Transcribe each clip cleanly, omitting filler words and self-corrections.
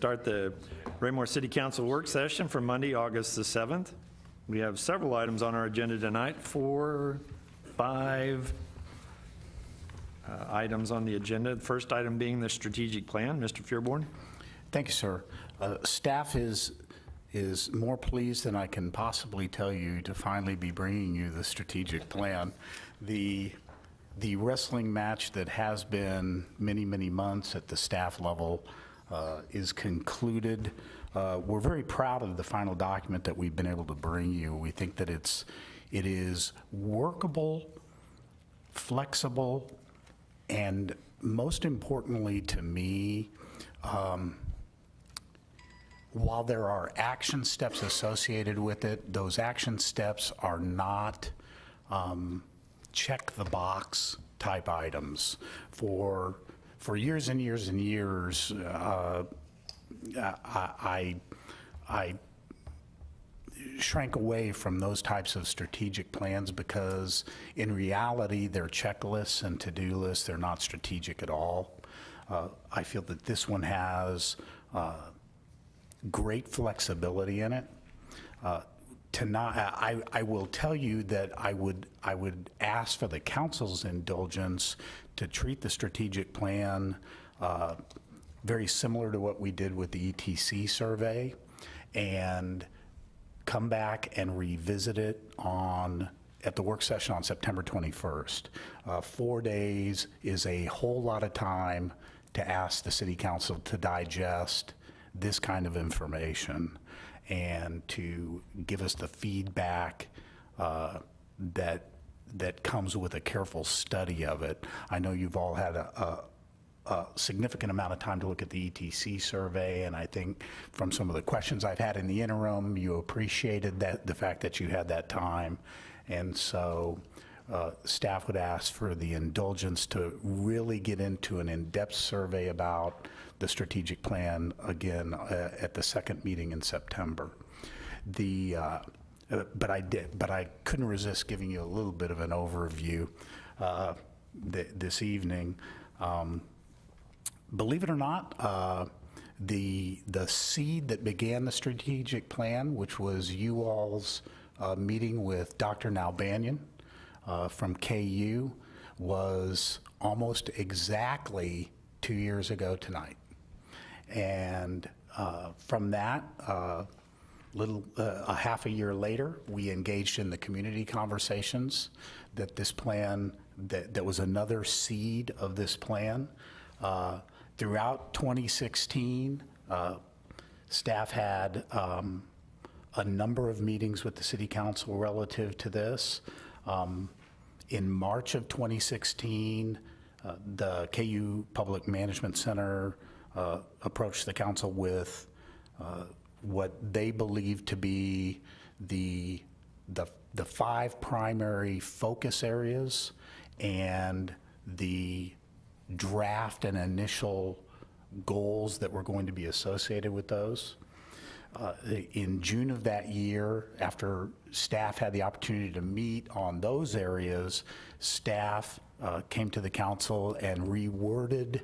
start the Raymore City Council work session for Monday, August the 7th. We have several items on our agenda tonight, 4, 5 items on the agenda. The first item being the strategic plan. Mr. Fearborn. Thank you, sir. Staff is more pleased than I can possibly tell you to finally be bringing you the strategic plan. The wrestling match that has been many months at the staff level is concluded. We're very proud of the final document that we've been able to bring you. We think that it is workable, flexible, and most importantly to me, while there are action steps associated with it, those action steps are not check the box type items. For years and years and years, I shrank away from those types of strategic plans because in reality they're checklists and to-do lists. They're not strategic at all. I feel that this one has great flexibility in it. I will tell you that I would ask for the council's indulgence to treat the strategic plan very similar to what we did with the ETC survey, and come back and revisit it at the work session on September 21st. 4 days is a whole lot of time to ask the City Council to digest this kind of information and to give us the feedback that comes with a careful study of it. I know you've all had a significant amount of time to look at the ETC survey, and I think from some of the questions I've had in the interim, you appreciated the fact that you had that time. And so staff would ask for the indulgence to really get into an in-depth survey about the strategic plan again at the second meeting in September. But I couldn't resist giving you a little bit of an overview this evening. Believe it or not, the seed that began the strategic plan, which was you all's meeting with Dr. Nalbanyan from KU, was almost exactly 2 years ago tonight. And from that, a half a year later, we engaged in the community conversations that this plan, that was another seed of this plan. Throughout 2016, staff had a number of meetings with the City Council relative to this. In March of 2016, the KU Public Management Center approached the council with what they believed to be the 5 primary focus areas and the draft and initial goals that were going to be associated with those. In June of that year, after staff had the opportunity to meet on those areas, staff came to the council and reworded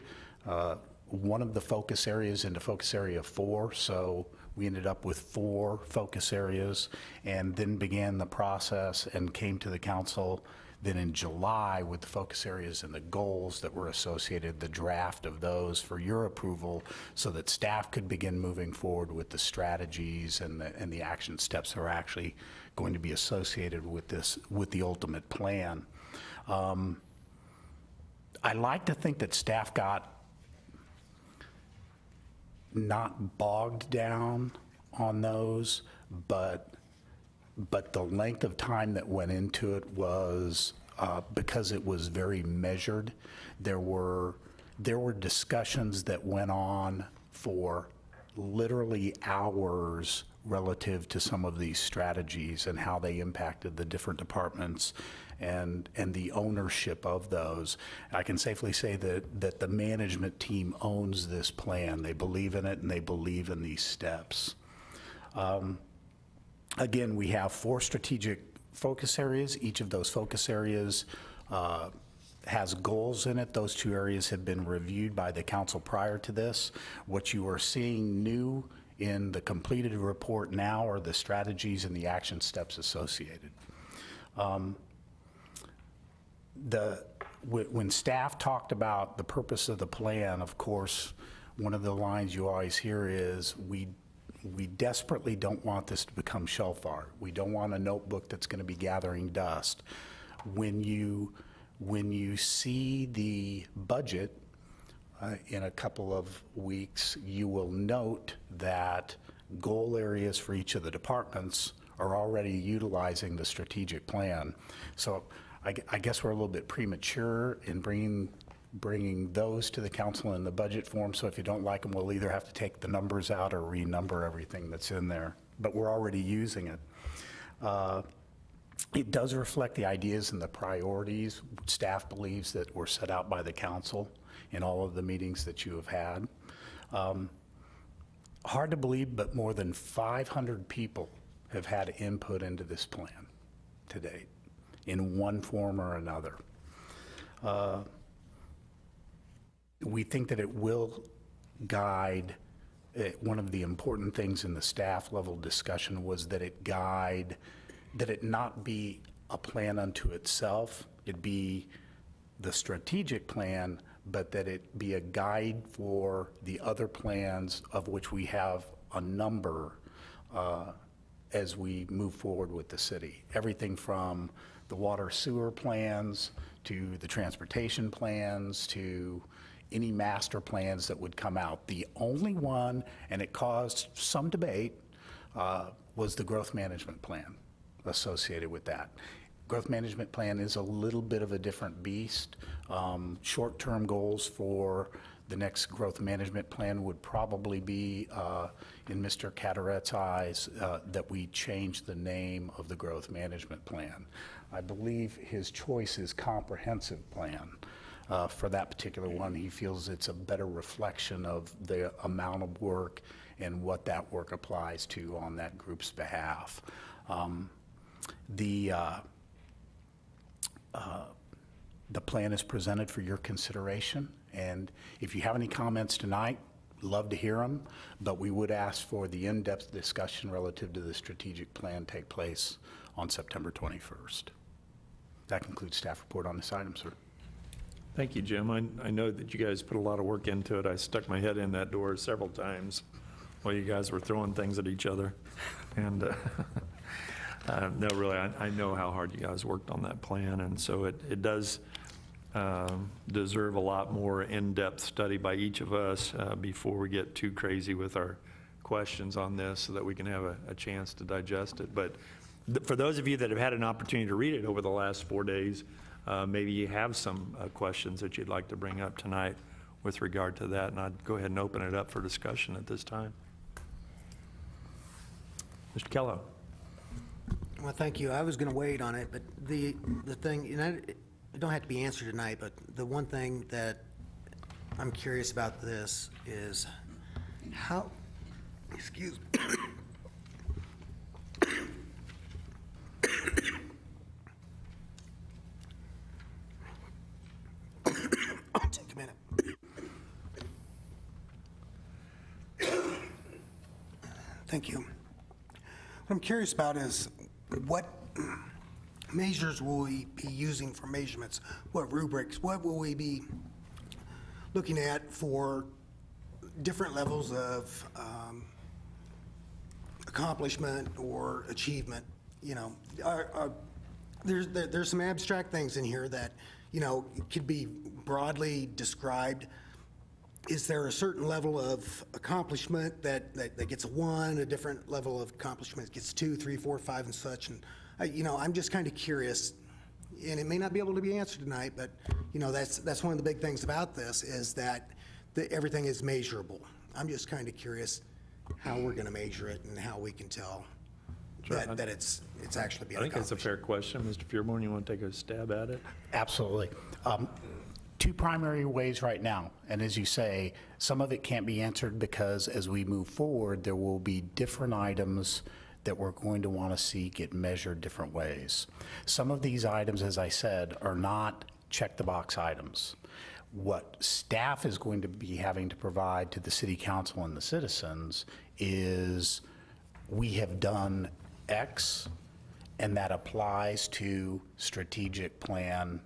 one of the focus areas into focus area 4. So we ended up with 4 focus areas, and then began the process and came to the council then in July with the focus areas and the goals that were associated, the draft of those for your approval, so that staff could begin moving forward with the strategies and the action steps that are actually going to be associated with the ultimate plan. I like to think that staff got not bogged down on those, but the length of time that went into it was because it was very measured. There were discussions that went on for literally hours relative to some of these strategies and how they impacted the different departments and the ownership of those. I can safely say that the management team owns this plan. They believe in it and they believe in these steps. Again, we have 4 strategic focus areas. Each of those focus areas has goals in it. Those two areas have been reviewed by the council prior to this. What you are seeing new in the completed report now are the strategies and the action steps associated. When staff talked about the purpose of the plan, of course, one of the lines you always hear is, we desperately don't want this to become shelf art. We don't want a notebook that's going to be gathering dust. When you see the budget in a couple of weeks, you will note that goal areas for each of the departments are already utilizing the strategic plan. So I guess we're a little bit premature in bringing those to the council in the budget form. So if you don't like them, we'll either have to take the numbers out or renumber everything that's in there. But we're already using it. It does reflect the ideas and the priorities staff believes that were set out by the council in all of the meetings that you have had. Hard to believe, but more than 500 people have had input into this plan to date in one form or another. We think that it will guide. One of the important things in the staff level discussion was that it not be a plan unto itself, it be the strategic plan, but that it be a guide for the other plans, of which we have a number as we move forward with the city. Everything from the water sewer plans to the transportation plans to any master plans that would come out. The only one, and it caused some debate, was the growth management plan associated with that. Growth management plan is a little bit of a different beast. Short-term goals for the next growth management plan would probably be, in Mr. Cataret's eyes, that we change the name of the growth management plan. I believe his choice is comprehensive plan. For that particular one, he feels it's a better reflection of the amount of work and what that work applies to on that group's behalf. The plan is presented for your consideration, and if you have any comments tonight, love to hear them, but we would ask for the in-depth discussion relative to the strategic plan take place on September 21st. That concludes staff report on this item, sir. Thank you, Jim. I know that you guys put a lot of work into it. I stuck my head in that door several times while you guys were throwing things at each other. And no, really, I know how hard you guys worked on that plan, and so it does deserve a lot more in-depth study by each of us before we get too crazy with our questions on this, so that we can have a chance to digest it. But for those of you that have had an opportunity to read it over the last 4 days, maybe you have some questions that you'd like to bring up tonight with regard to that, and I'd go ahead and open it up for discussion at this time. Mr. Kello. Well, thank you. I was going to wait on it, but the thing, you know, it don't have to be answered tonight, but the one thing that I'm curious about this is how, excuse me. I'll take a minute. Thank you. What I'm curious about is what measures will we be using for measurements? What rubrics? What will we be looking at for different levels of accomplishment or achievement? You know, there's some abstract things in here that, you know, could be broadly described. Is there a certain level of accomplishment that gets a 1, a different level of accomplishment gets 2, 3, 4, 5, and such? And you know, I'm just kind of curious, and it may not be able to be answered tonight, but you know, that's one of the big things about this is that everything is measurable. I'm just kind of curious how we're going to measure it and how we can tell that it's actually being accomplished. I think that's a fair question. Mr. Fearborn, you want to take a stab at it? Absolutely. Two primary ways right now, and as you say, some of it can't be answered because as we move forward, there will be different items that we're going to want to see get measured different ways. Some of these items, as I said, are not check the box items. What staff is going to be having to provide to the city council and the citizens is we have done X, and that applies to strategic plan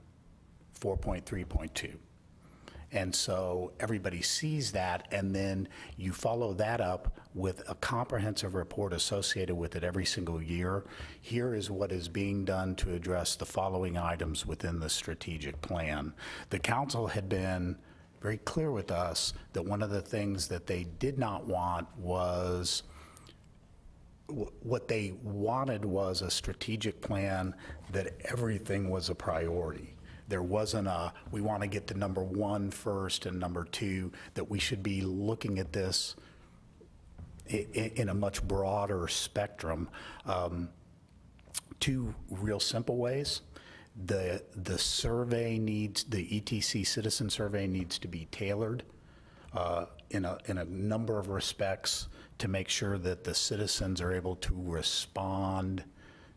4.3.2. And so everybody sees that, and then you follow that up with a comprehensive report associated with it every single year. Here is what is being done to address the following items within the strategic plan. The council had been very clear with us that one of the things that they did not want was, what they wanted was a strategic plan that everything was a priority. There wasn't a, we want to get to number one first and number two, that we should be looking at this in a much broader spectrum. Two real simple ways. The survey needs, the ETC citizen survey needs to be tailored in a number of respects to make sure that the citizens are able to respond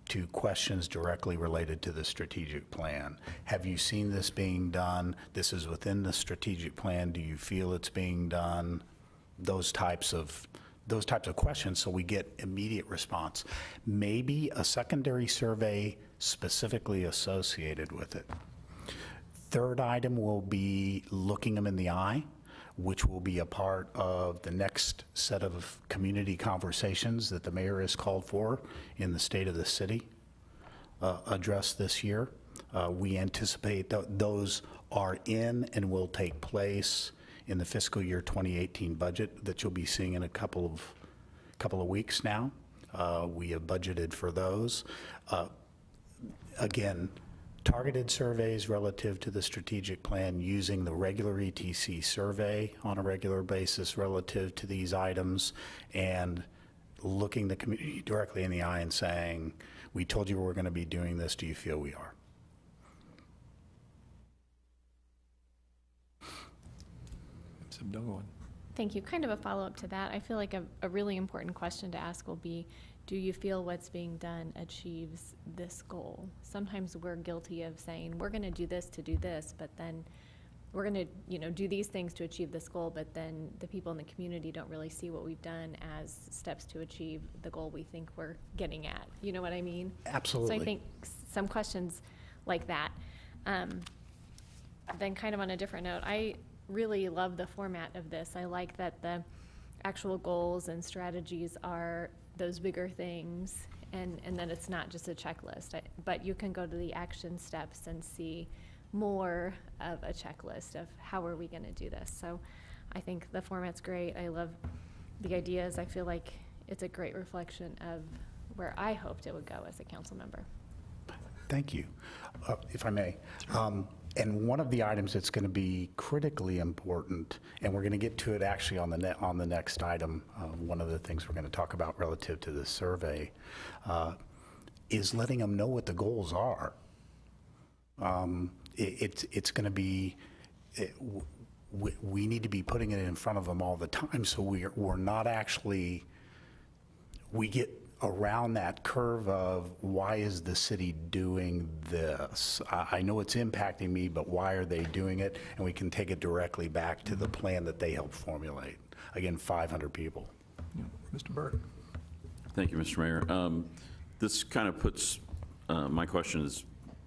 to questions directly related to the strategic plan. Have you seen this being done? This is within the strategic plan. Do you feel it's being done? Those types of questions, so we get immediate response. Maybe a secondary survey specifically associated with it. Third item will be looking them in the eye, which will be a part of the next set of community conversations that the mayor has called for in the state of the city addressed this year. We anticipate those are in and will take place in the fiscal year 2018 budget that you'll be seeing in a couple of weeks now. We have budgeted for those. Again, targeted surveys relative to the strategic plan using the regular ETC survey on a regular basis relative to these items, and looking the community directly in the eye and saying, we told you we're going to be doing this, do you feel we are? Thank you. Kind of a follow-up to that, I feel like a really important question to ask will be, do you feel what's being done achieves this goal? Sometimes we're guilty of saying, we're going to do this to do this, but then we're going to, do these things to achieve this goal, but then the people in the community don't really see what we've done as steps to achieve the goal we think we're getting at. You know what I mean? Absolutely. So I think some questions like that. Then kind of on a different note, I really love the format of this. I like that the actual goals and strategies are those bigger things, and then it's not just a checklist, but you can go to the action steps and see more of a checklist of how are we going to do this. So I think the format's great. I love the ideas. I feel like it's a great reflection of where I hoped it would go as a council member. Thank you. If I may. And one of the items that's going to be critically important, and we're going to get to it actually on the next item, one of the things we're going to talk about relative to the survey, is letting them know what the goals are. It's going to be, we need to be putting it in front of them all the time, so we're not actually, we get around that curve of why is the city doing this? I know it's impacting me, but why are they doing it? And we can take it directly back to the plan that they helped formulate. Again, 500 people. Yeah. Mr. Burke. Thank you, Mr. Mayor. This kind of puts, my question is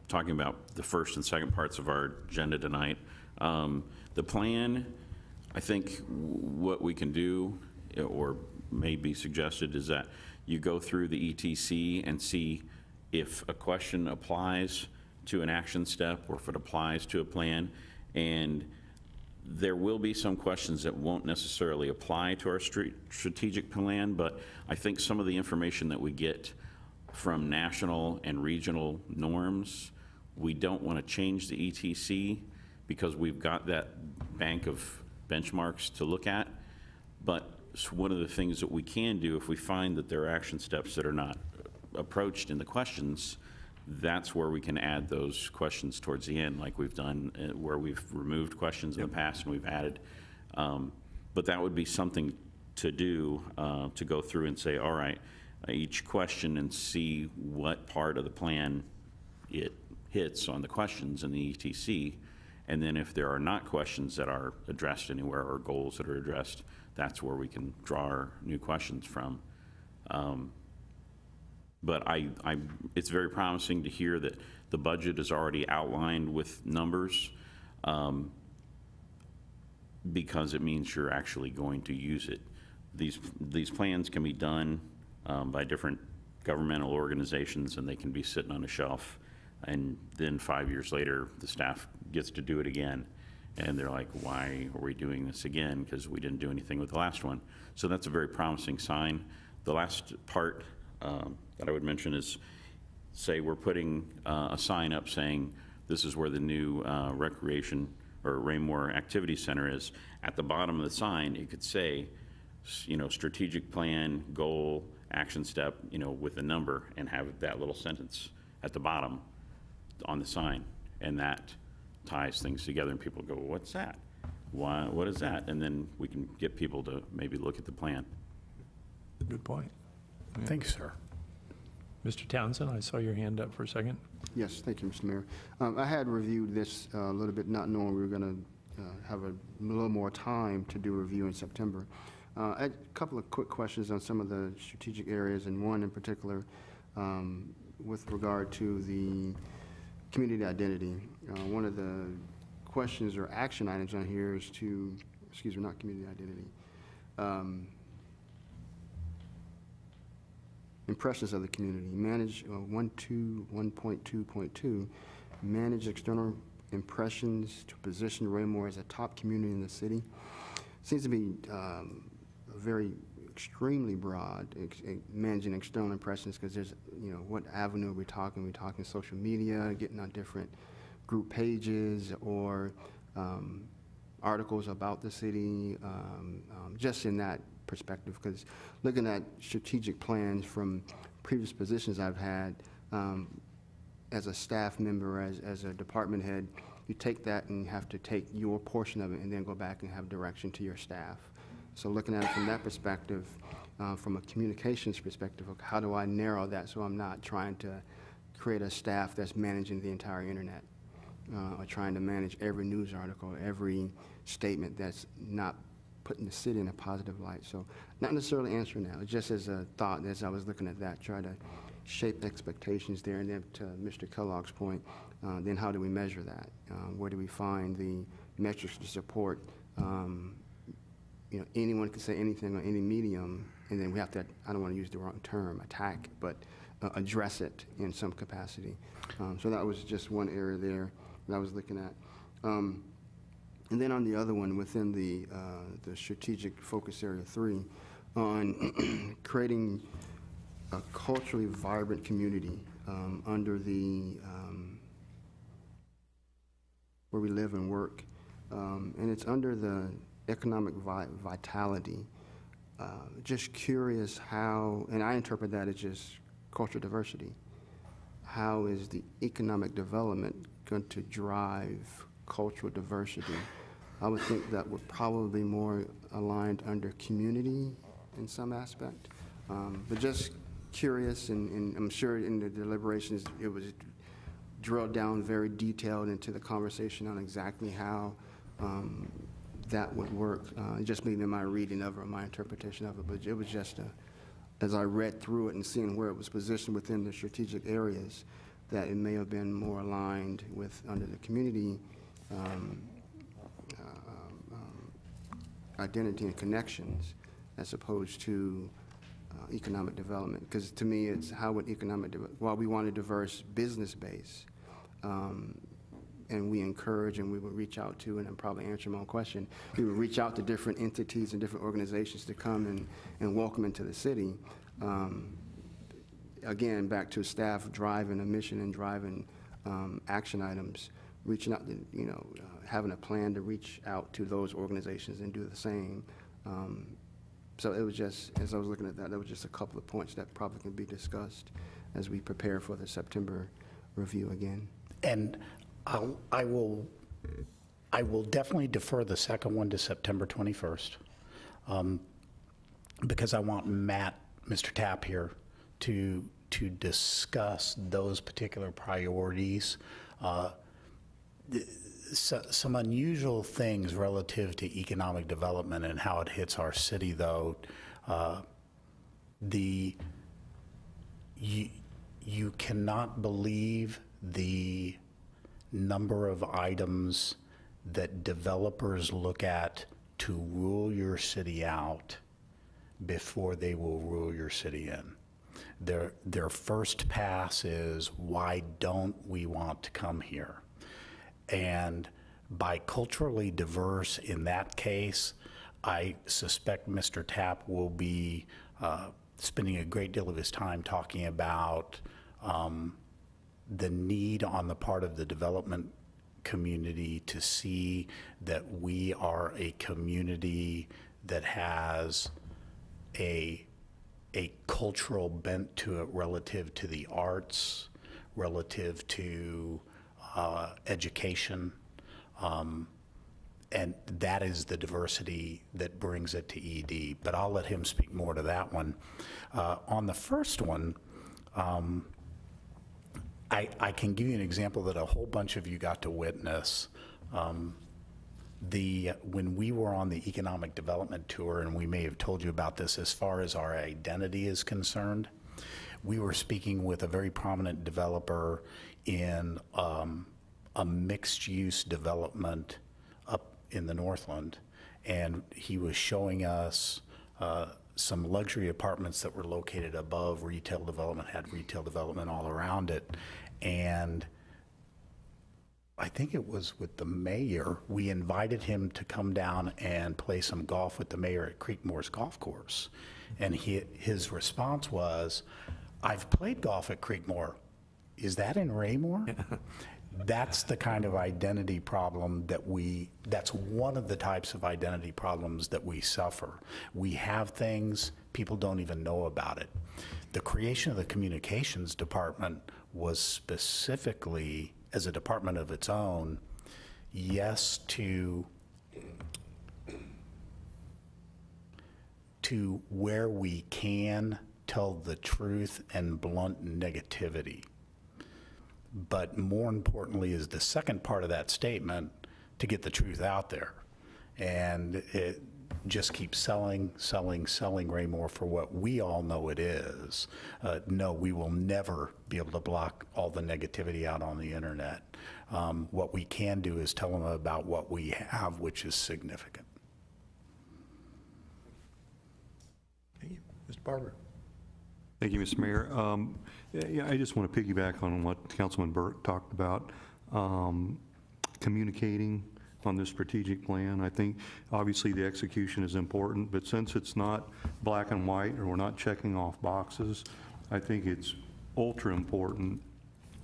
talking about the first and second parts of our agenda tonight. The plan, I think what we can do, or may be suggested, is that you go through the ETC and see if a question applies to an action step or if it applies to a plan. And there will be some questions that won't necessarily apply to our strategic plan, but I think some of the information that we get from national and regional norms, we don't want to change the ETC because we've got that bank of benchmarks to look at. But one of the things that we can do, if we find that there are action steps that are not approached in the questions, that's where we can add those questions towards the end, like we've done where we've removed questions in the past and we've added. But that would be something to do, to go through and say, all right, each question and see what part of the plan it hits on the questions in the ETC. And then if there are not questions that are addressed anywhere or goals that are addressed, that's where we can draw our new questions from. But it's very promising to hear that the budget is already outlined with numbers, because it means you're actually going to use it. These plans can be done by different governmental organizations, and they can be sitting on a shelf, and then 5 years later, the staff gets to do it again. And they're like, why are we doing this again? Because we didn't do anything with the last one. So that's a very promising sign. The last part that I would mention is, say we're putting a sign up saying this is where the new recreation or Raymore Activity Center is. At the bottom of the sign, it could say, strategic plan, goal, action step, with a number, and have that little sentence at the bottom on the sign. And that ties things together, and people go, what's that? Why, what is that? And then we can get people to maybe look at the plan. Good point. Thank you, sir. Mr. Townsend, I saw your hand up for a second. Yes, thank you, Mr. Mayor. I had reviewed this a little bit, not knowing we were going to have a little more time to do a review in September. A couple of quick questions on some of the strategic areas, and one in particular with regard to the community identity. One of the questions or action items on here is to, not community identity, impressions of the community. Manage 1.2.2, manage external impressions to position Raymore as a top community in the city. Seems to be very extremely broad, managing external impressions, because there's, what avenue are we talking? Are we talking social media, getting on different group pages, or articles about the city, just in that perspective? Because looking at strategic plans from previous positions I've had as a staff member, as a department head, you take that and you have to take your portion of it and then go back and have direction to your staff. So looking at it from that perspective, from a communications perspective, how do I narrow that so I'm not trying to create a staff that's managing the entire internet, or trying to manage every news article, every statement that's not putting the city in a positive light. So not necessarily answering that, just as a thought as I was looking at that, try to shape expectations there. And then to Mr. Kellogg's point, then how do we measure that? Where do we find the metrics to support? Anyone can say anything on any medium, and then we have to, I don't want to use the wrong term, attack, but address it in some capacity. So that was just one area there that I was looking at. And then on the other one, within the strategic focus area 3, on creating a culturally vibrant community under the where we live and work, and it's under the economic vitality. Just curious how, and I interpret that as just cultural diversity. How is the economic development going to drive cultural diversity? I would think that would probably be more aligned under community in some aspect. But just curious, and I'm sure in the deliberations it was drilled down very detailed into the conversation on exactly how that would work. Just maybe my reading of it, or my interpretation of it, but it was just as I read through it and seeing where it was positioned within the strategic areas, that it may have been more aligned with under the community identity and connections, as opposed to economic development. Because to me, it's how would economic while we want a diverse business base, and we encourage and we would reach out to, and I'm probably answering my own question, we would reach out to different entities and different organizations to come and welcome into the city. Again, back to staff driving a mission and driving action items, reaching out to, having a plan to reach out to those organizations and do the same. So it was just, as I was looking at that, there was just a couple of points that probably can be discussed as we prepare for the September review again. And I will definitely defer the second one to September 21st, because I want Matt, Mr. Tapp here, to to discuss those particular priorities. Some unusual things relative to economic development and how it hits our city, though. You cannot believe the number of items that developers look at to rule your city out before they will rule your city in. Their first pass is, why don't we want to come here? And by culturally diverse in that case, I suspect Mr. Tapp will be spending a great deal of his time talking about the need on the part of the development community to see that we are a community that has a cultural bent to it relative to the arts, relative to education, and that is the diversity that brings it to ED. But I'll let him speak more to that one. On the first one, I can give you an example that a whole bunch of you got to witness. When we were on the economic development tour, and we may have told you about this as far as our identity is concerned, we were speaking with a very prominent developer in a mixed-use development up in the Northland, and he was showing us some luxury apartments that were located above retail development, had retail development all around it. And I think it was with the mayor, we invited him to come down and play some golf with the mayor at Creekmoor's golf course. And his response was, I've played golf at Creekmoor. Is that in Raymore? That's the kind of identity problem that's one of the types of identity problems that we suffer. We have things, people don't even know about it. The creation of the communications department was specifically, as a department of its own, yes to where we can tell the truth and blunt negativity. But more importantly is the second part of that statement, to get the truth out there. And it just keeps selling Raymore for what we all know it is. No, we will never be able to block all the negativity out on the internet. What we can do is tell them about what we have, which is significant. Thank you. Mr. Barber. Thank you, Mr. Mayor. Yeah, I just want to piggyback on what Councilman Burke talked about, communicating on this strategic plan. I think obviously the execution is important, but since it's not black and white or we're not checking off boxes, I think it's ultra important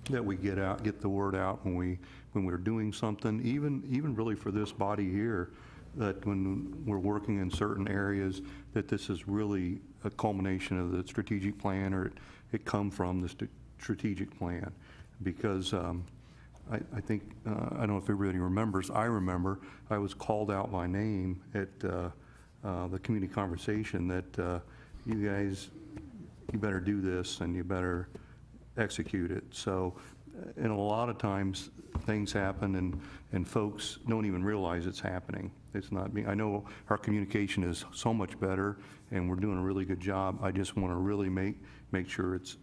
that we get the word out when we're doing something, even really for this body here, that when we're working in certain areas, that this is really a culmination of the strategic plan, or it come from the strategic plan. Because I think, I don't know if everybody remembers, I remember I was called out by name at the community conversation that you guys, you better do this and you better execute it. So, and a lot of times things happen and folks don't even realize it's happening. It's not being, I know our communication is so much better and we're doing a really good job. I just want to really make sure it's,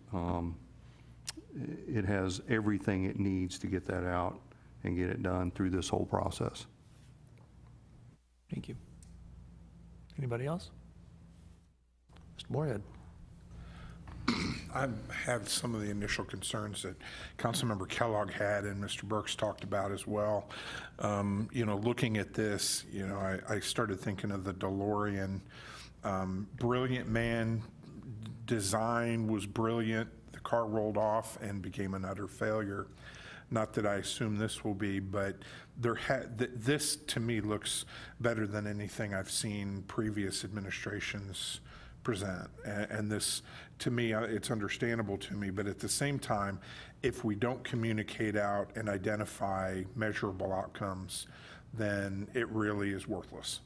it has everything it needs to get that out and get it done through this whole process. Thank you. Anybody else? Mr. Moorhead. I have some of the initial concerns that Councilmember Kellogg had and Mr. Burks talked about as well. You know, looking at this, you know, I started thinking of the DeLorean. Brilliant man, design was brilliant. The car rolled off and became an utter failure. Not that I assume this will be, but this to me looks better than anything I've seen previous administrations present. And this, to me, it's understandable to me, but at the same time, if we don't communicate out and identify measurable outcomes, then it really is worthless.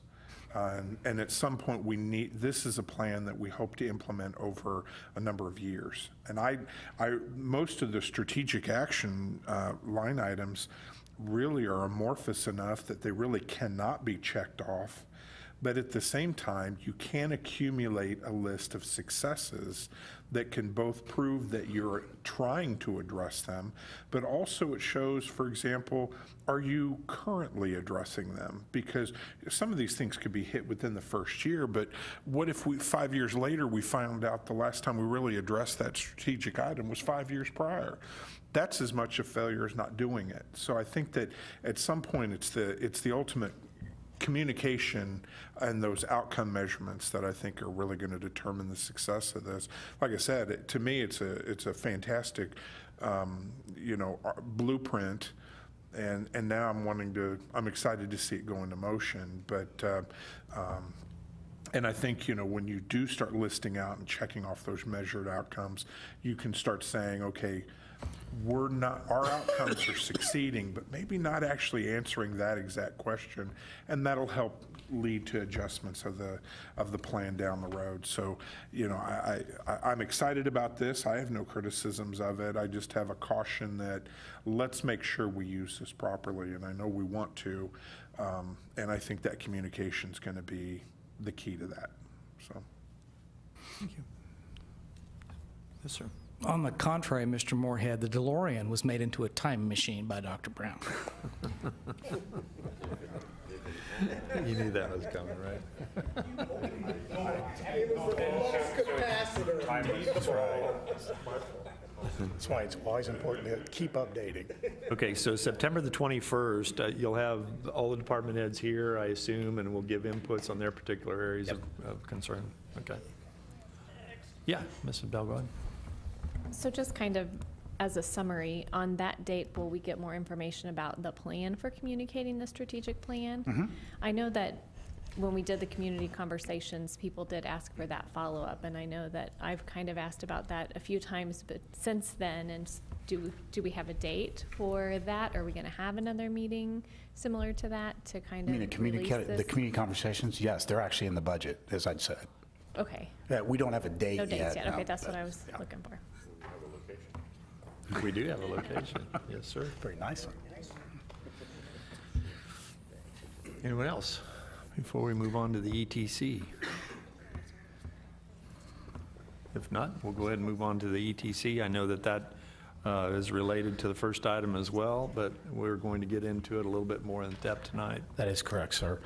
And at some point, this is a plan that we hope to implement over a number of years. And most of the strategic action line items really are amorphous enough that they really cannot be checked off. But at the same time, you can accumulate a list of successes that can both prove that you're trying to address them, but also it shows, for example, are you currently addressing them? Because some of these things could be hit within the first year, but what if 5 years later we found out the last time we really addressed that strategic item was 5 years prior? That's as much a failure as not doing it. So I think that at some point it's the ultimate communication and those outcome measurements that I think are really going to determine the success of this. Like I said, to me, it's a fantastic, blueprint, and now I'm excited to see it go into motion. But and I think, when you do start listing out and checking off those measured outcomes, you can start saying, okay, our outcomes are succeeding, but maybe not actually answering that exact question, and that'll help lead to adjustments of the plan down the road. So, I'm excited about this. I have no criticisms of it. I just have a caution that let's make sure we use this properly, and I know we want to, and I think that communication is going to be the key to that. So, Thank you. Yes, sir. On the contrary, Mr. Moorhead, the DeLorean was made into a time machine by Dr. Brown. You knew that was coming, right? That's why it's always important to keep updating. Okay, so September the 21st, you'll have all the department heads here, I assume, and we'll give inputs on their particular areas of concern. Okay. Yeah, Mrs. Bell, go ahead. So just kind of as a summary, on that date, will we get more information about the plan for communicating the strategic plan? I know that when we did the community conversations, people did ask for that follow-up, and I know that I've kind of asked about that a few times, but since then, and do we have a date for that? Are we going to have another meeting similar to that to kind of The community conversations, yes, they're actually in the budget, as I'd said. Okay. We don't have a date No yet. dates yet. no. Okay, that's what I was looking for. We do have a location. Yes, sir. Very nice one. Anyone else before we move on to the ETC? If not, we'll go ahead and move on to the ETC. I know that is related to the first item as well, but we're going to get into it a little bit more in depth tonight. That is correct, sir.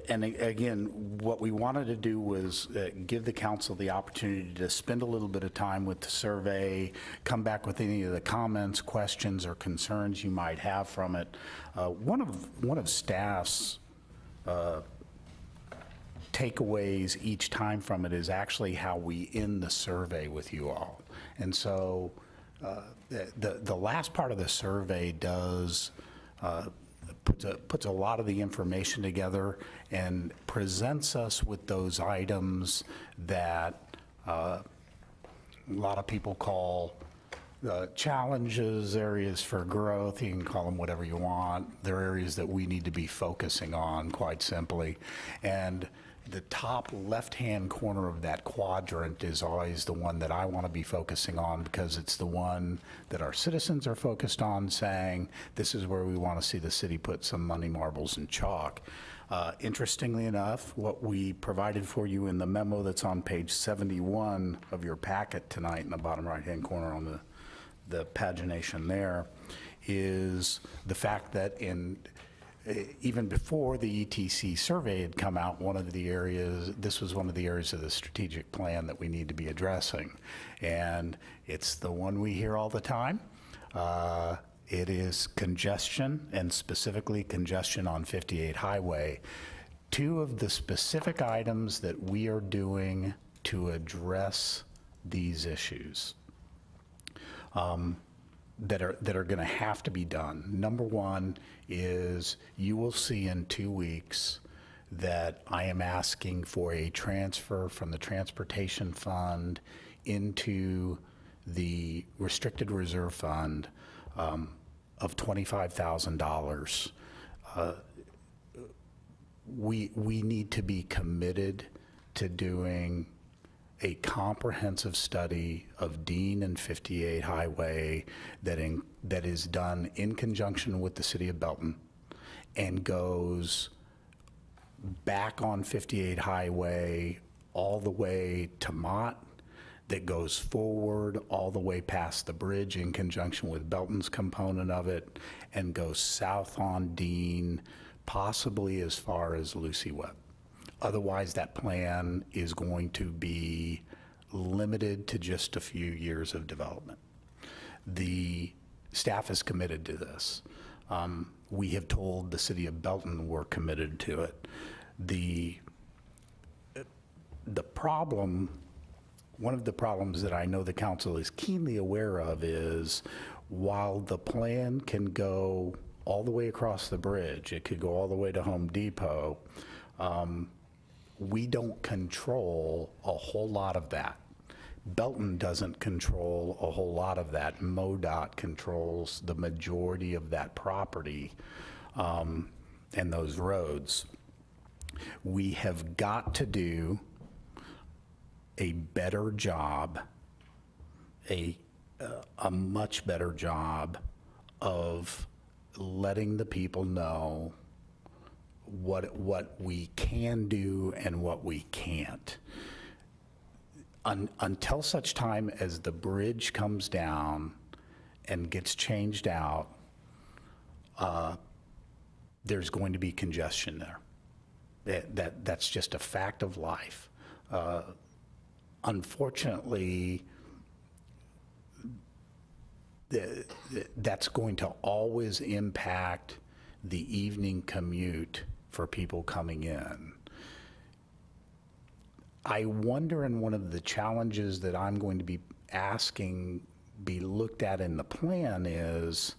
And again, what we wanted to do was give the council the opportunity to spend a little bit of time with the survey, come back with any of the comments, questions, or concerns you might have from it. One of staff's takeaways each time from it is actually how we end the survey with you all. And so the last part of the survey does puts a lot of the information together and presents us with those items that a lot of people call challenges, areas for growth. You can call them whatever you want. They're areas that we need to be focusing on, quite simply. And the top left-hand corner of that quadrant is always the one that I want to be focusing on, because it's the one that our citizens are focused on, saying this is where we want to see the city put some money marbles and chalk. Interestingly enough, what we provided for you in the memo that's on page 71 of your packet tonight, in the bottom right-hand corner on the pagination there, is the fact that even before the ETC survey had come out, this was one of the areas of the strategic plan that we need to be addressing. And it's the one we hear all the time. It is congestion, and specifically congestion on 58 Highway. Two of the specific items that we are doing to address these issues that are going to have to be done. Number one is, you will see in 2 weeks that I am asking for a transfer from the transportation fund into the restricted reserve fund of $25,000. we need to be committed to doing a comprehensive study of Dean and 58 Highway that is done in conjunction with the city of Belton and goes back on 58 Highway all the way to Mott, that goes forward all the way past the bridge in conjunction with Belton's component of it, and goes south on Dean, possibly as far as Lucy Webb. Otherwise, that plan is going to be limited to just a few years of development. The staff is committed to this. We have told the city of Belton we're committed to it. The problem, one of the problems that I know the council is keenly aware of is, while the plan can go all the way across the bridge, it could go all the way to Home Depot, we don't control a whole lot of that. Belton doesn't control a whole lot of that. MoDOT controls the majority of that property and those roads. We have got to do a better job, a much better job of letting the people know what we can do and what we can't. Until such time as the bridge comes down and gets changed out, there's going to be congestion there. That's just a fact of life. Unfortunately, that's going to always impact the evening commute for people coming in. I wonder, and one of the challenges that I'm going to be asking be looked at in the plan is,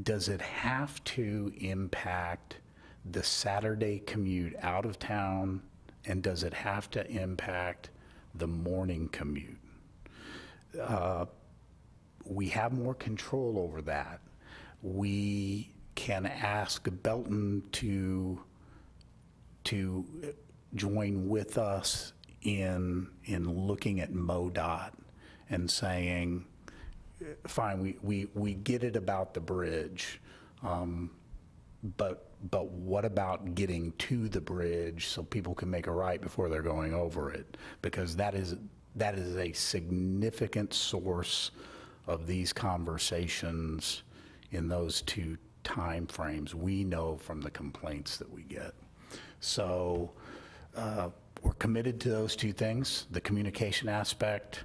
does it have to impact the Saturday commute out of town, and does it have to impact the morning commute? We have more control over that. We can ask Belton to join with us in looking at MoDOT and saying, fine, we get it about the bridge, but what about getting to the bridge so people can make a right before they're going over it? Because that is a significant source of these conversations in those two time frames, we know from the complaints that we get. So we're committed to those two things, the communication aspect.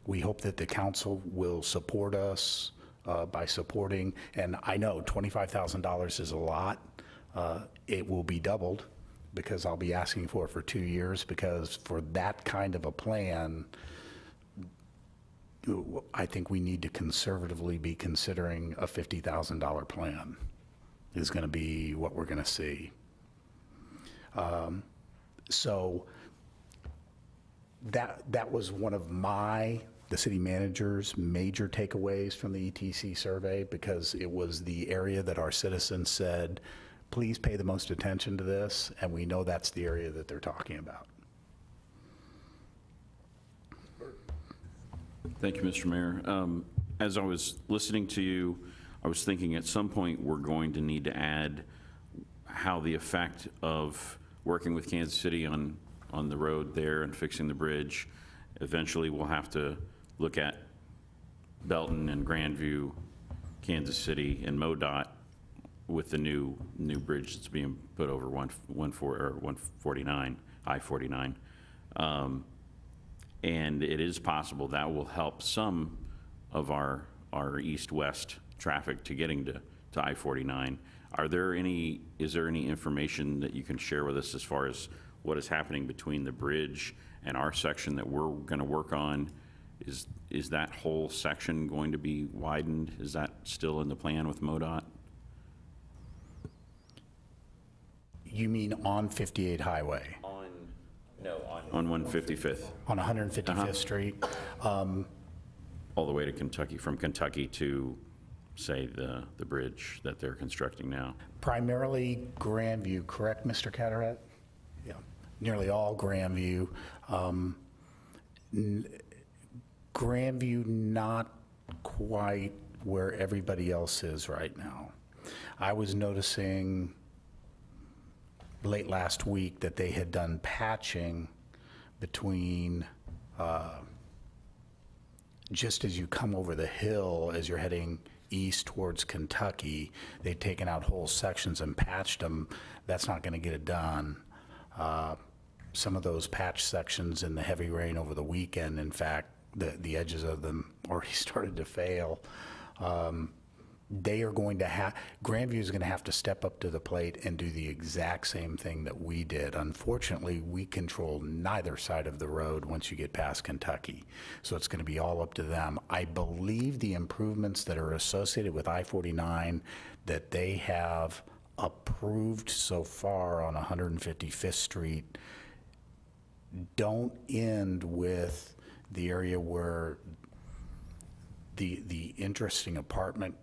We hope that the council will support us by supporting, and I know $25,000 is a lot. It will be doubled because I'll be asking for it for 2 years, because for that kind of a plan, I think we need to conservatively be considering a $50,000 plan is going to be what we're going to see. So that was one of the city manager's major takeaways from the ETC survey, because it was the area that our citizens said, please pay the most attention to this, and we know that's the area that they're talking about. Thank you, Mr. Mayor. As I was listening to you, I was thinking at some point we're going to need to add how the effect of working with Kansas City on the road there and fixing the bridge. Eventually, we'll have to look at Belton and Grandview, Kansas City, and MoDOT with the new bridge that's being put over 149, I-49. And it is possible that will help some of our east-west traffic to getting to I-49. Is there any information that you can share with us as far as what is happening between the bridge and our section that we're going to work on? Is that whole section going to be widened? Is that still in the plan with MoDOT? You mean on 58 Highway? On 155th. On 155th Street? All the way to Kentucky, from Kentucky to say, the bridge that they're constructing now? Primarily Grandview, correct, Mr. Cataract? Yeah, nearly all Grandview. Grandview not quite where everybody else is right now. I was noticing late last week that they had done patching between just as you come over the hill as you're heading east towards Kentucky. They'd taken out whole sections and patched them. That's not going to get it done. Some of those patch sections in the heavy rain over the weekend, in fact, the edges of them already started to fail. They are going to have, Grandview is going to have to step up to the plate and do the exact same thing that we did. Unfortunately, we control neither side of the road once you get past Kentucky. So it's going to be all up to them. I believe the improvements that are associated with I-49 that they have approved so far on 155th Street don't end with the area where the interesting apartment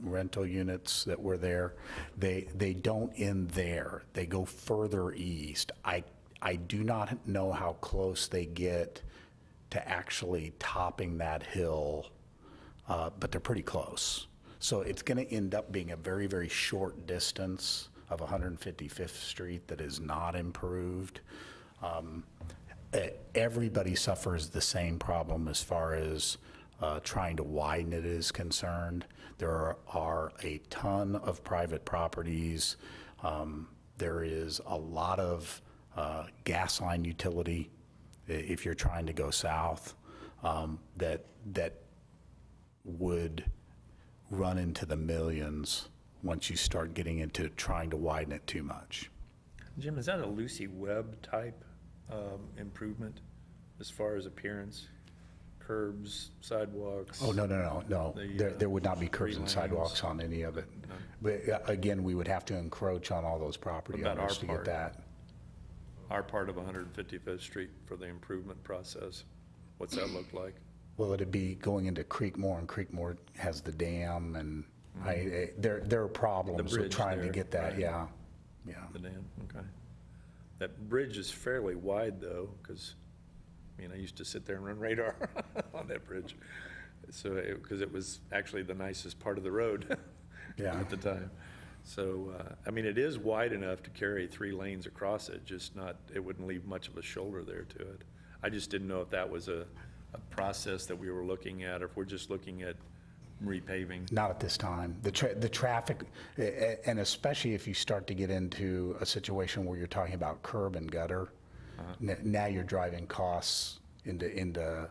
rental units that were there, they don't end there. They go further east. I do not know how close they get to actually topping that hill, but they're pretty close. So it's going to end up being a very, very short distance of 155th Street that is not improved. Everybody suffers the same problem as far as trying to widen it is concerned. There are a ton of private properties. There is a lot of gas line utility if you're trying to go south that would run into the millions once you start getting into trying to widen it too much. Jim, is that a Lucy Webb type improvement as far as appearance? Curbs, sidewalks? Oh, no. There would not be curbs three and sidewalks lanes. on any of it. But again, we would have to encroach on all those property What about owners our to get part? that. Our part of 155th Street for the improvement process, what's that look like? Well, it'd be going into Creekmore, and Creekmore has the dam, and there are problems with bridge trying to there, get that, right. yeah. The dam, okay. That bridge is fairly wide though, because, I mean, I used to sit there and run radar on that bridge. So, because it was actually the nicest part of the road Yeah. at the time. So, I mean, it is wide enough to carry 3 lanes across it, just not, it wouldn't leave much of a shoulder there to it. I just didn't know if that was a process that we were looking at, or if we're just looking at repaving. Not at this time. The traffic, and especially if you start to get into a situation where you're talking about curb and gutter, now you're driving costs into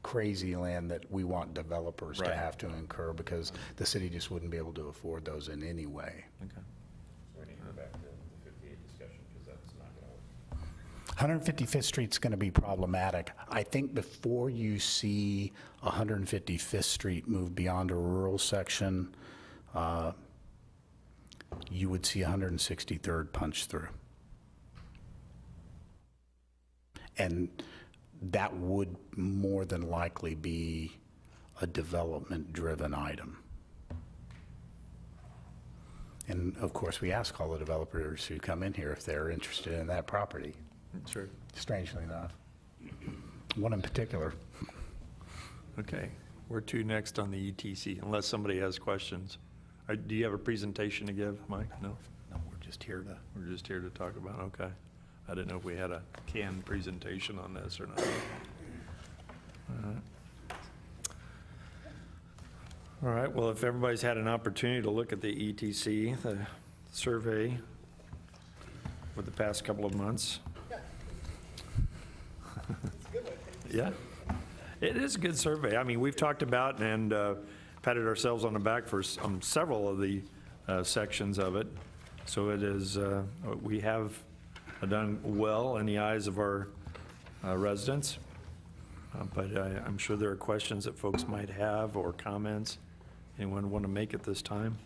crazy land that we want developers to Right. have to incur, because the city just wouldn't be able to afford those in any way. Okay. We need to go back to the 58 discussion, because that's not going to work. 155th Street's going to be problematic. I think before you see 155th Street move beyond a rural section, you would see 163rd punch through. And that would more than likely be a development-driven item. And of course, we ask all the developers who come in here if they're interested in that property. Sure. Strangely enough. One in particular. Okay. Where to next on the ETC, unless somebody has questions? Do you have a presentation to give, Mike? No? No, we're just here to. We're just here to talk about, okay. I didn't know if we had a canned presentation on this or not. All right. All right, well, if everybody's had an opportunity to look at the ETC, the survey for the past couple of months. Yeah, it is a good survey. I mean, we've talked about and patted ourselves on the back for several of the sections of it. So it is, we have done well in the eyes of our residents. But I'm sure there are questions that folks might have or comments. Anyone want to make at this time?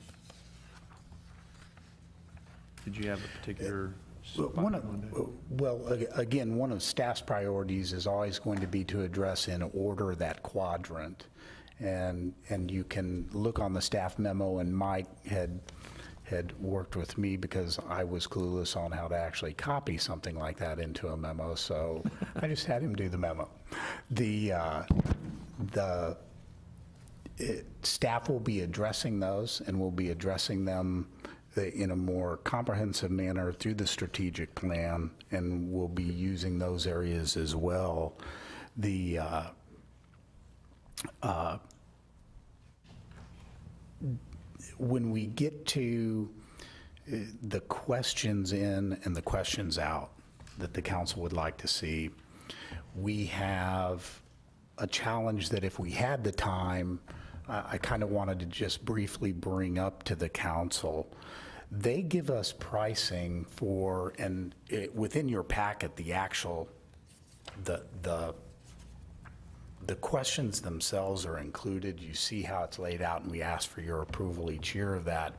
Did you have a particular spot you wanted to- Well, again, one of staff's priorities is always going to be to address in order that quadrant. and you can look on the staff memo, and Mike had worked with me because I was clueless on how to actually copy something like that into a memo, so I just had him do the memo. Staff will be addressing those, and we'll be addressing them in a more comprehensive manner through the strategic plan, and we'll be using those areas as well. When we get to the questions in and the questions out that the council would like to see, we have a challenge that if we had the time, I kind of wanted to just briefly bring up to the council. They give us pricing for, and within your packet, the actual, the questions themselves are included. You see how it's laid out, and we ask for your approval each year of that.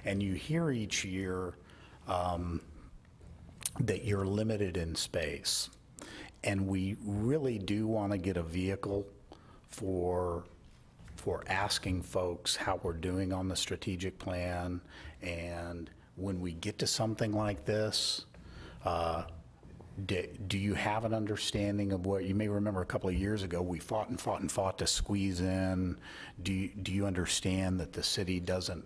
And you hear each year that you're limited in space. And we really do want to get a vehicle for asking folks how we're doing on the strategic plan. And when we get to something like this, do you have an understanding of what, you may remember a couple of years ago, we fought and fought and fought to squeeze in. Do you understand that the city doesn't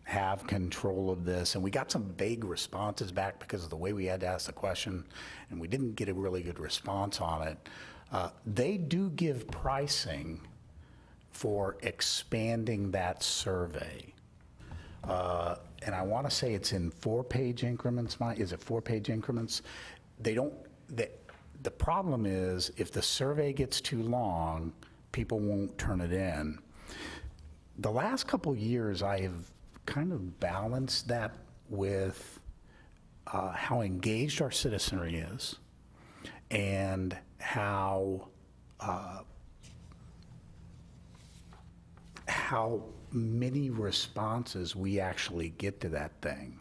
have control of this? And we got some vague responses back because of the way we had to ask the question, and we didn't get a really good response on it. They do give pricing for expanding that survey. And I want to say it's in 4-page increments. Is it 4-page increments? The problem is if the survey gets too long, people won't turn it in. The last couple of years, I have kind of balanced that with how engaged our citizenry is and how many responses we actually get to that thing.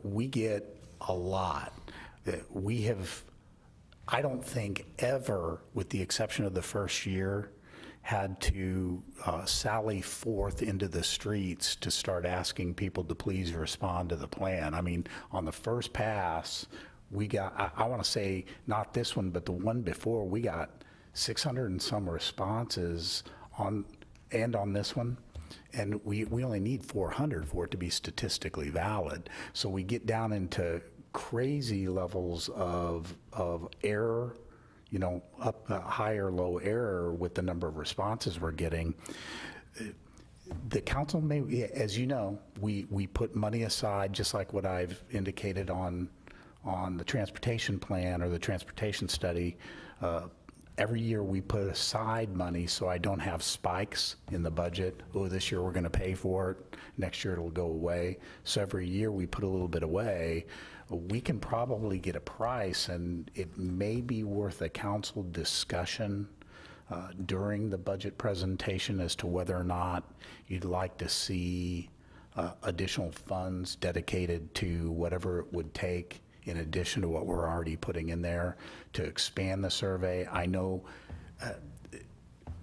We get a lot. We have, I don't think ever, with the exception of the first year, had to sally forth into the streets to start asking people to please respond to the plan. I mean, on the first pass, we got, I want to say, not this one, but the one before, we got 600 and some responses on this one. And we only need 400 for it to be statistically valid. So we get down into crazy levels of error, you know, up high or low error with the number of responses we're getting. The council may, as you know, we put money aside, just like what I've indicated on the transportation plan or the transportation study. Every year we put aside money so I don't have spikes in the budget. Oh, this year we're going to pay for it. Next year it'll go away. So every year we put a little bit away. We can probably get a price, and it may be worth a council discussion during the budget presentation as to whether or not you'd like to see additional funds dedicated to whatever it would take in addition to what we're already putting in there to expand the survey. I know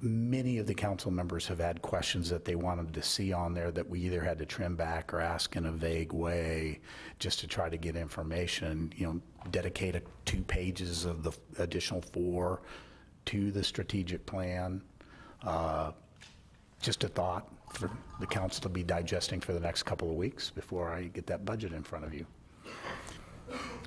many of the council members have had questions that they wanted to see on there that we either had to trim back or ask in a vague way just to try to get information, you know, dedicate 2 pages of the additional 4 to the strategic plan. Just a thought for the council to be digesting for the next couple of weeks before I get that budget in front of you.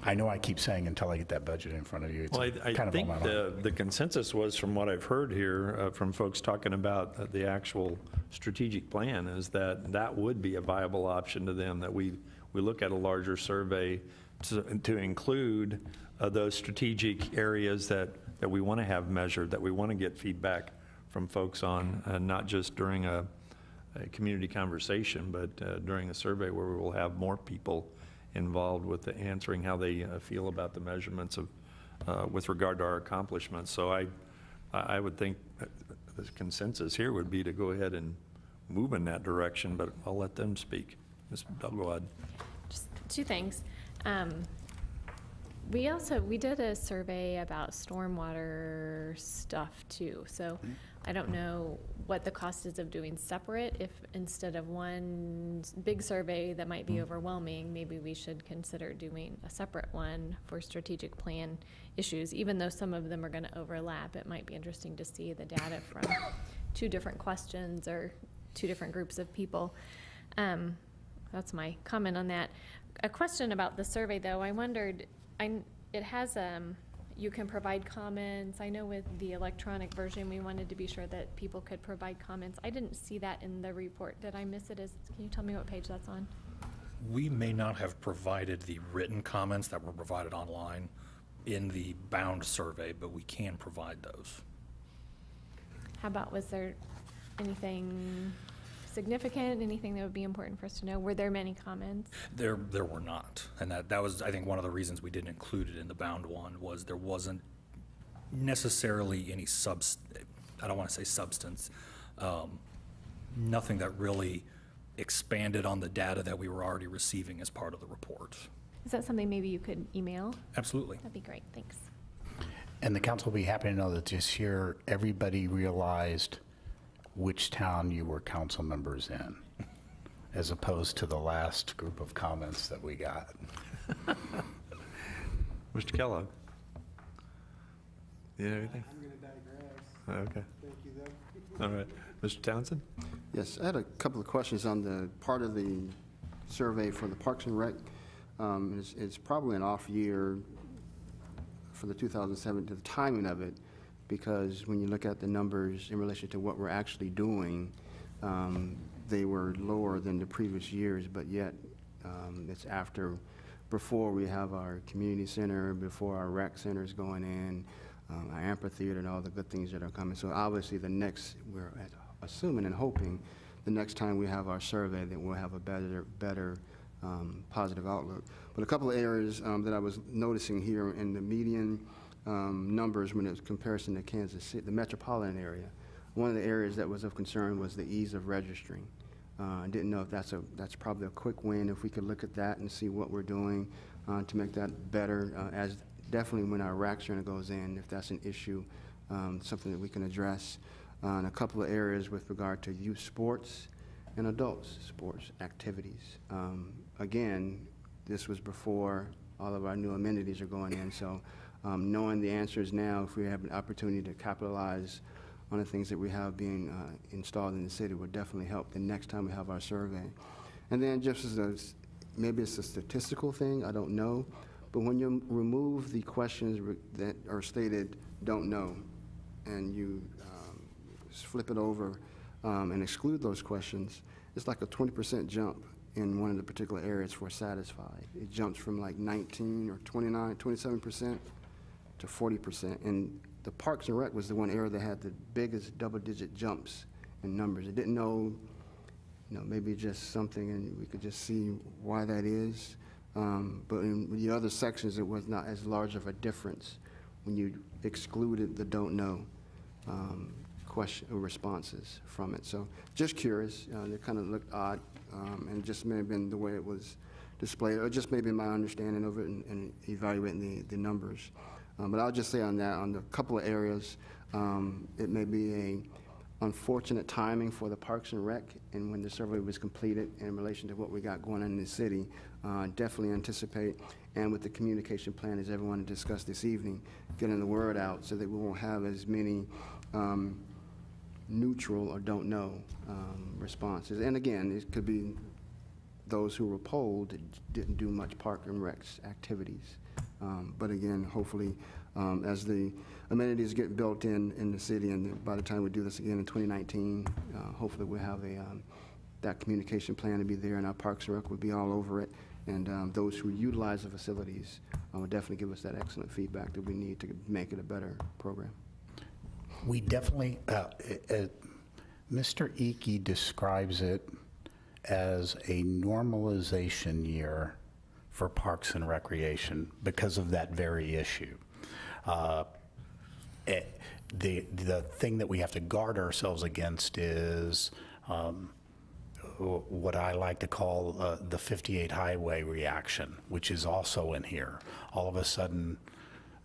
I know I keep saying until I get that budget in front of you. It's Well, I kind of think on my mind. the consensus was, from what I've heard here, from folks talking about the actual strategic plan, is that that would be a viable option to them, that we look at a larger survey to include those strategic areas that we want to have measured, that we want to get feedback from folks on, not just during a community conversation, but during a survey where we will have more people involved with the answering how they feel about the measurements of with regard to our accomplishments. So I would think the consensus here would be to go ahead and move in that direction, but I'll let them speak. Ms. Belgoad. Just 2 things. We did a survey about stormwater stuff too, so I don't know what the cost is of doing separate. If instead of one big survey that might be overwhelming, maybe we should consider doing a separate one for strategic plan issues. Even though some of them are gonna overlap, it might be interesting to see the data from two different questions or two different groups of people. That's my comment on that. A question about the survey, though. I wondered, it has, you can provide comments. I know with the electronic version, we wanted to be sure that people could provide comments. I didn't see that in the report. Did I miss it? Can you tell me what page that's on? We may not have provided the written comments that were provided online in the bound survey, but we can provide those. How about, was there anything significant, anything that would be important for us to know? Were there many comments? There were not, and that was, I think, one of the reasons we didn't include it in the bound one was there wasn't necessarily any I don't want to say substance, nothing that really expanded on the data that we were already receiving as part of the report. Is that something maybe you could email? Absolutely. That'd be great, thanks. And the council will be happy to know that this year, everybody realized which town you were council members in, as opposed to the last group of comments that we got. Mr. Kellogg? You know anything? I'm going to digress. Okay, Thank you, though. all right. Mr. Townsend? Yes, I had a couple of questions on the part of the survey for the Parks and Rec. It's probably an off year for the 2007, to the timing of it, because when you look at the numbers in relation to what we're actually doing, they were lower than the previous years, but yet it's before we have our community center, before our rec centers going in, our amphitheater and all the good things that are coming. So obviously we're assuming and hoping the next time we have our survey that we'll have a better positive outlook. But a couple of areas that I was noticing here in the median numbers when it's comparison to Kansas City, the metropolitan area. One of the areas that was of concern was the ease of registering. I didn't know if that's probably a quick win, if we could look at that and see what we're doing to make that better, as definitely when our rec center goes in, if that's an issue, something that we can address. And a couple of areas with regard to youth sports and adults sports activities. Again, this was before all of our new amenities are going in, so knowing the answers now, if we have an opportunity to capitalize on the things that we have being installed in the city, would definitely help the next time we have our survey. And then just as maybe it's a statistical thing, I don't know, but when you remove the questions that are stated don't know, and you flip it over and exclude those questions, it's like a 20% jump in one of the particular areas for satisfied. It jumps from like 19 or 29, 27% to 40%. And the Parks and Rec was the one area that had the biggest double-digit jumps in numbers. It didn't know, maybe just something, and we could just see why that is. But in the other sections, it was not as large of a difference when you excluded the don't know question or responses from it. So just curious, it kind of looked odd, and it just may have been the way it was displayed, or just maybe my understanding of it and evaluating the numbers. But I'll just say on that, on the couple of areas, it may be a unfortunate timing for the Parks and Rec, and when the survey was completed in relation to what we got going on in the city, definitely anticipate, and with the communication plan, as everyone discussed this evening, getting the word out so that we won't have as many neutral or don't know responses. And again, it could be those who were polled that didn't do much Park and Rec activities. But again, hopefully, as the amenities get built in the city, and by the time we do this again in 2019, hopefully we'll have that communication plan to be there, and our Parks and Rec will be all over it. And those who utilize the facilities will definitely give us that excellent feedback that we need to make it a better program. We definitely, Mr. Icky describes it as a normalization year for Parks and Recreation because of that very issue. The thing that we have to guard ourselves against is what I like to call the 58 highway reaction, which is also in here. All of a sudden,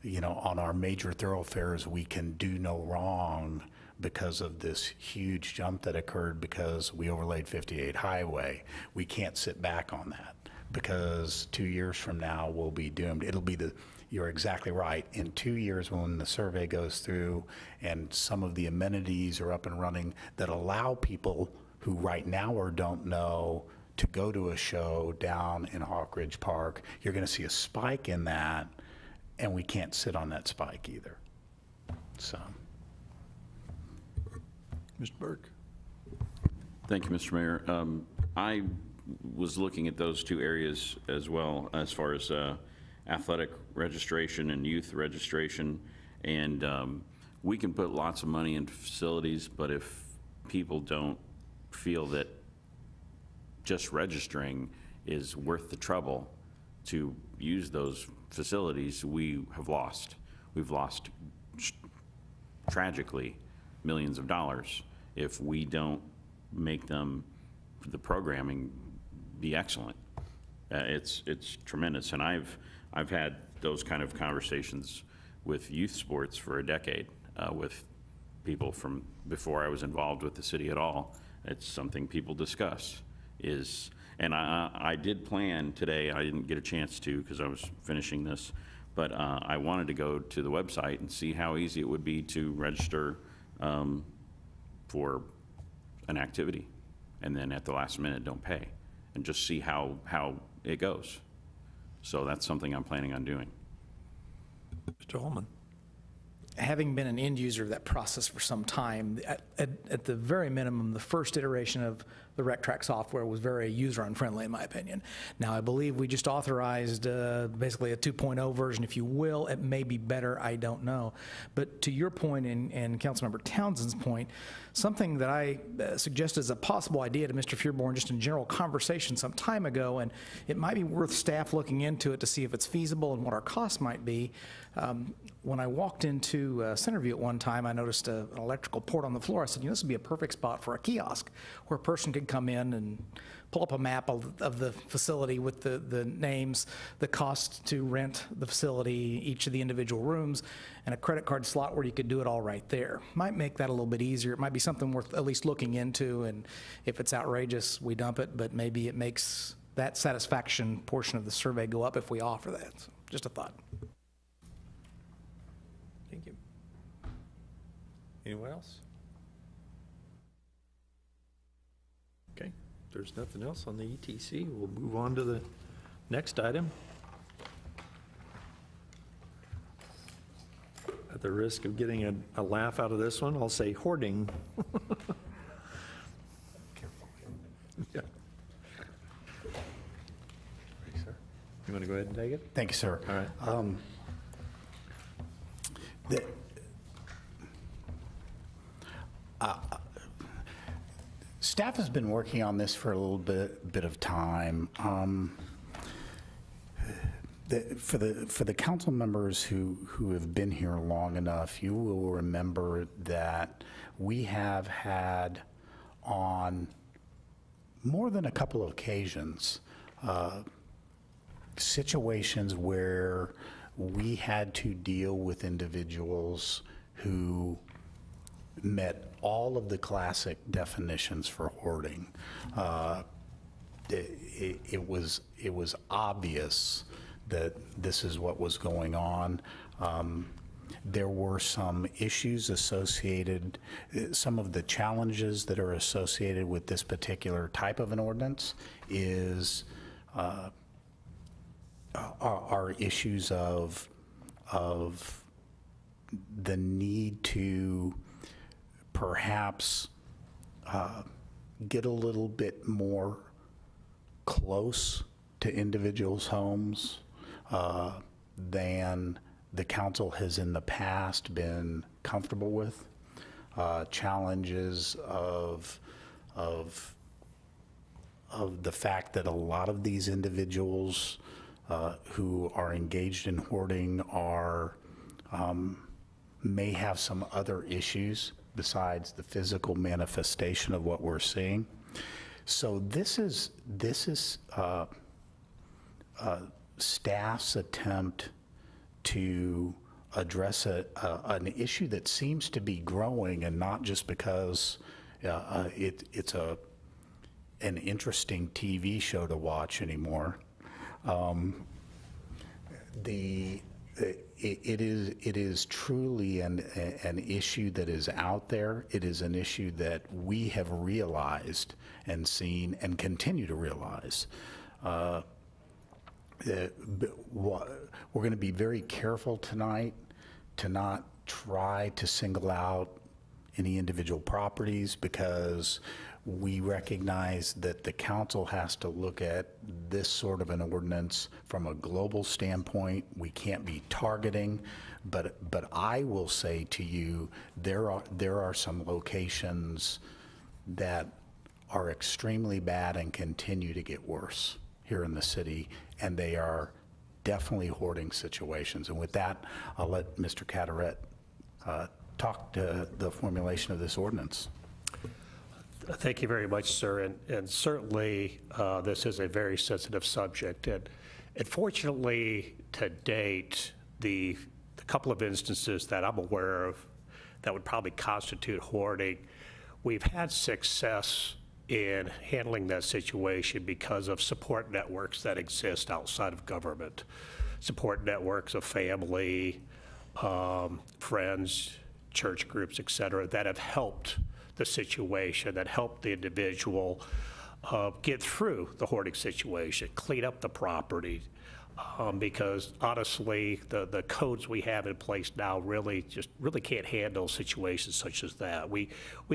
you know, on our major thoroughfares, we can do no wrong because of this huge jump that occurred because we overlaid 58 highway. We can't sit back on that because 2 years from now we'll be doomed. It'll be you're exactly right. In 2 years when the survey goes through and some of the amenities are up and running that allow people who right now or don't know to go to a show down in Hawk Ridge Park, you're going to see a spike in that, and we can't sit on that spike either. So. Mr. Burke? Thank you, Mr. Mayor. I was looking at those two areas as well, as far as athletic registration and youth registration. And we can put lots of money into facilities, but if people don't feel that just registering is worth the trouble to use those facilities, we have lost. We've lost tragically millions of dollars if we don't make them, the programming, be excellent. It's tremendous, and I've had those kind of conversations with youth sports for a decade with people from before I was involved with the city at all. It's something people discuss and I did plan today. I didn't get a chance to because I was finishing this, but I wanted to go to the website and see how easy it would be to register for an activity, and then at the last minute don't pay, and just see how it goes. So that's something I'm planning on doing. Mr. Holman? Having been an end user of that process for some time, at the very minimum, the first iteration of the RecTrack software was very user-unfriendly, in my opinion. Now, I believe we just authorized basically a 2.0 version, if you will. It may be better, I don't know. But to your point and Councilmember Townsend's point, something that I suggested as a possible idea to Mr. Fearborn just in general conversation some time ago, and it might be worth staff looking into it to see if it's feasible and what our costs might be. When I walked into Centerview at one time, I noticed an electrical port on the floor. I said, you know, this would be a perfect spot for a kiosk where a person could come in and pull up a map of the facility with the names, the cost to rent the facility, each of the individual rooms, and a credit card slot where you could do it all right there. Might make that a little bit easier. It might be something worth at least looking into, and if it's outrageous, we dump it, but maybe it makes that satisfaction portion of the survey go up if we offer that. So just a thought. Thank you. Anyone else? Okay, if there's nothing else on the ETC, we'll move on to the next item. At the risk of getting a laugh out of this one, I'll say hoarding. Yeah. You want to go ahead and take it? Thank you, sir. All right. Staff has been working on this for a little bit of time. For the council members who have been here long enough, you will remember that we have had on more than a couple of occasions situations where we had to deal with individuals who met all of the classic definitions for hoarding. It was obvious that this is what was going on. There were some issues associated, some of the challenges that are associated with this particular type of an ordinance are issues of the need to perhaps get a little bit more close to individuals' homes than the council has in the past been comfortable with. Challenges of the fact that a lot of these individuals who are engaged in hoarding may have some other issues besides the physical manifestation of what we're seeing. So this is staff's attempt to address an issue that seems to be growing, and not just because it's an interesting TV show to watch anymore. It is truly an issue that is out there. It is an issue that we have realized and seen and continue to realize. We're going to be very careful tonight to not try to single out any individual properties, because we recognize that the council has to look at this sort of an ordinance from a global standpoint. We can't be targeting, but I will say to you, there are some locations that are extremely bad and continue to get worse here in the city, and they are definitely hoarding situations. And with that, I'll let Mr. Carteret talk to the formulation of this ordinance. Thank you very much, sir. And certainly, this is a very sensitive subject. And fortunately, to date, the couple of instances that I'm aware of that would probably constitute hoarding, we've had success in handling that situation because of support networks that exist outside of government. Support networks of family, friends, church groups, et cetera, that have helped the situation, that helped the individual get through the hoarding situation, clean up the property, because honestly, the codes we have in place now really can't handle situations such as that. We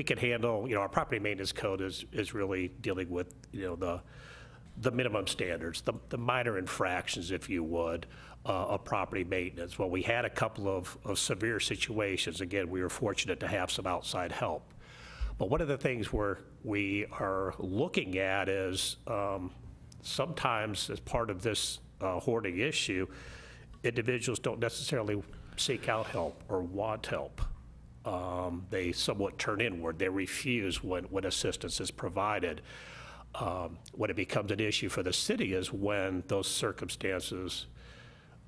can handle, our property maintenance code is really dealing with, the minimum standards, the minor infractions, if you would, of property maintenance. Well, we had a couple of severe situations. Again, we were fortunate to have some outside help. But one of the things we are looking at is sometimes as part of this hoarding issue, individuals don't necessarily seek out help or want help. They somewhat turn inward. They refuse when assistance is provided. When it becomes an issue for the city is when those circumstances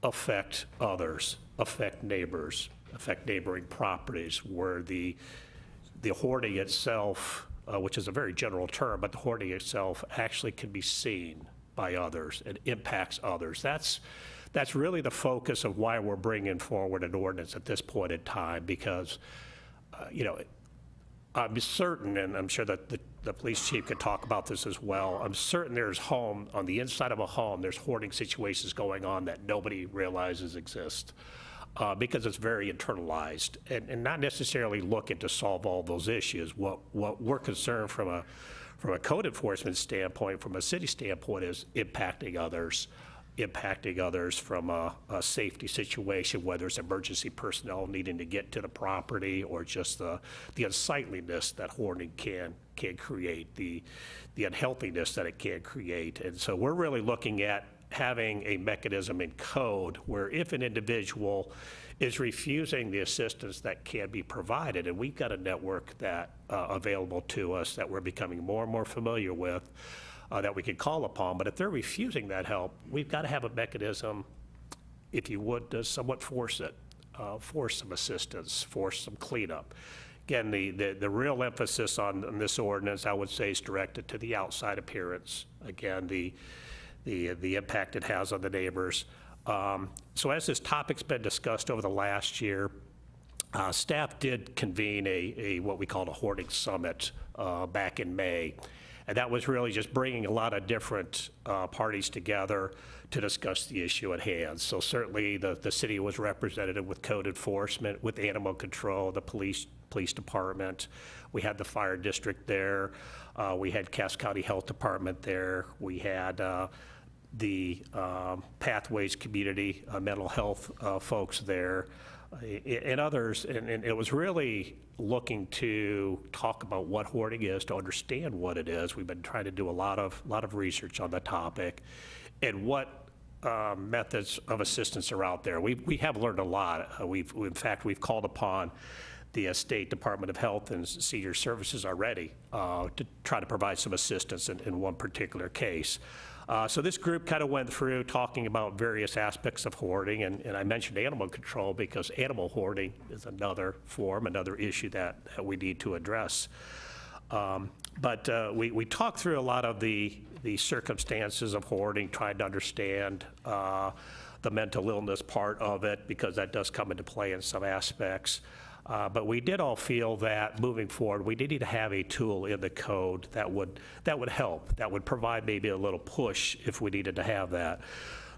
affect others, affect neighbors, affect neighboring properties, where the hoarding itself, which is a very general term, but the hoarding itself actually can be seen by others and impacts others. That's really the focus of why we're bringing forward an ordinance at this point in time, because, I'm certain, and I'm sure that the police chief could talk about this as well, I'm certain there's on the inside of a home, there's hoarding situations going on that nobody realizes exist. Because it's very internalized and not necessarily looking to solve all those issues. What we're concerned from a code enforcement standpoint, from a city standpoint, is impacting others from a safety situation, whether it's emergency personnel needing to get to the property or just the unsightliness that hoarding can create, the unhealthiness that it can create. And so we're really looking at having a mechanism in code where if an individual is refusing the assistance that can be provided, and we've got a network that available to us that we're becoming more and more familiar with, that we can call upon, but if they're refusing that help, we've got to have a mechanism, if you would, to somewhat force it, force some assistance, force some cleanup. Again, the real emphasis on this ordinance, I would say, is directed to the outside appearance. Again, the impact it has on the neighbors. So as this topic's been discussed over the last year, staff did convene a what we called a hoarding summit back in May. And that was really just bringing a lot of different parties together to discuss the issue at hand. So certainly the city was represented with code enforcement, with animal control, the police department. We had the fire district there. We had Cass County Health Department there. We had the Pathways community, mental health folks there, and others. And it was really looking to talk about what hoarding is, to understand what it is. We've been trying to do a lot of research on the topic and what methods of assistance are out there. We have learned a lot. In fact, we've called upon the State Department of Health and Senior Services already to try to provide some assistance in one particular case. So this group kind of went through talking about various aspects of hoarding, and I mentioned animal control because animal hoarding is another form, another issue that we need to address. But we talked through a lot of the circumstances of hoarding, trying to understand the mental illness part of it, because that does come into play in some aspects. But we did all feel that moving forward, we did need to have a tool in the code that would help, that would provide maybe a little push if we needed to have that.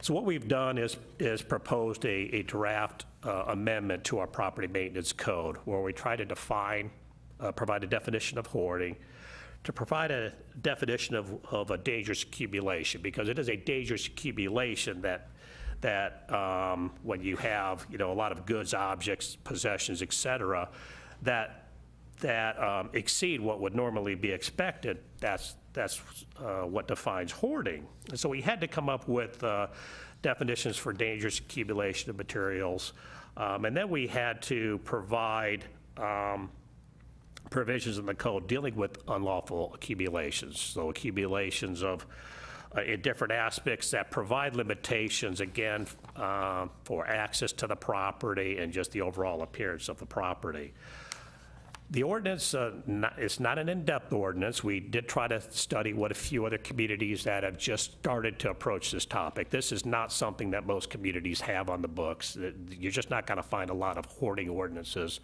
So what we've done is proposed a draft amendment to our property maintenance code, where we try to define, provide a definition of hoarding, to provide a definition of a dangerous accumulation, because it is a dangerous accumulation that when you have, a lot of goods, objects, possessions, et cetera, that exceed what would normally be expected, that's what defines hoarding. And so we had to come up with definitions for dangerous accumulation of materials. And then we had to provide provisions in the code dealing with unlawful accumulations. So accumulations of in different aspects that provide limitations, again, for access to the property and just the overall appearance of the property. The ordinance is not an in-depth ordinance. We did try to study what a few other communities that have just started to approach this topic. This is not something that most communities have on the books. You're just not going to find a lot of hoarding ordinances,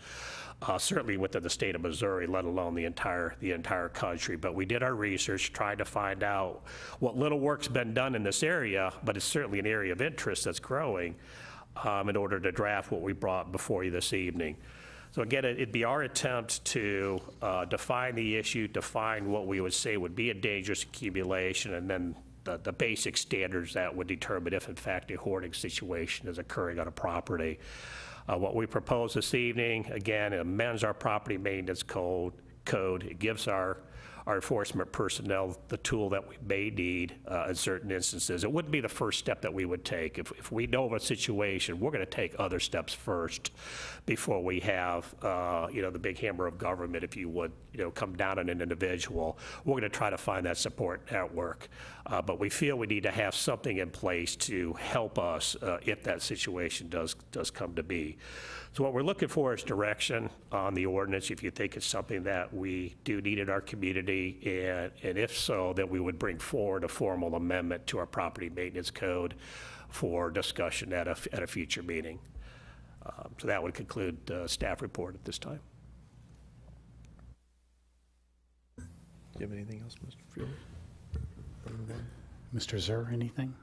certainly within the state of Missouri, let alone the entire country. But we did our research, trying to find out what little work's been done in this area, but it's certainly an area of interest that's growing, in order to draft what we brought before you this evening. So again, it'd be our attempt to define the issue, define what we would say would be a dangerous accumulation, and then the basic standards that would determine if, in fact, a hoarding situation is occurring on a property. What we propose this evening, again, it amends our property maintenance code. It gives our enforcement personnel the tool that we may need in certain instances. It wouldn't be the first step that we would take. If we know of a situation, we're going to take other steps first before we have, the big hammer of government, if you would, come down on an individual. We're going to try to find that support network. But we feel we need to have something in place to help us if that situation does come to be. So what we're looking for is direction on the ordinance, if you think it's something that we do need in our community, and if so, then we would bring forward a formal amendment to our property maintenance code for discussion at a future meeting. So that would conclude staff report at this time. Do you have anything else, Mr. Fielder? Mr. Zur, anything?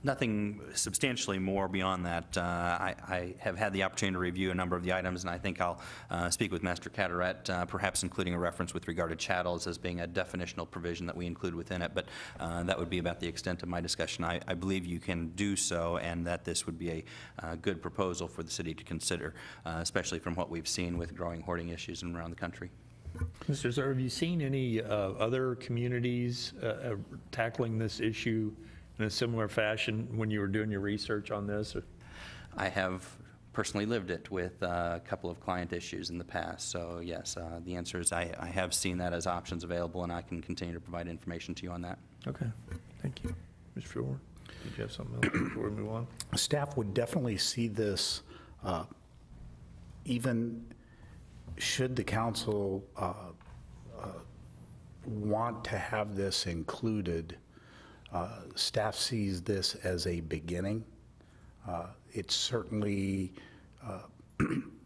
Nothing substantially more beyond that. I have had the opportunity to review a number of the items, and I think I'll speak with Master Carteret, perhaps including a reference with regard to chattels as being a definitional provision that we include within it, but that would be about the extent of my discussion. I believe you can do so, and that this would be a good proposal for the city to consider, especially from what we've seen with growing hoarding issues around the country. Mr. Zur, have you seen any other communities tackling this issue in a similar fashion when you were doing your research on this? I have personally lived it with a couple of client issues in the past. So yes, the answer is I have seen that as options available, and I can continue to provide information to you on that. Okay, thank you. Mr. Fielder, did you have something else before we move on? Staff would definitely see this, even should the council want to have this included. Staff sees this as a beginning. It certainly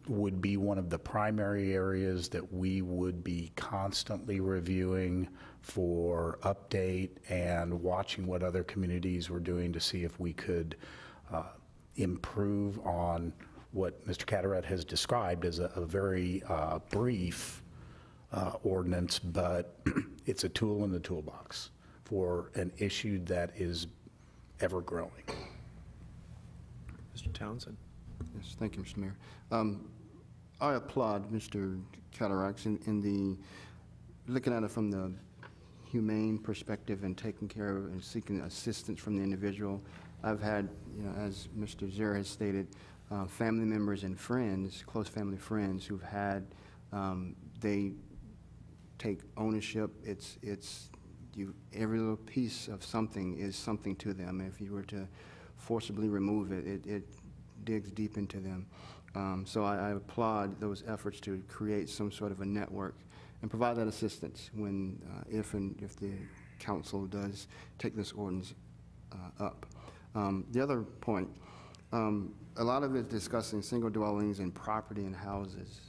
would be one of the primary areas that we would be constantly reviewing for update and watching what other communities were doing to see if we could improve on what Mr. Carteret has described as a very brief ordinance, but it's a tool in the toolbox for an issue that is ever growing. Mr. Townsend. Yes, thank you, Mr. Mayor. I applaud Mr. Carteret in the looking at it from the humane perspective and taking care of and seeking assistance from the individual. I've had, as Mr. Zur has stated, family members and friends, close family friends who've had, they take ownership. Every little piece of something is something to them. If you were to forcibly remove it, it digs deep into them. So I applaud those efforts to create some sort of a network and provide that assistance when, if the council does take this ordinance up. The other point, a lot of it is discussing single dwellings and property and houses,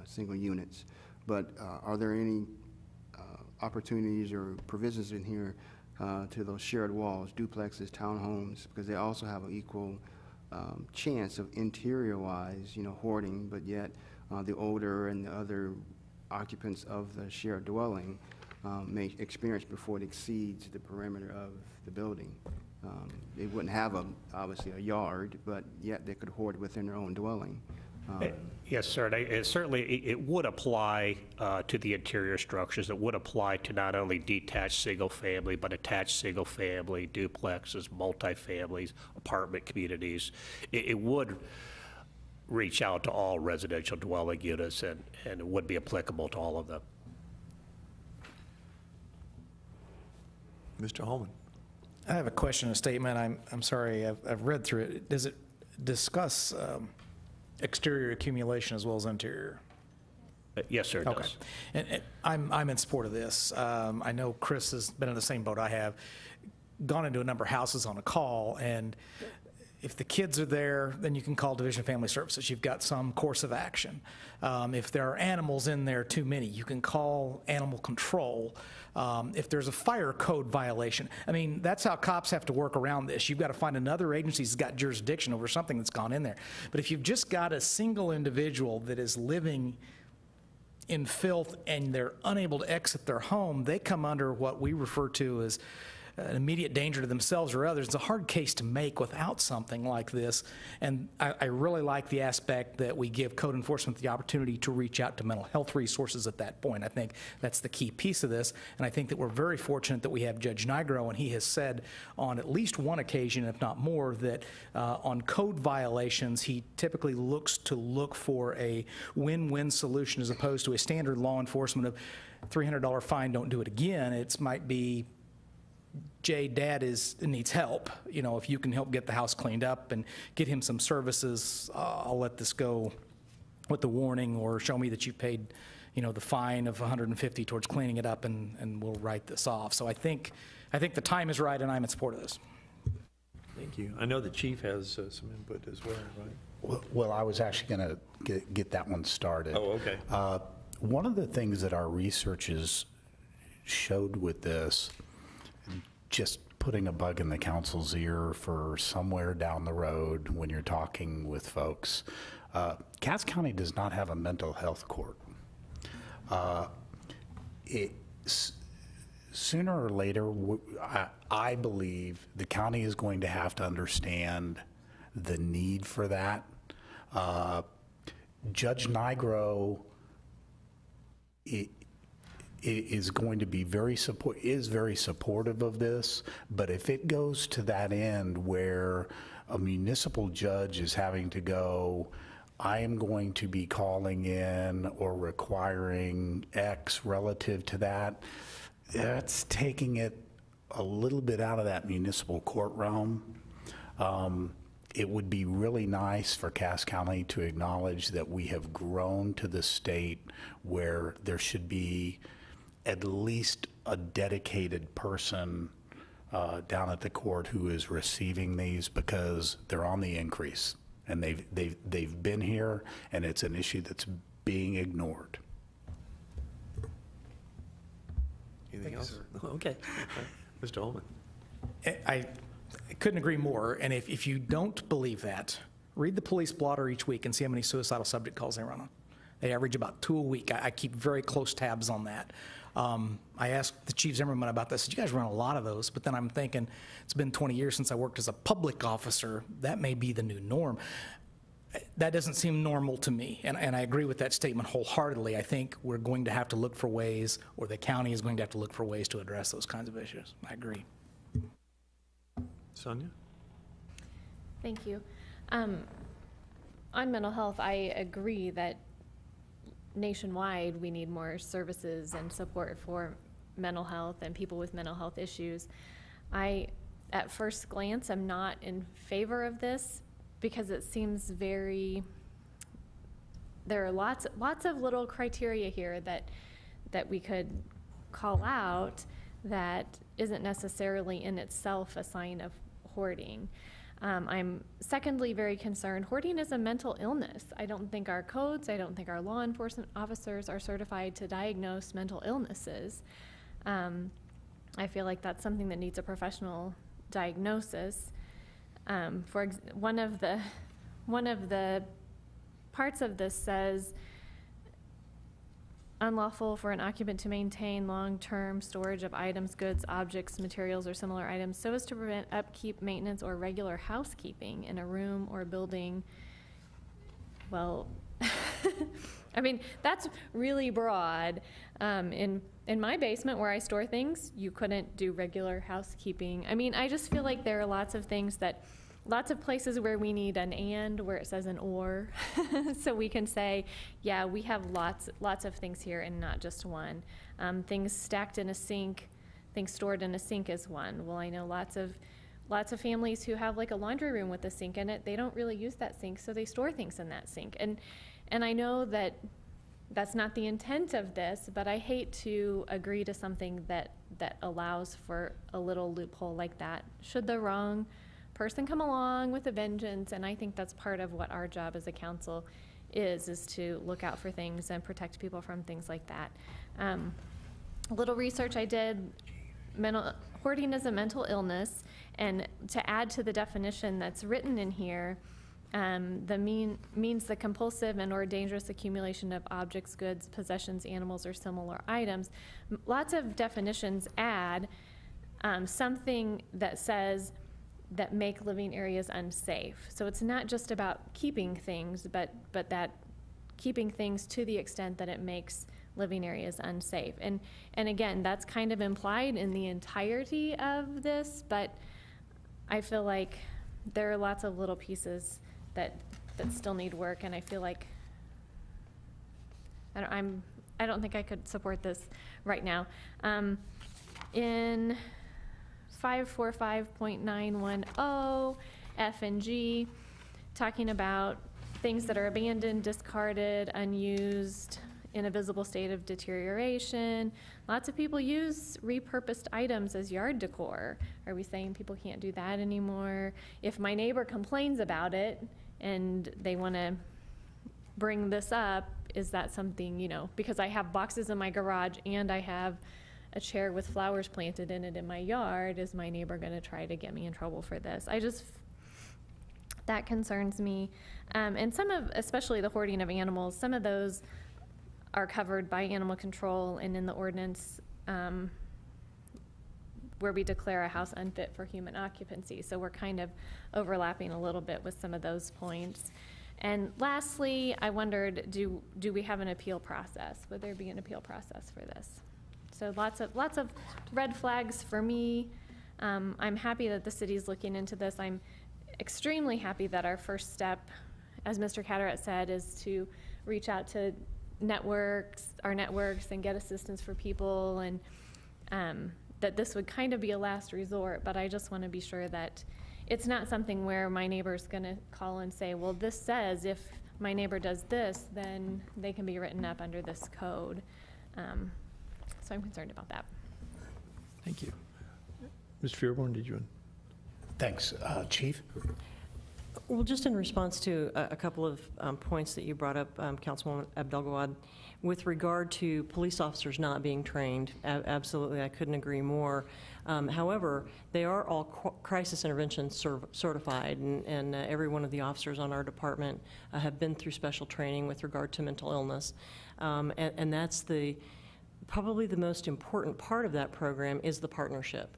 single units. But are there any opportunities or provisions in here to those shared walls, duplexes, townhomes, because they also have an equal chance of interior-wise, hoarding, but yet the odor and the other occupants of the shared dwelling may experience before it exceeds the perimeter of the building. They wouldn't have, obviously, a yard, but yet they could hoard within their own dwelling. Yes, sir. It would apply to the interior structures. It would apply to not only detached single-family, but attached single-family, duplexes, multifamilies, apartment communities. It would reach out to all residential dwelling units, and it would be applicable to all of them. Mr. Holman. I have a question, a statement. I'm sorry, I've read through it. Does it discuss exterior accumulation as well as interior? Yes, sir, it Okay. does. And I'm in support of this. I know Chris has been in the same boat I have, gone into a number of houses on a call, and if the kids are there, then you can call Division of Family Services. You've got some course of action. If there are animals in there, too many, you can call animal control. If there's a fire code violation, I mean, that's how cops have to work around this. You've got to find another agency that's got jurisdiction over something that's gone in there. But if you've just got a single individual that is living in filth and they're unable to exit their home, they come under what we refer to as an immediate danger to themselves or others. It's a hard case to make without something like this. And I really like the aspect that we give code enforcement the opportunity to reach out to mental health resources at that point. I think that's the key piece of this. And I think that we're very fortunate that we have Judge Nigro, and he has said on at least one occasion, if not more, that on code violations, he typically looks for a win-win solution as opposed to a standard law enforcement of $300 fine, don't do it again. It might be, Jay, Dad needs help. If you can help get the house cleaned up and get him some services, I'll let this go with the warning, or show me that you paid, the fine of $150 towards cleaning it up, and we'll write this off. So I think the time is right, and I'm in support of this. Thank you. I know the chief has some input as well, right? Well, I was actually going to get that one started. Oh, okay. One of the things that our researches showed with this, just putting a bug in the council's ear for somewhere down the road when you're talking with folks, Cass County does not have a mental health court. Sooner or later, I believe the county is going to have to understand the need for that. Judge Nigro is going to be very supportive of this, but if it goes to that end where a municipal judge is having to go, I am going to be calling in or requiring X relative to that, that's taking it a little bit out of that municipal court realm. It would be really nice for Cass County to acknowledge that we have grown to the state where there should be at least a dedicated person down at the court who is receiving these, because they're on the increase, and they've been here, and it's an issue that's being ignored. Anything else? Okay. Mr. Holman. I couldn't agree more. And if you don't believe that, read the police blotter each week and see how many suicidal subject calls they run on. They average about 2 a week. I keep very close tabs on that. I asked the Chief Zimmerman about this. I said, you guys run a lot of those, but then I'm thinking, it's been 20 years since I worked as a public officer. That may be the new norm. That doesn't seem normal to me, and I agree with that statement wholeheartedly. I think we're going to have to look for ways, or the county is going to have to look for ways to address those kinds of issues. I agree. Sonia? Thank you. on mental health, I agree that nationwide, we need more services and support for mental health and people with mental health issues. At first glance, I'm not in favor of this because it seems there are lots of little criteria here that we could call out that isn't necessarily in itself a sign of hoarding. I'm secondly very concerned. Hoarding is a mental illness. I don't think our codes, I don't think our law enforcement officers are certified to diagnose mental illnesses. I feel like that's something that needs a professional diagnosis. One of the parts of this says unlawful for an occupant to maintain long-term storage of items, goods, objects, materials, or similar items so as to prevent upkeep, maintenance, or regular housekeeping in a room or building. Well, I mean, that's really broad. In my basement where I store things, you couldn't do regular housekeeping. I mean, I just feel like there are lots of things lots of places where we need an and where it says an or. So we can say, yeah, we have lots of things here and not just one. Things stacked in a sink, things stored in a sink is one. Well, I know lots of families who have like a laundry room with a sink in it. They don't really use that sink, so they store things in that sink. And I know that that's not the intent of this, but I hate to agree to something that allows for a little loophole like that. Should the wrong person come along with a vengeance, and I think that's part of what our job as a council is to look out for things and protect people from things like that. A little research I did, hoarding is a mental illness, and to add to the definition that's written in here, means the compulsive and or dangerous accumulation of objects, goods, possessions, animals, or similar items. Lots of definitions add something that says that make living areas unsafe. So it's not just about keeping things, but that keeping things to the extent that it makes living areas unsafe. And again, that's kind of implied in the entirety of this, but I feel like there are lots of little pieces that still need work, and I feel like I don't think I could support this right now. In 545.910 F and G, talking about things that are abandoned, discarded, unused, in a visible state of deterioration. Lots of people use repurposed items as yard decor. Are we saying people can't do that anymore? If my neighbor complains about it and they want to bring this up, is that something, because I have boxes in my garage and I have a chair with flowers planted in it in my yard, is my neighbor going to try to get me in trouble for this? That concerns me. And especially the hoarding of animals, some of those are covered by animal control and in the ordinance where we declare a house unfit for human occupancy. So we're kind of overlapping a little bit with some of those points. And lastly, I wondered, do we have an appeal process? Would there be an appeal process for this? So lots of red flags for me. I'm happy that the city's looking into this. I'm extremely happy that our first step, as Mr. Catterett said, is to reach out to our networks and get assistance for people, and that this would kind of be a last resort, but I just want to be sure that it's not something where my neighbor's going to call and say, well, this says if my neighbor does this, then they can be written up under this code. So I'm concerned about that. Thank you. Mr. Fearborn, did you? Thanks, Chief. Well, just in response to a couple of points that you brought up, Councilwoman Abdelgawad, with regard to police officers not being trained, absolutely, I couldn't agree more. However, they are all crisis intervention certified, and every one of the officers on our department have been through special training with regard to mental illness. And that's the Probably the most important part of that program is the partnership.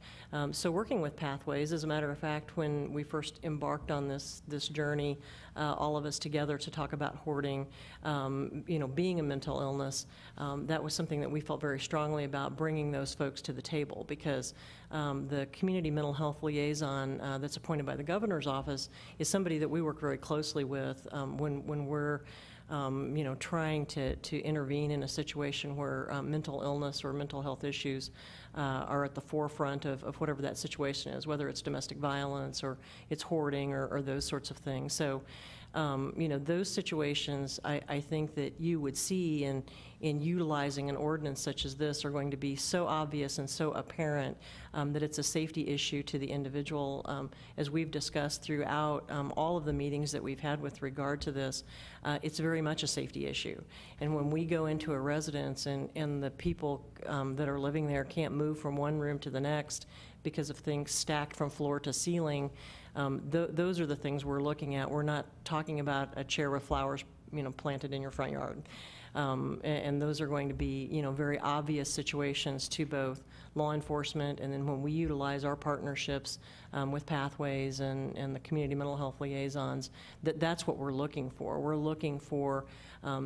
So working with Pathways, as a matter of fact, when we first embarked on this journey, all of us together to talk about hoarding, being a mental illness, that was something that we felt very strongly about, bringing those folks to the table, because the community mental health liaison that's appointed by the governor's office is somebody that we work very closely with when we're trying to intervene in a situation where mental illness or mental health issues are at the forefront of whatever that situation is, whether it's domestic violence or it's hoarding or those sorts of things. So, those situations, I think that you would see in utilizing an ordinance such as this are going to be so obvious and so apparent that it's a safety issue to the individual. As we've discussed throughout all of the meetings that we've had with regard to this, it's very much a safety issue. And when we go into a residence and the people that are living there can't move from one room to the next because of things stacked from floor to ceiling, those are the things we're looking at. We're not talking about a chair with flowers, planted in your front yard. And those are going to be, very obvious situations to both law enforcement, and then when we utilize our partnerships with Pathways and the community mental health liaisons, that's what we're looking for. We're looking for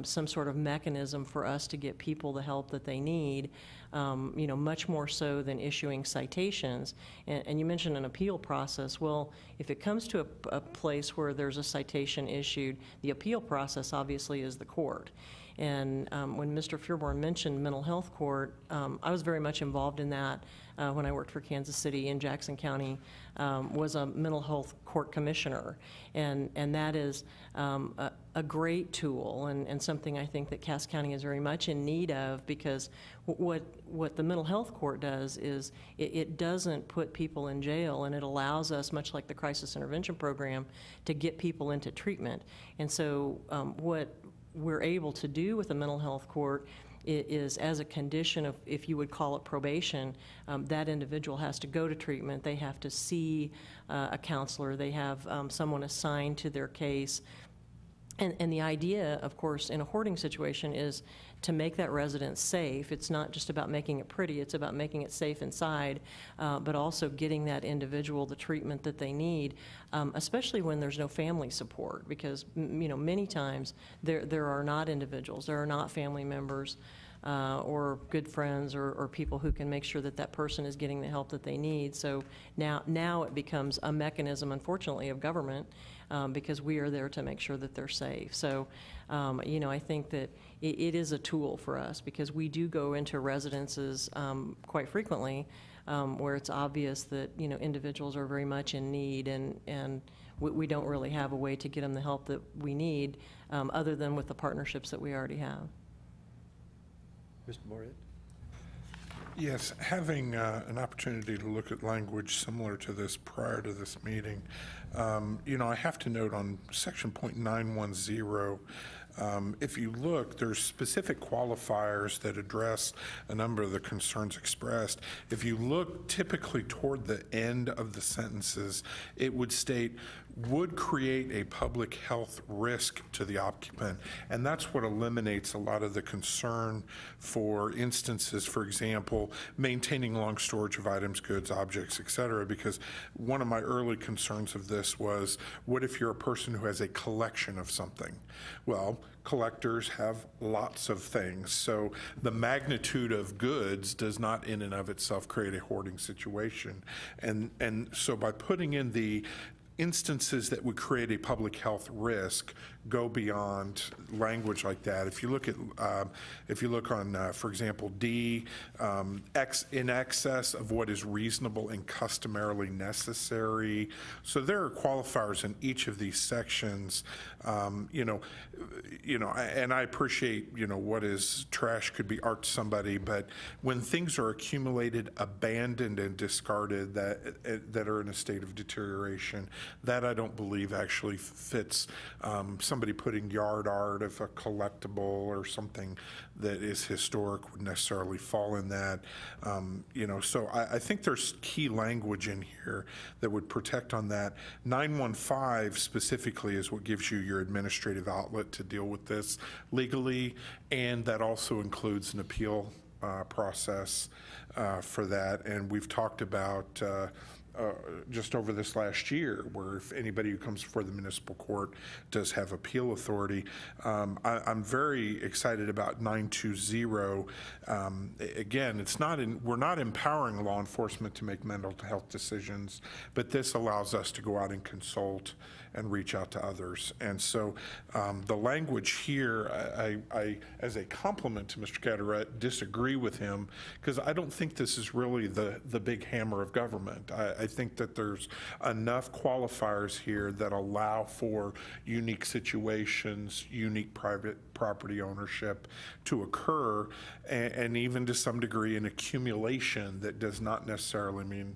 some sort of mechanism for us to get people the help that they need, much more so than issuing citations. And you mentioned an appeal process. Well, if it comes to a place where there's a citation issued, the appeal process obviously is the court. And when Mr. Fearborn mentioned mental health court, I was very much involved in that when I worked for Kansas City in Jackson County, was a mental health court commissioner. And that is a great tool and something I think that Cass County is very much in need of, because what the mental health court does is it doesn't put people in jail, and it allows us, much like the crisis intervention program, to get people into treatment. And so what we're able to do with the mental health court is, as a condition of, if you would call it probation, that individual has to go to treatment. They have to see a counselor. They have someone assigned to their case. And the idea, of course, in a hoarding situation is to make that residence safe. It's not just about making it pretty, it's about making it safe inside, but also getting that individual the treatment that they need, especially when there's no family support, because many times there are not individuals, there are not family members or good friends or people who can make sure that that person is getting the help that they need. So now it becomes a mechanism, unfortunately, of government, because we are there to make sure that they're safe. So, I think that it is a tool for us, because we do go into residences quite frequently where it's obvious that, individuals are very much in need, and we don't really have a way to get them the help that we need other than with the partnerships that we already have. Mr. Moret? Yes, having an opportunity to look at language similar to this prior to this meeting, I have to note on section .910, if you look, there's specific qualifiers that address a number of the concerns expressed. If you look typically toward the end of the sentences, it would state, would create a public health risk to the occupant. And that's what eliminates a lot of the concern for instances, for example, maintaining long storage of items, goods, objects, et cetera, because one of my early concerns of this was, what if you're a person who has a collection of something? Well, collectors have lots of things, so the magnitude of goods does not in and of itself create a hoarding situation. And so by putting in the instances that would create a public health risk go beyond language like that. If you look on, for example, D, in excess of what is reasonable and customarily necessary. So there are qualifiers in each of these sections. And I appreciate, what is trash could be art to somebody, but when things are accumulated, abandoned, and discarded that are in a state of deterioration, that I don't believe actually fits somebody putting yard art of a collectible or something that is historic would necessarily fall in that. So I think there's key language in here that would protect on that. 915 specifically is what gives you your administrative outlet to deal with this legally, and that also includes an appeal process for that. And we've talked about just over this last year, where if anybody who comes before the municipal court does have appeal authority. I'm very excited about 920. Again, we're not empowering law enforcement to make mental health decisions, but this allows us to go out and consult and reach out to others. And so the language here, I as a compliment to Mr. Carteret, disagree with him, because I don't think this is really the big hammer of government. I think that there's enough qualifiers here that allow for unique situations, unique private property ownership to occur, and even to some degree an accumulation that does not necessarily mean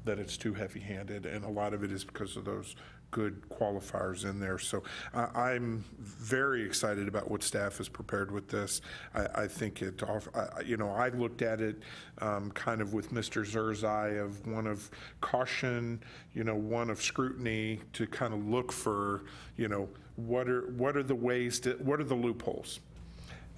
that it's too heavy-handed, and a lot of it is because of those good qualifiers in there. So I'm very excited about what staff has prepared with this. I think it, I looked at it kind of with Mr. Zer's eye of one of caution, one of scrutiny, to kind of look for, what are the ways to, what are the loopholes?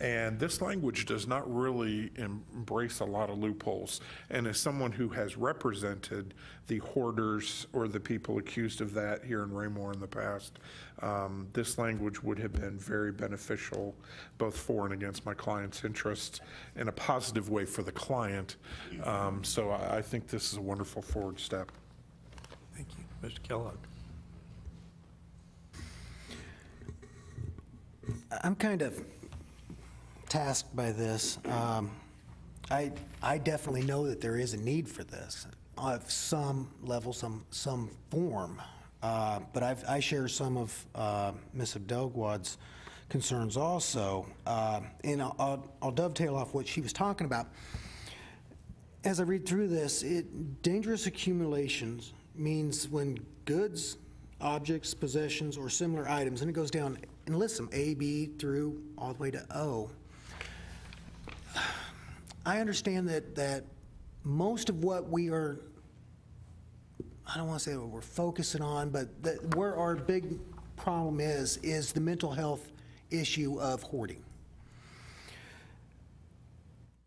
And this language does not really embrace a lot of loopholes. And as someone who has represented the hoarders or the people accused of that here in Raymore in the past, this language would have been very beneficial, both for and against my client's interests, in a positive way for the client. So I think this is a wonderful forward step. Thank you. Mr. Kellogg. I'm kind of tasked by this. I definitely know that there is a need for this of some level, some form. But I share some of Ms. Abdelgawad's concerns also. And I'll dovetail off what she was talking about. As I read through this, dangerous accumulations means when goods, objects, possessions, or similar items, and it goes down and lists them, A, B, through all the way to O. I understand that most of what we are, I don't want to say what we're focusing on, but where our big problem is the mental health issue of hoarding.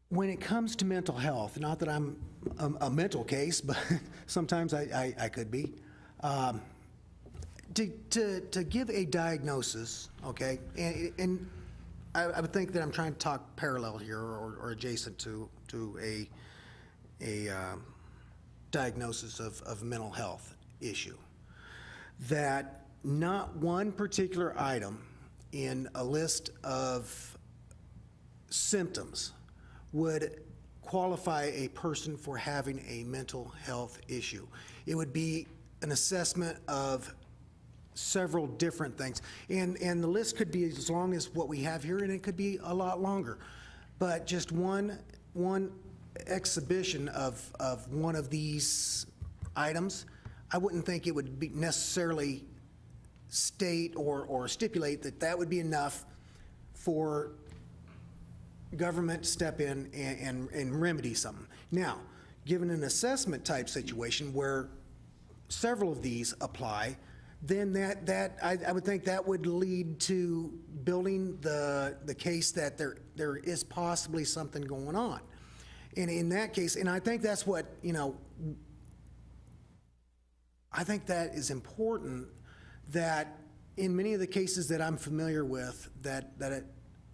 When it comes to mental health, not that I'm a mental case, but sometimes I could be, to give a diagnosis, okay, and I would think that I'm trying to talk parallel here or adjacent to a diagnosis of mental health issue, that not one particular item in a list of symptoms would qualify a person for having a mental health issue. It would be an assessment of several different things. And the list could be as long as what we have here, and it could be a lot longer. But just one exhibition of one of these items, I wouldn't think it would be necessarily state or stipulate that would be enough for government to step in and remedy something. Now, given an assessment type situation where several of these apply, then I would think that would lead to building the case that there is possibly something going on. And in that case, and I think that's what, I think that is important, that in many of the cases that I'm familiar with that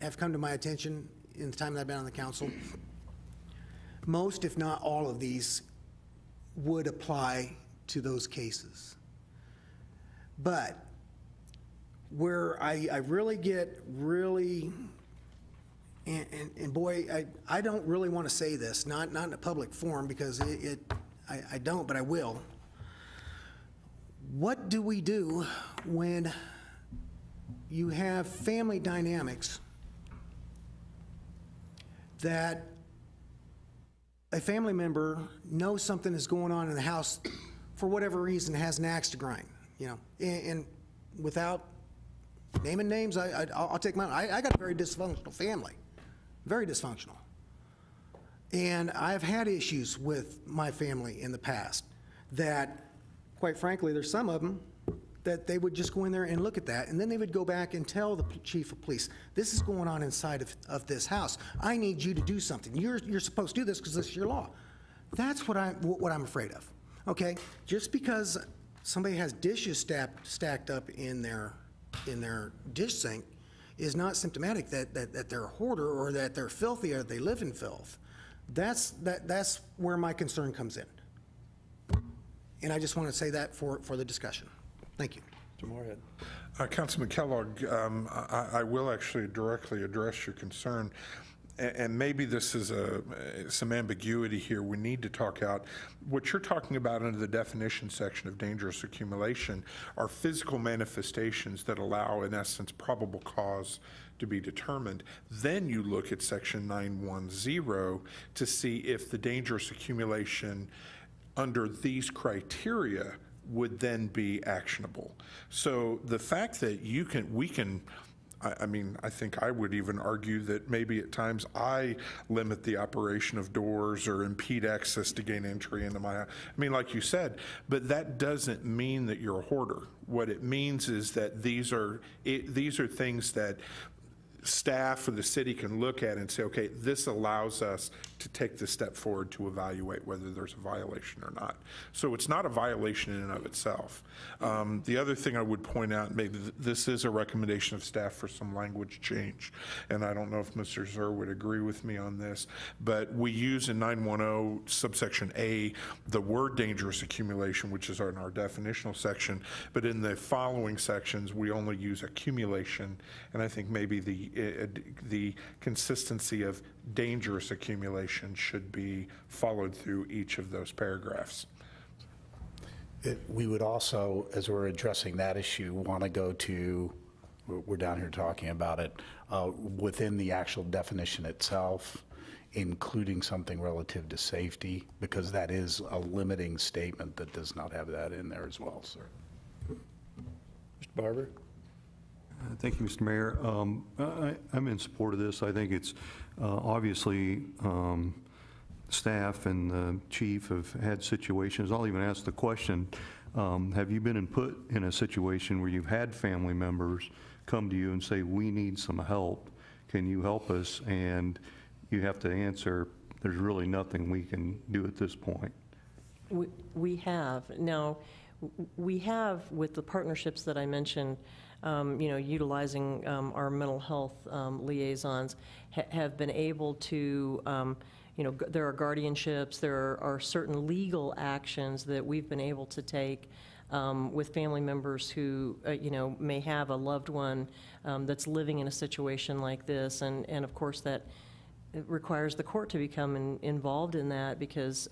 have come to my attention in the time that I've been on the council, most, if not all of these, would apply to those cases. But where I really get and boy, I don't really want to say this, not in a public forum, because I don't, but I will. What do we do when you have family dynamics that a family member knows something is going on in the house for whatever reason, has an axe to grind? And without naming names, I'll take mine. I got a very dysfunctional family, very dysfunctional. And I've had issues with my family in the past that, quite frankly, there's some of them that they would just go in there and look at that, and then they would go back and tell the chief of police, this is going on inside of this house. I need you to do something. You're supposed to do this because this is your law. That's what I'm afraid of, okay? Just because somebody has dishes stacked up in their dish sink is not symptomatic that they're a hoarder or that they're filthy or they live in filth. That's where my concern comes in. And I just want to say that for the discussion. Thank you. Mr. Moorhead. Councilman Kellogg, I will actually directly address your concern. And maybe this is some ambiguity here. We need to talk out. What you're talking about under the definition section of dangerous accumulation are physical manifestations that allow, in essence, probable cause to be determined. Then you look at section 910 to see if the dangerous accumulation under these criteria would then be actionable. So the fact that we can, I mean, I think I would even argue that maybe at times I limit the operation of doors or impede access to gain entry into my house. I mean, like you said, but that doesn't mean that you're a hoarder. What it means is that these are things that staff or the city can look at and say, okay, this allows us to take the step forward to evaluate whether there's a violation or not. So it's not a violation in and of itself. The other thing I would point out, maybe this is a recommendation of staff for some language change, and I don't know if Mr. Zur would agree with me on this, but we use in 910 subsection A the word dangerous accumulation, which is in our definitional section, but in the following sections we only use accumulation, and I think maybe the consistency of dangerous accumulation should be followed through each of those paragraphs. We would also, as we're addressing that issue, want to go to, we're down here talking about it, within the actual definition itself, including something relative to safety, because that is a limiting statement that does not have that in there as well, sir. Mr. Barber? Thank you, Mr. Mayor. I'm in support of this. I think it's obviously staff and the chief have had situations. I'll even ask the question, have you been put in a situation where you've had family members come to you and say, we need some help, can you help us? And you have to answer, there's really nothing we can do at this point. We have. Now, we have, with the partnerships that I mentioned, utilizing our mental health liaisons, have been able to, there are guardianships, there are certain legal actions that we've been able to take with family members who, may have a loved one that's living in a situation like this. And of course, that it requires the court to become involved in that, because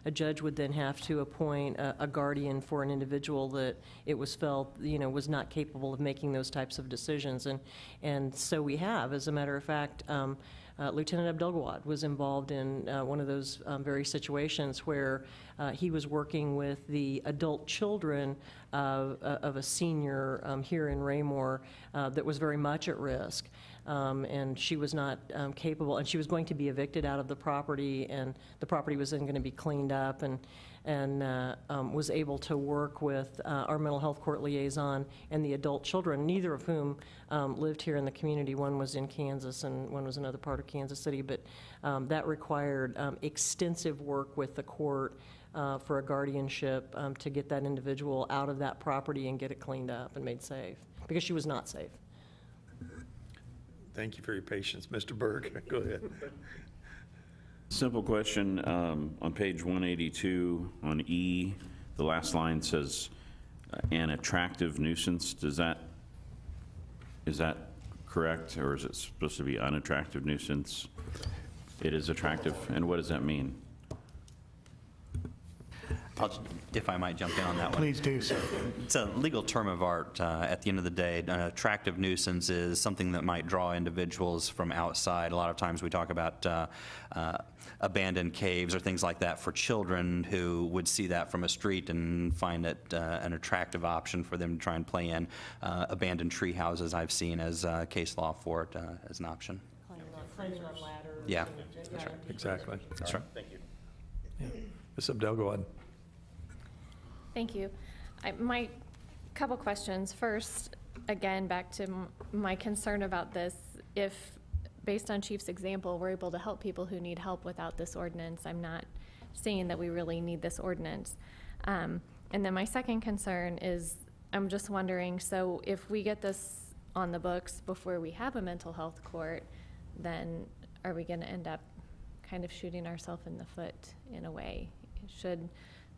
a judge would then have to appoint a guardian for an individual that it was felt, was not capable of making those types of decisions. And so we have, as a matter of fact, Lieutenant Abdelgawad was involved in one of those very situations where he was working with the adult children of a senior here in Raymore that was very much at risk. And she was not capable, and she was going to be evicted out of the property, and the property was then going to be cleaned up, and was able to work with our mental health court liaison and the adult children, neither of whom lived here in the community. One was in Kansas and one was another part of Kansas City, but that required extensive work with the court for a guardianship to get that individual out of that property and get it cleaned up and made safe, because she was not safe. Thank you for your patience. Mr. Burke, go ahead. Simple question. On page 182 on E, the last line says an attractive nuisance. Is that correct, or is it supposed to be unattractive nuisance? It is attractive. And what does that mean? If I might jump in on that one. Please do, sir. It's a legal term of art. At the end of the day, an attractive nuisance is something that might draw individuals from outside. A lot of times we talk about abandoned caves or things like that for children who would see that from a street and find it an attractive option for them to try and play in. Abandoned tree houses I've seen as case law for it as an option. Climbing on ladders. Yeah. That's right. Exactly. That's right. Thank you. Ms. Abdelgawad. Thank you. My Couple questions. First, again, back to my concern about this. If, based on Chief's example, we're able to help people who need help without this ordinance, I'm not saying that we really need this ordinance. And then my second concern is, I'm just wondering, so if we get this on the books before we have a mental health court, then are we going to end up kind of shooting ourselves in the foot in a way? Should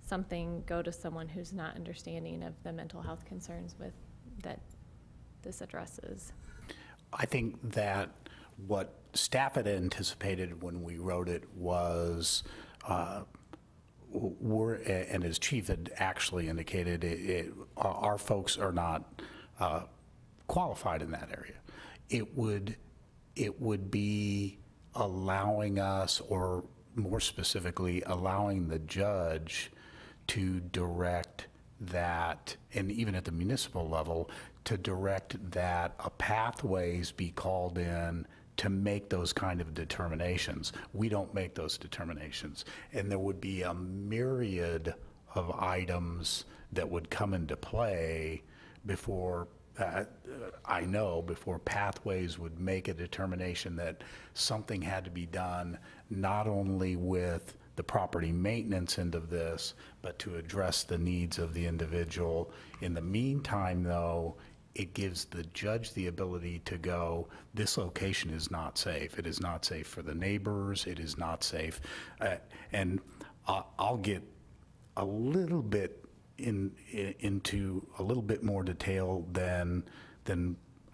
something go to someone who's not understanding of the mental health concerns with that this addresses? I think that what staff had anticipated when we wrote it was, and as Chief had actually indicated, our folks are not qualified in that area. It would be allowing us, or more specifically, allowing the judge to direct that, and even at the municipal level, to direct that a pathways be called in to make those kind of determinations. We don't make those determinations. And there would be a myriad of items that would come into play before, I know, before pathways would make a determination that something had to be done, not only with the property maintenance end of this, but to address the needs of the individual. In the meantime, though, it gives the judge the ability to go, this location is not safe. It is not safe for the neighbors. It is not safe. And I'll get a little bit into a little bit more detail than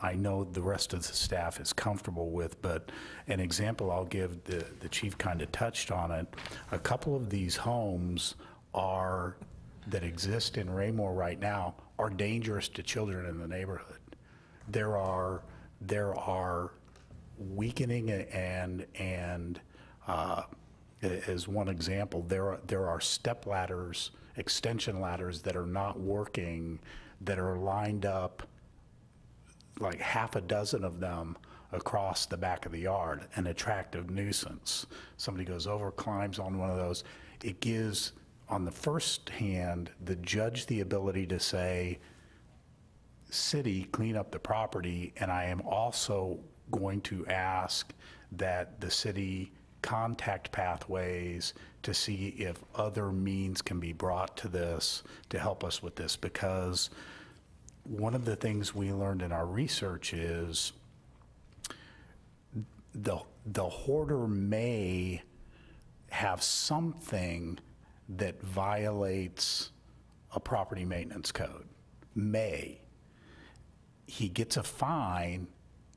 I know the rest of the staff is comfortable with, but an example I'll give, the chief kind of touched on it. A couple of these homes that exist in Raymore right now are dangerous to children in the neighborhood. There are weakening and as one example, there are step ladders, extension ladders that are not working, that are lined up, like half a dozen of them across the back of the yard, an attractive nuisance. Somebody goes over, climbs on one of those. It gives, on the first hand, the judge the ability to say, city, clean up the property, and I am also going to ask that the city contact pathways to see if other means can be brought to this to help us with this, because one of the things we learned in our research is the hoarder may have something that violates a property maintenance code. May. He gets a fine,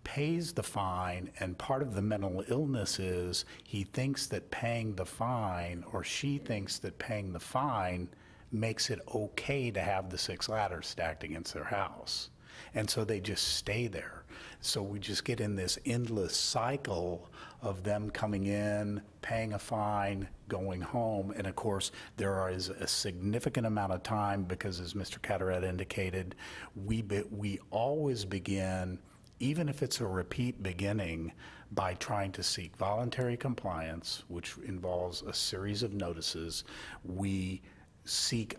pays the fine, and part of the mental illness is he thinks that paying the fine, or she thinks that paying the fine makes it okay to have the 6 ladders stacked against their house. And so they just stay there. So we just get in this endless cycle of them coming in, paying a fine, going home. And of course, there is a significant amount of time, because as Mr. Carteret indicated, we always begin, even if it's a repeat beginning, by trying to seek voluntary compliance, which involves a series of notices. We seek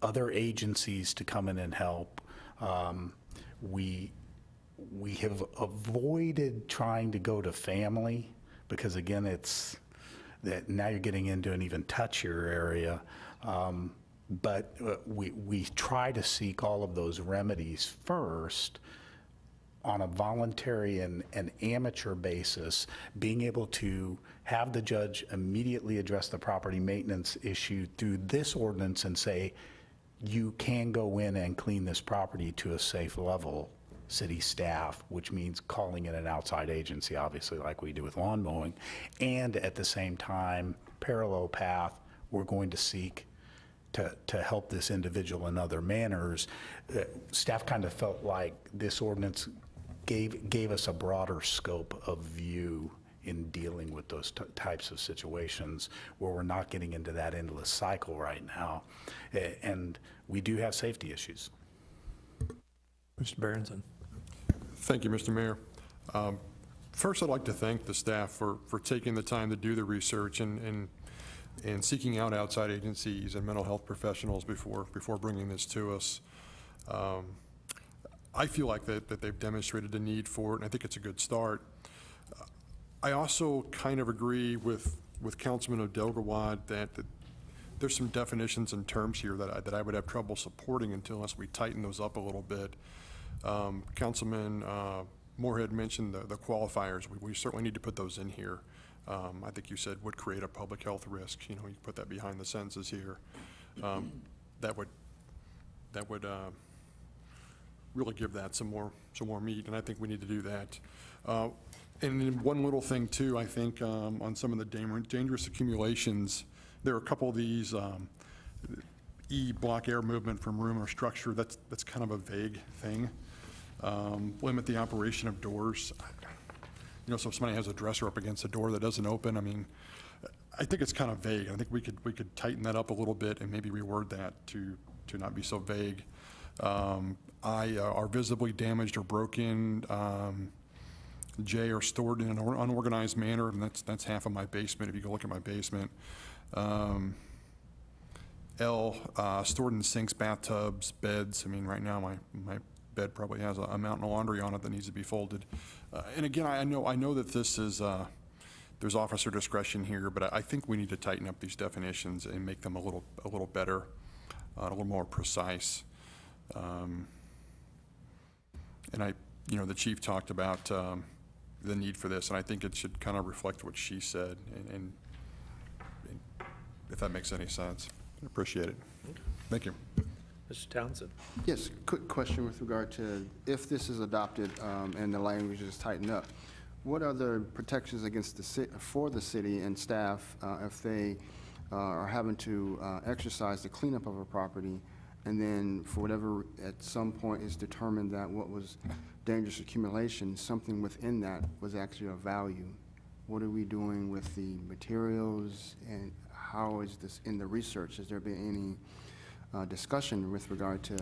other agencies to come in and help. We have avoided trying to go to family, because again, it's that now you're getting into an even touchier area. But we try to seek all of those remedies first on a voluntary and amateur basis, being able to have the judge immediately address the property maintenance issue through this ordinance and say, you can go in and clean this property to a safe level, city staff, which means calling in an outside agency, obviously, like we do with lawn mowing. And at the same time, parallel path, we're going to seek to help this individual in other manners. Staff kind of felt like this ordinance gave us a broader scope of view in dealing with those types of situations where we're not getting into that endless cycle right now. And we do have safety issues. Mr. Berenson. Thank you, Mr. Mayor. First, I'd like to thank the staff for taking the time to do the research and seeking out outside agencies and mental health professionals before bringing this to us. I feel like that they've demonstrated a need for it, and I think it's a good start. I also kind of agree with Councilman Abdelgawad that there's some definitions and terms here that I would have trouble supporting unless we tighten those up a little bit. Councilman Moorhead mentioned the qualifiers. We certainly need to put those in here. I think you said would create a public health risk. You know, you put that behind the sentences here. That would really give that some more meat, and I think we need to do that. And then one little thing too, I think on some of the dangerous accumulations, there are a couple of these block air movement from room or structure. That's kind of a vague thing. Limit the operation of doors. You know, so if somebody has a dresser up against a door that doesn't open, I mean, I think it's kind of vague. I think we could tighten that up a little bit and maybe reword that to not be so vague. Are visibly damaged or broken. J, are stored in an unorganized manner, and that's half of my basement if you go look at my basement. L, stored in sinks, bathtubs, beds. I mean, right now my bed probably has a mountain of laundry on it that needs to be folded. And again, I know that this is, there's officer discretion here, but I think we need to tighten up these definitions and make them a little better, a little more precise. And the chief talked about the need for this, and I think it should kind of reflect what she said, and if that makes any sense. I appreciate it. Thank you. Mr. Townsend? Yes, quick question with regard to if this is adopted and the language is tightened up, what are the protections against for the city and staff if they are having to exercise the cleanup of a property, and then for whatever at some point is determined that what was dangerous accumulation, something within that was actually of value? What are we doing with the materials, and how is this in the research? Has there been any discussion with regard to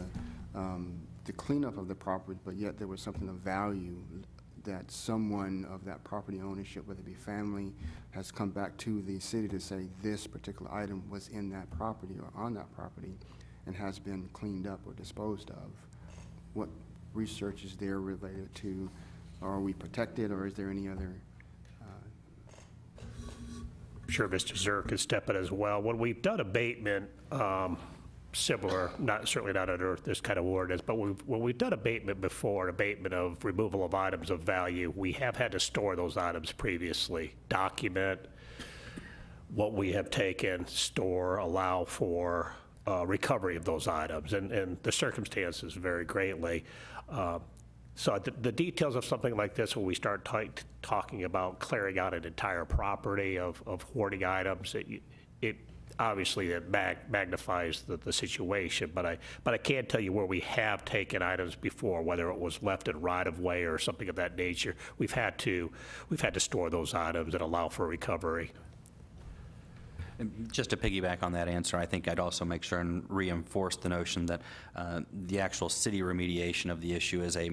the cleanup of the property, but yet there was something of value that someone of that property ownership, whether it be family, has come back to the city to say this particular item was in that property or on that property and has been cleaned up or disposed of? What research is there related to, are we protected, or is there any other? Sure, Mr. Zerk could step in as well. When we've done abatement, similar, certainly not under this kind of ordinance, but when we've done abatement before, abatement of removal of items of value, we have had to store those items previously, document what we have taken, store, allow for recovery of those items, and the circumstances vary greatly. So the details of something like this, when we start talking about clearing out an entire property of hoarding items, it obviously it magnifies the situation. But I can tell you where we have taken items before, whether it was left in right of way or something of that nature. We've had to store those items and allow for recovery. And just to piggyback on that answer, I think I'd also make sure and reinforce the notion that the actual city remediation of the issue is a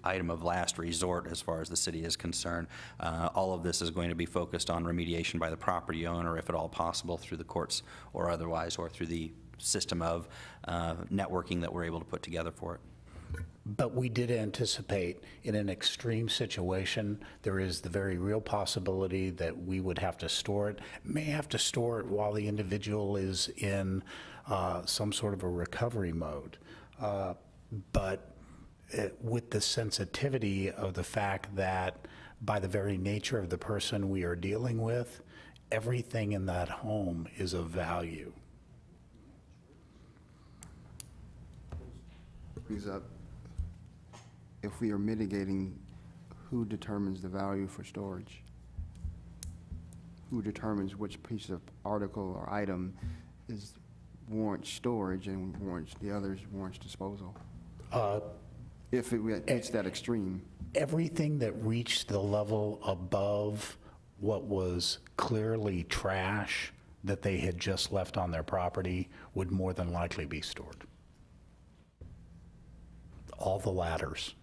item of last resort as far as the city is concerned. All of this is going to be focused on remediation by the property owner, if at all possible, through the courts or otherwise, or through the system of networking that we're able to put together for it. But we did anticipate in an extreme situation, there is the very real possibility that we would have to store it, may have to store it while the individual is in some sort of a recovery mode. But with the sensitivity of the fact that by the very nature of the person we are dealing with, everything in that home is of value. Brings up, if we are mitigating, who determines the value for storage? Who determines which piece of article or item warrants storage and the others warrants disposal? If it reaches that extreme. Everything that reached the level above what was clearly trash that they had just left on their property would more than likely be stored. All the ladders.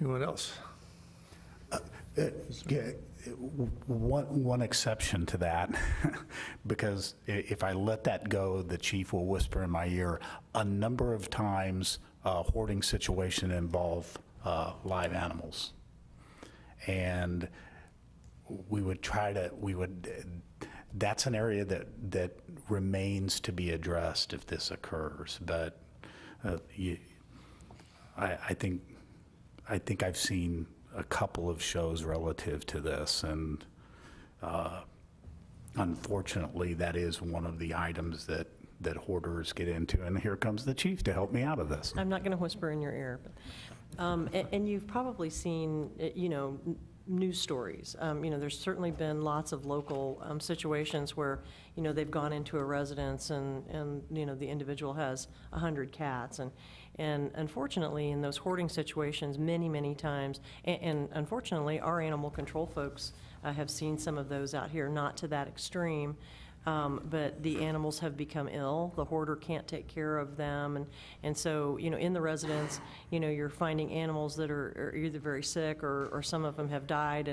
Anyone else? One exception to that, because if I let that go, the chief will whisper in my ear. A number of times, hoarding situation involve live animals. And that's an area that remains to be addressed if this occurs. But I think I've seen a couple of shows relative to this, and unfortunately, that is one of the items that hoarders get into, and here comes the chief to help me out of this. I'm not going to whisper in your ear, but, and you've probably seen, news stories. There's certainly been lots of local situations where, they've gone into a residence and the individual has 100 cats. And unfortunately, in those hoarding situations, many times, and unfortunately, our animal control folks have seen some of those out here, not to that extreme, but the animals have become ill. The hoarder can't take care of them. And so, in the residence, you're finding animals that are either very sick or some of them have died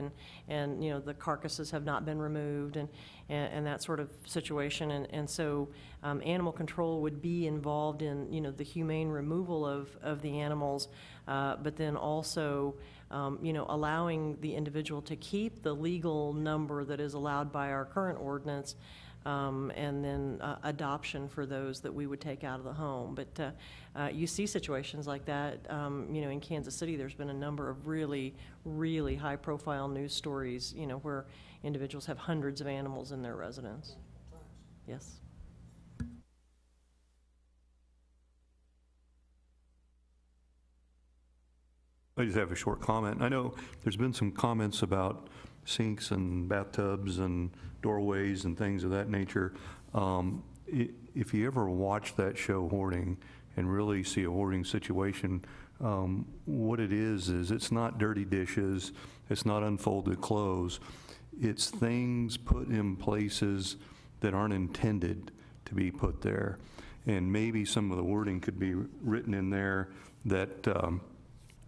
and the carcasses have not been removed and that sort of situation. And so animal control would be involved in, the humane removal of the animals, but then also, allowing the individual to keep the legal number that is allowed by our current ordinance, and then adoption for those that we would take out of the home. But you see situations like that. In Kansas City, there's been a number of really high-profile news stories, where individuals have hundreds of animals in their residence. Yes. I just have a short comment. I know there's been some comments about sinks and bathtubs and doorways and things of that nature. If you ever watch that show, Hoarding, and really see a hoarding situation, what it is it's not dirty dishes, it's not unfolded clothes, it's things put in places that aren't intended to be put there. And maybe some of the wording could be written in there that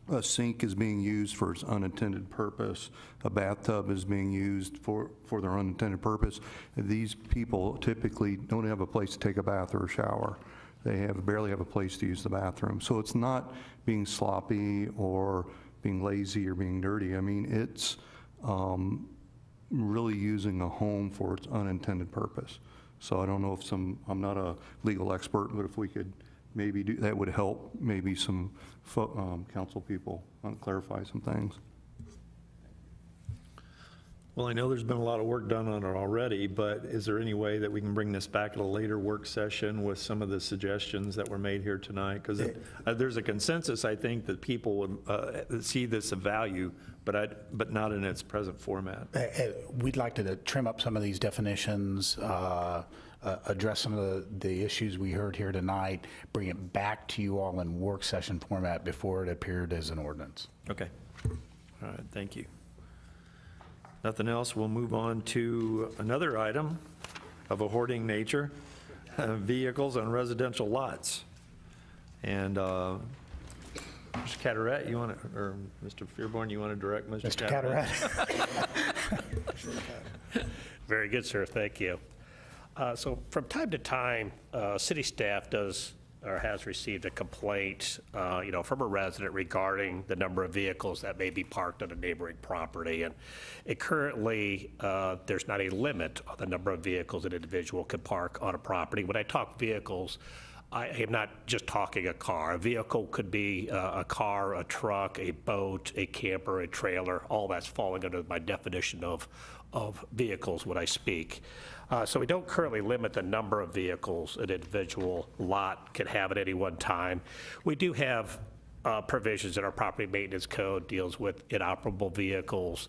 a sink is being used for its unintended purpose, a bathtub is being used for their unintended purpose. These people typically don't have a place to take a bath or a shower. They barely have a place to use the bathroom. So it's not being sloppy or being lazy or being dirty. I mean, it's really using a home for its unintended purpose. So I don't know if I'm not a legal expert, but if we could maybe that would help maybe some council people clarify some things. Well, I know there's been a lot of work done on it already, but is there any way that we can bring this back at a later work session with some of the suggestions that were made here tonight? Because there's a consensus, I think, that people would see this of value, but not in its present format. We'd like to trim up some of these definitions, address some of the issues we heard here tonight, bring it back to you all in work session format before it appeared as an ordinance. Okay. All right, thank you. Nothing else, we'll move on to another item of a hoarding nature, vehicles on residential lots. And Mr. Carteret, you want to, or Mr. Fearborn, you want to direct Mr. Carteret? Very good, sir, thank you. So from time to time, city staff does or has received a complaint, from a resident regarding the number of vehicles that may be parked on a neighboring property. And currently, there's not a limit on the number of vehicles an individual can park on a property. When I talk vehicles, I am not just talking a car. A vehicle could be a car, a truck, a boat, a camper, a trailer. All that's falling under my definition of vehicles when I speak. So we don't currently limit the number of vehicles an individual lot can have at any one time. We do have provisions in our property maintenance code deals with inoperable vehicles,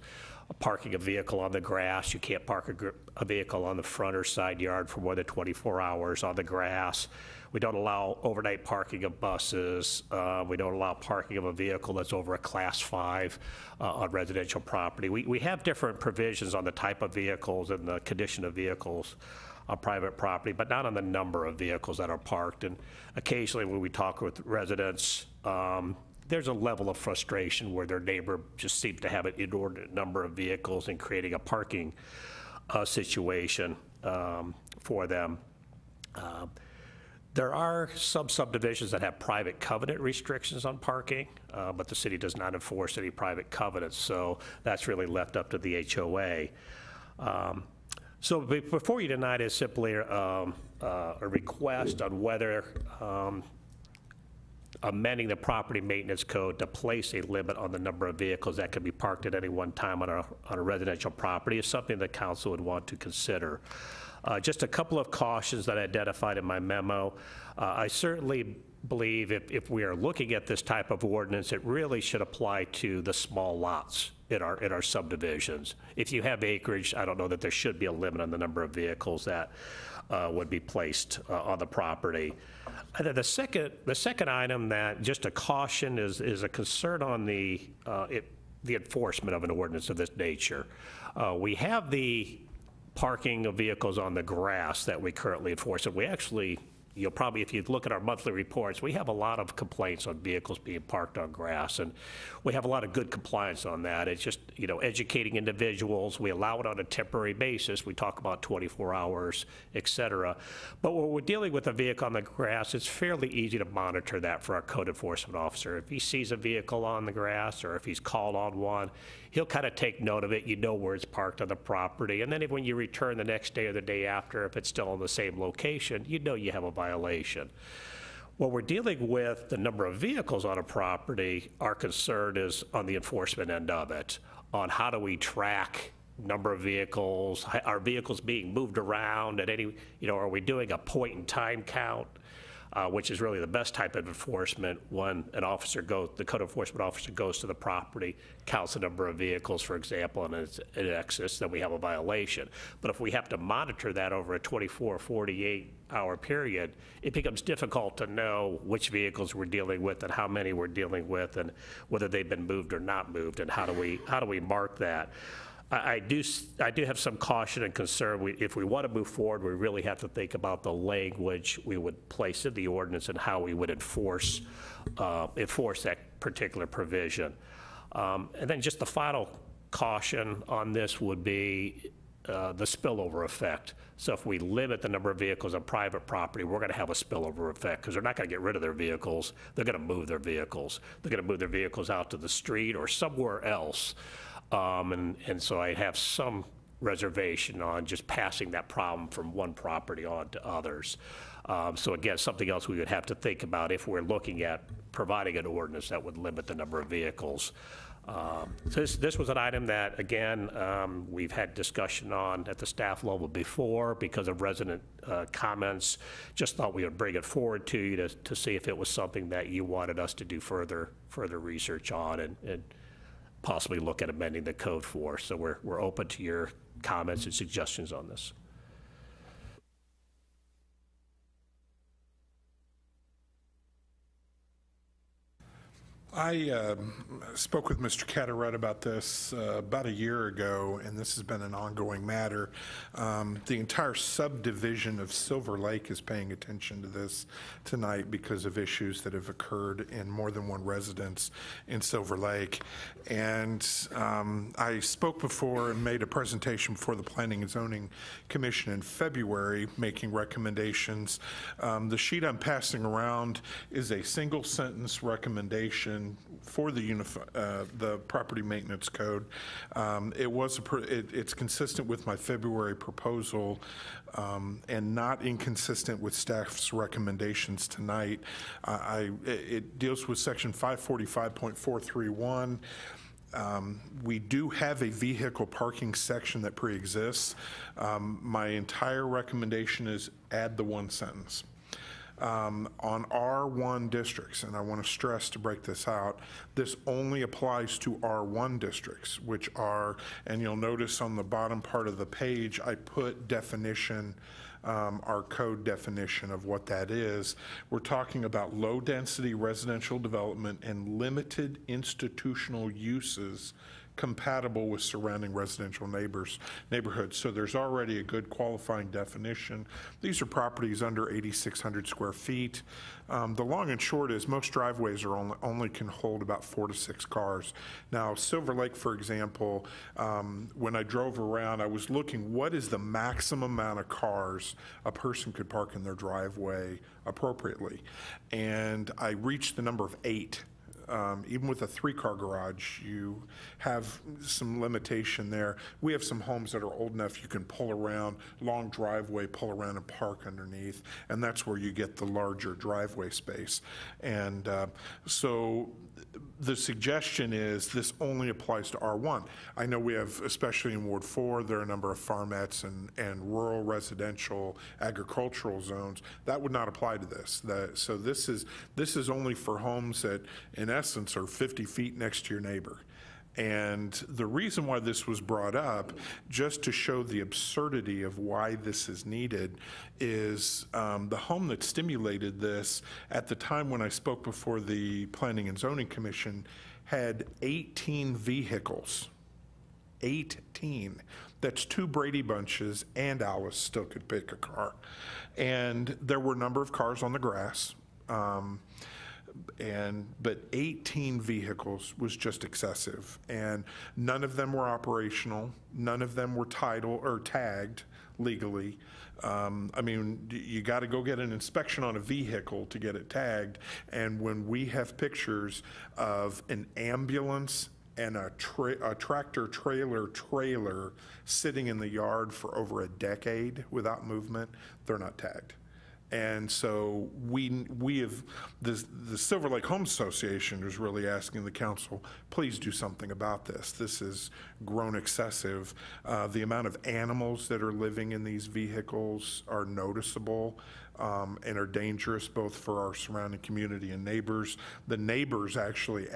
parking a vehicle on the grass. You can't park a vehicle on the front or side yard for more than 24 hours on the grass. We don't allow overnight parking of buses. We don't allow parking of a vehicle that's over a Class 5 on residential property. We have different provisions on the type of vehicles and the condition of vehicles on private property, but not on the number of vehicles that are parked. And occasionally when we talk with residents, there's a level of frustration where their neighbor just seems to have an inordinate number of vehicles and creating a parking situation for them. There are some subdivisions that have private covenant restrictions on parking, but the city does not enforce any private covenants, so that's really left up to the HOA. So before you deny it, is simply a request on whether amending the property maintenance code to place a limit on the number of vehicles that can be parked at any one time on a residential property is something the council would want to consider. Just a couple of cautions that I identified in my memo. I certainly believe if we are looking at this type of ordinance, it really should apply to the small lots in our subdivisions. If you have acreage, I don't know that there should be a limit on the number of vehicles that would be placed on the property. And then the second item that just a caution is a concern on the enforcement of an ordinance of this nature. We have the parking of vehicles on the grass that we currently enforce, and we actually, you'll probably, if you look at our monthly reports, we have a lot of complaints on vehicles being parked on grass, and we have a lot of good compliance on that. It's just, educating individuals. We allow it on a temporary basis. We talk about 24 hours, et cetera. But when we're dealing with a vehicle on the grass, it's fairly easy to monitor that for our code enforcement officer. If he sees a vehicle on the grass, or if he's called on one, he'll kind of take note of it. You know where it's parked on the property. And then when you return the next day or the day after, if it's still in the same location, you know you have a violation. When we're dealing with the number of vehicles on a property, our concern is on the enforcement end of it, on how do we track number of vehicles, are vehicles being moved around at any, are we doing a point in time count? Which is really the best type of enforcement when the code enforcement officer goes to the property, counts the number of vehicles, for example, and it's in excess, then we have a violation. But if we have to monitor that over a 24, 48-hour period, it becomes difficult to know which vehicles we're dealing with and how many we're dealing with and whether they've been moved or not moved, and how do we mark that. I do have some caution and concern. If we want to move forward, we really have to think about the language we would place in the ordinance and how we would enforce that particular provision. And then just the final caution on this would be the spillover effect. So if we limit the number of vehicles on private property, we're going to have a spillover effect because they're not going to get rid of their vehicles. They're going to move their vehicles. They're going to move their vehicles out to the street or somewhere else. And so I have some reservation on just passing that problem from one property on to others. So again, something else we would have to think about if we're looking at providing an ordinance that would limit the number of vehicles. So this was an item that, again, we've had discussion on at the staff level before because of resident comments. Just thought we would bring it forward to you to see if it was something that you wanted us to do further research on and possibly look at amending the code for. So we're open to your comments and suggestions on this. I spoke with Mr. Carteret about this about a year ago, and this has been an ongoing matter. The entire subdivision of Silver Lake is paying attention to this tonight because of issues that have occurred in more than one residence in Silver Lake. And I spoke before and made a presentation before the Planning and Zoning Commission in February, making recommendations. The sheet I'm passing around is a single sentence recommendation for the property maintenance code. It's consistent with my February proposal and not inconsistent with staff's recommendations tonight. It deals with section 545.431. We do have a vehicle parking section that pre-exists. My entire recommendation is add the one sentence. On R1 districts, and I want to stress to break this out, this only applies to R1 districts, which are, and you'll notice on the bottom part of the page, I put definition, our code definition of what that is. We're talking about low-density residential development and limited institutional uses compatible with surrounding residential neighborhoods. So there's already a good qualifying definition. These are properties under 8,600 square feet. The long and short is most driveways are only can hold about 4 to 6 cars. Now, Silver Lake, for example, when I drove around, I was looking, what is the maximum amount of cars a person could park in their driveway appropriately? And I reached the number of 8. Even with a 3-car garage, you have some limitation there. We have some homes that are old enough you can pull around, long driveway, pull around and park underneath, and that's where you get the larger driveway space. And so the suggestion is this only applies to R1. I know we have, especially in Ward 4, there are a number of farmettes and rural residential agricultural zones. That would not apply to this. So this is only for homes that, in essence, are 50 feet next to your neighbor. And the reason why this was brought up, just to show the absurdity of why this is needed, is the home that stimulated this at the time when I spoke before the Planning and Zoning Commission had 18 vehicles. 18. That's 2 Brady Bunches, and Alice still could pick a car. And there were a number of cars on the grass. But 18 vehicles was just excessive, and none of them were operational, none of them were titled or tagged legally. I mean, you got to go get an inspection on a vehicle to get it tagged, and when we have pictures of an ambulance and a tractor trailer sitting in the yard for over a decade without movement, they're not tagged. And so we have, the Silver Lake Home Association is really asking the council, please do something about this. This has grown excessive. The amount of animals that are living in these vehicles are noticeable and are dangerous both for our surrounding community and neighbors. The neighbors actually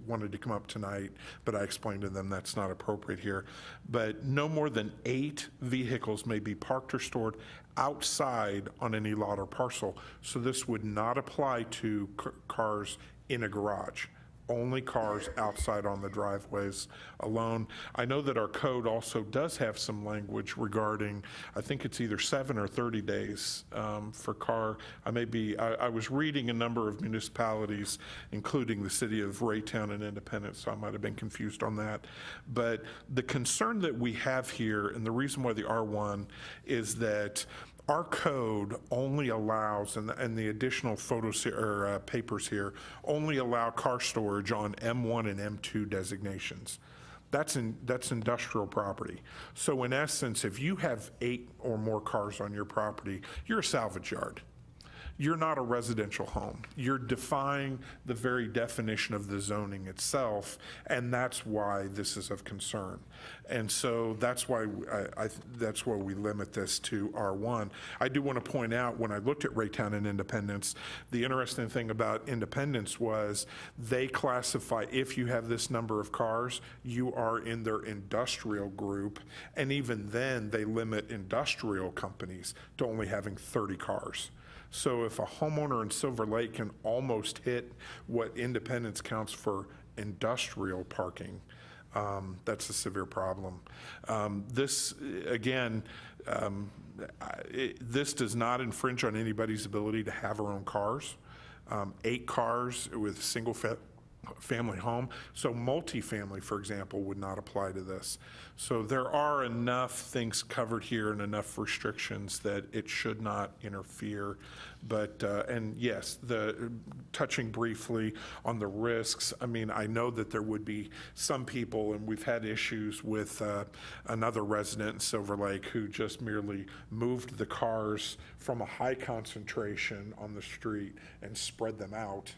wanted to come up tonight, but I explained to them that's not appropriate here. But no more than 8 vehicles may be parked or stored outside on any lot or parcel. So this would not apply to cars in a garage. Only cars outside on the driveways alone. I know that our code also does have some language regarding, I think it's either 7 or 30 days for car. I was reading a number of municipalities, including the city of Raytown and Independence, so I might have been confused on that. But the concern that we have here, and the reason why the R1 is that our code only allows, and the additional photos or papers here, only allow car storage on M1 and M2 designations. That's industrial property. So in essence, if you have 8 or more cars on your property, you're a salvage yard. You're not a residential home. You're defying the very definition of the zoning itself, and that's why this is of concern. And so that's why that's why we limit this to R1. I do want to point out, when I looked at Raytown and Independence, the interesting thing about Independence was they classify, if you have this number of cars, you are in their industrial group, and even then they limit industrial companies to only having 30 cars. So if a homeowner in Silver Lake can almost hit what Independence counts for industrial parking, that's a severe problem. This, again, this does not infringe on anybody's ability to have their own cars. 8 cars with a single family home. So multifamily, for example, would not apply to this. So there are enough things covered here and enough restrictions that it should not interfere. But, and yes, touching briefly on the risks, I mean, I know that there would be some people, and we've had issues with another resident in Silver Lake who just merely moved the cars from a high concentration on the street and spread them out.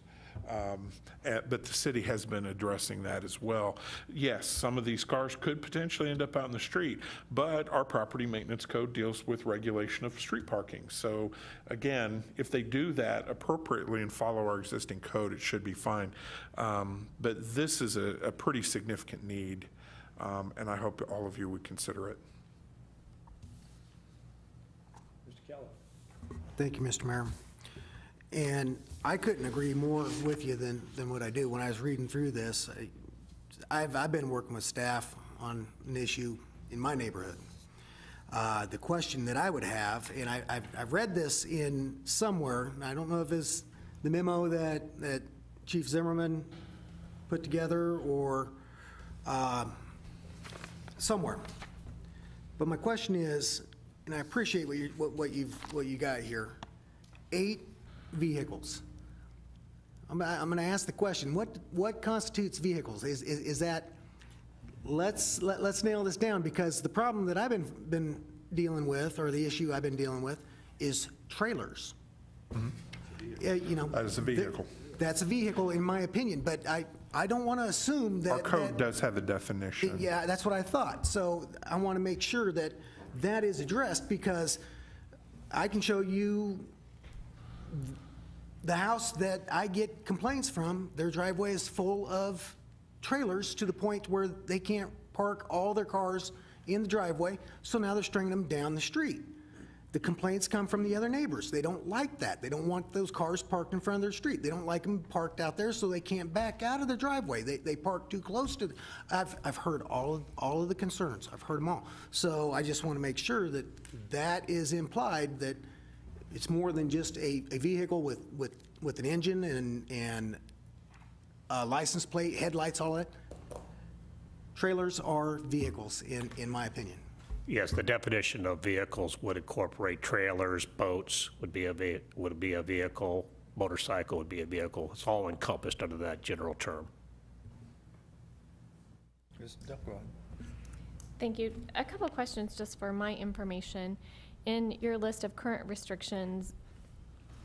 But the city has been addressing that as well. Yes, some of these cars could potentially end up out in the street, but our property maintenance code deals with regulation of street parking. So again, if they do that appropriately and follow our existing code, it should be fine. But this is a pretty significant need, and I hope all of you would consider it. Mr. Keller. Thank you, Mr. Mayor. And I couldn't agree more with you than what I do. When I was reading through this, I've been working with staff on an issue in my neighborhood. The question that I would have, and I've read this in somewhere, and I don't know if it's the memo that Chief Zimmerman put together or somewhere. But my question is, and I appreciate what you got here, 8 vehicles. I'm going to ask the question: what constitutes vehicles? Is that let's nail this down, because the problem that I've been dealing with, or the issue I've been dealing with, is trailers. Mm-hmm. You know, that is a vehicle. That's a vehicle, in my opinion. But I don't want to assume that our code does have a definition. Yeah, that's what I thought. So I want to make sure that that is addressed, because I can show you the house that I get complaints from. Their driveway is full of trailers to the point where they can't park all their cars in the driveway, so now they're stringing them down the street. The complaints come from the other neighbors. They don't like that. They don't want those cars parked in front of their street. They don't like them parked out there, so they can't back out of their driveway. They park too close to. I've heard all of the concerns. I've heard them all. So I just want to make sure that that is implied, that it's more than just a vehicle with an engine and a license plate, headlights, all that. Trailers are vehicles, in my opinion. Yes, the definition of vehicles would incorporate trailers, boats would be a vehicle, motorcycle would be a vehicle. It's all encompassed under that general term. Thank you. A couple of questions just for my information. In your list of current restrictions,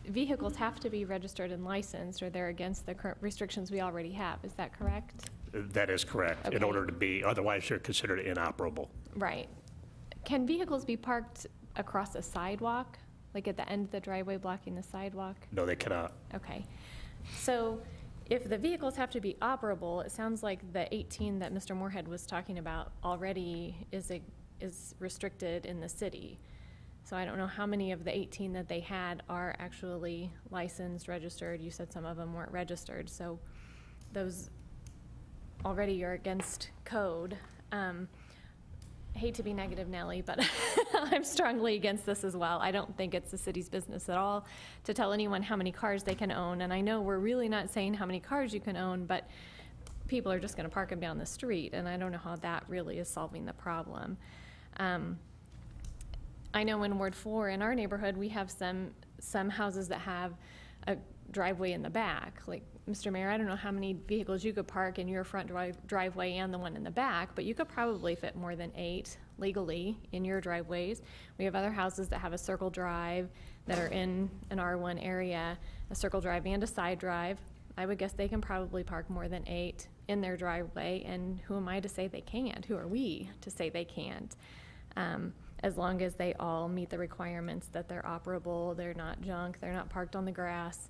vehicles have to be registered and licensed, or they're against the current restrictions we already have. Is that correct? That is correct. Okay. In order to be, otherwise they're considered inoperable. Right. Can vehicles be parked across a sidewalk, like at the end of the driveway blocking the sidewalk? No, they cannot. Okay. So if the vehicles have to be operable, it sounds like the 18 that Mr. Moorhead was talking about already is restricted in the city. So I don't know how many of the 18 that they had are actually licensed, registered. You said some of them weren't registered. So those already are against code. Hate to be negative, Nellie, but I'm strongly against this as well. I don't think it's the city's business at all to tell anyone how many cars they can own. And I know we're really not saying how many cars you can own, but people are just going to park them down the street. And I don't know how that really is solving the problem. I know in Ward 4 in our neighborhood, we have some houses that have a driveway in the back. Like, Mr. Mayor, I don't know how many vehicles you could park in your front driveway and the one in the back, but you could probably fit more than 8 legally in your driveways. We have other houses that have a circle drive that are in an R1 area, a circle drive and a side drive. I would guess they can probably park more than 8 in their driveway, and who am I to say they can't? Who are we to say they can't? As long as they all meet the requirements that they're operable, they're not junk, they're not parked on the grass.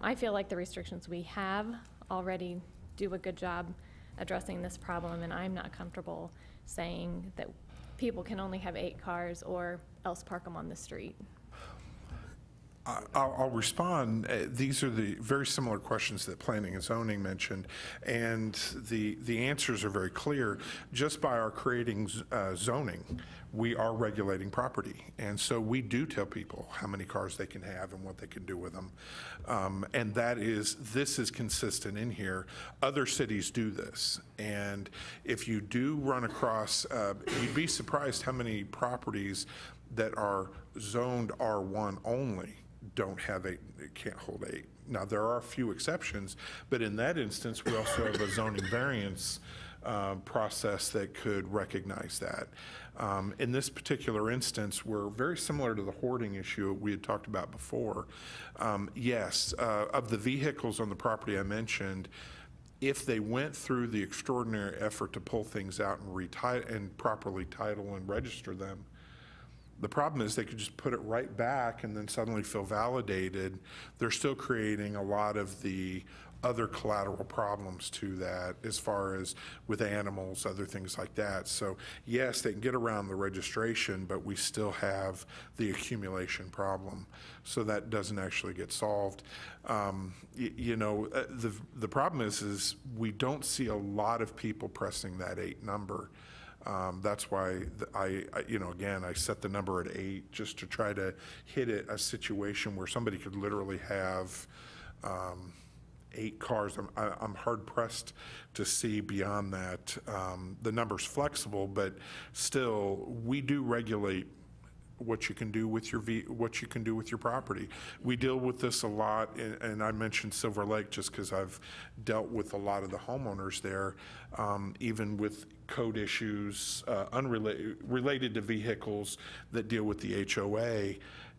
I feel like the restrictions we have already do a good job addressing this problem, and I'm not comfortable saying that people can only have 8 cars or else park them on the street. I'll respond. These are the very similar questions that Planning and Zoning mentioned, and the answers are very clear. Just by our creating zoning, we are regulating property, and so we do tell people how many cars they can have and what they can do with them, and this is consistent in here. Other cities do this, and if you do run across, you'd be surprised how many properties that are zoned R1 only don't have 8, can't hold 8. Now, there are a few exceptions, but in that instance, we also have a zoning variance process that could recognize that. In this particular instance, we're very similar to the hoarding issue we had talked about before. Yes, of the vehicles on the property I mentioned, if they went through the extraordinary effort to pull things out and properly title and register them, The problem is they could just put it right back and then suddenly feel validated. They're still creating a lot of the other collateral problems to that as far as with animals, other things like that. So yes, they can get around the registration, but we still have the accumulation problem. So that doesn't actually get solved. The problem is we don't see a lot of people pressing that 8 number. That's why again, I set the number at 8 just to try to hit it a situation where somebody could literally have 8 cars. I'm hard pressed to see beyond that. The number's flexible, but still, we do regulate what you can do with your property. We deal with this a lot, and I mentioned Silver Lake just because I've dealt with a lot of the homeowners there, even with code issues related to vehicles that deal with the HOA.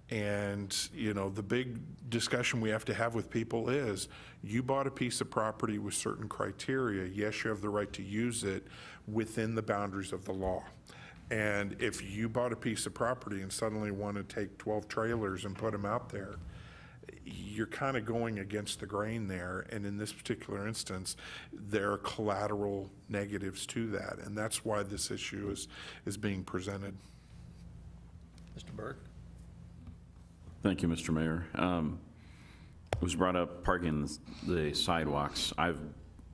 And the big discussion we have to have with people is, you bought a piece of property with certain criteria. Yes, you have the right to use it within the boundaries of the law. And if you bought a piece of property and suddenly want to take 12 trailers and put them out there, you're kind of going against the grain there. And in this particular instance, there are collateral negatives to that. And that's why this issue is being presented. Mr. Burke? Thank you, Mr. Mayor. It was brought up parking the sidewalks. I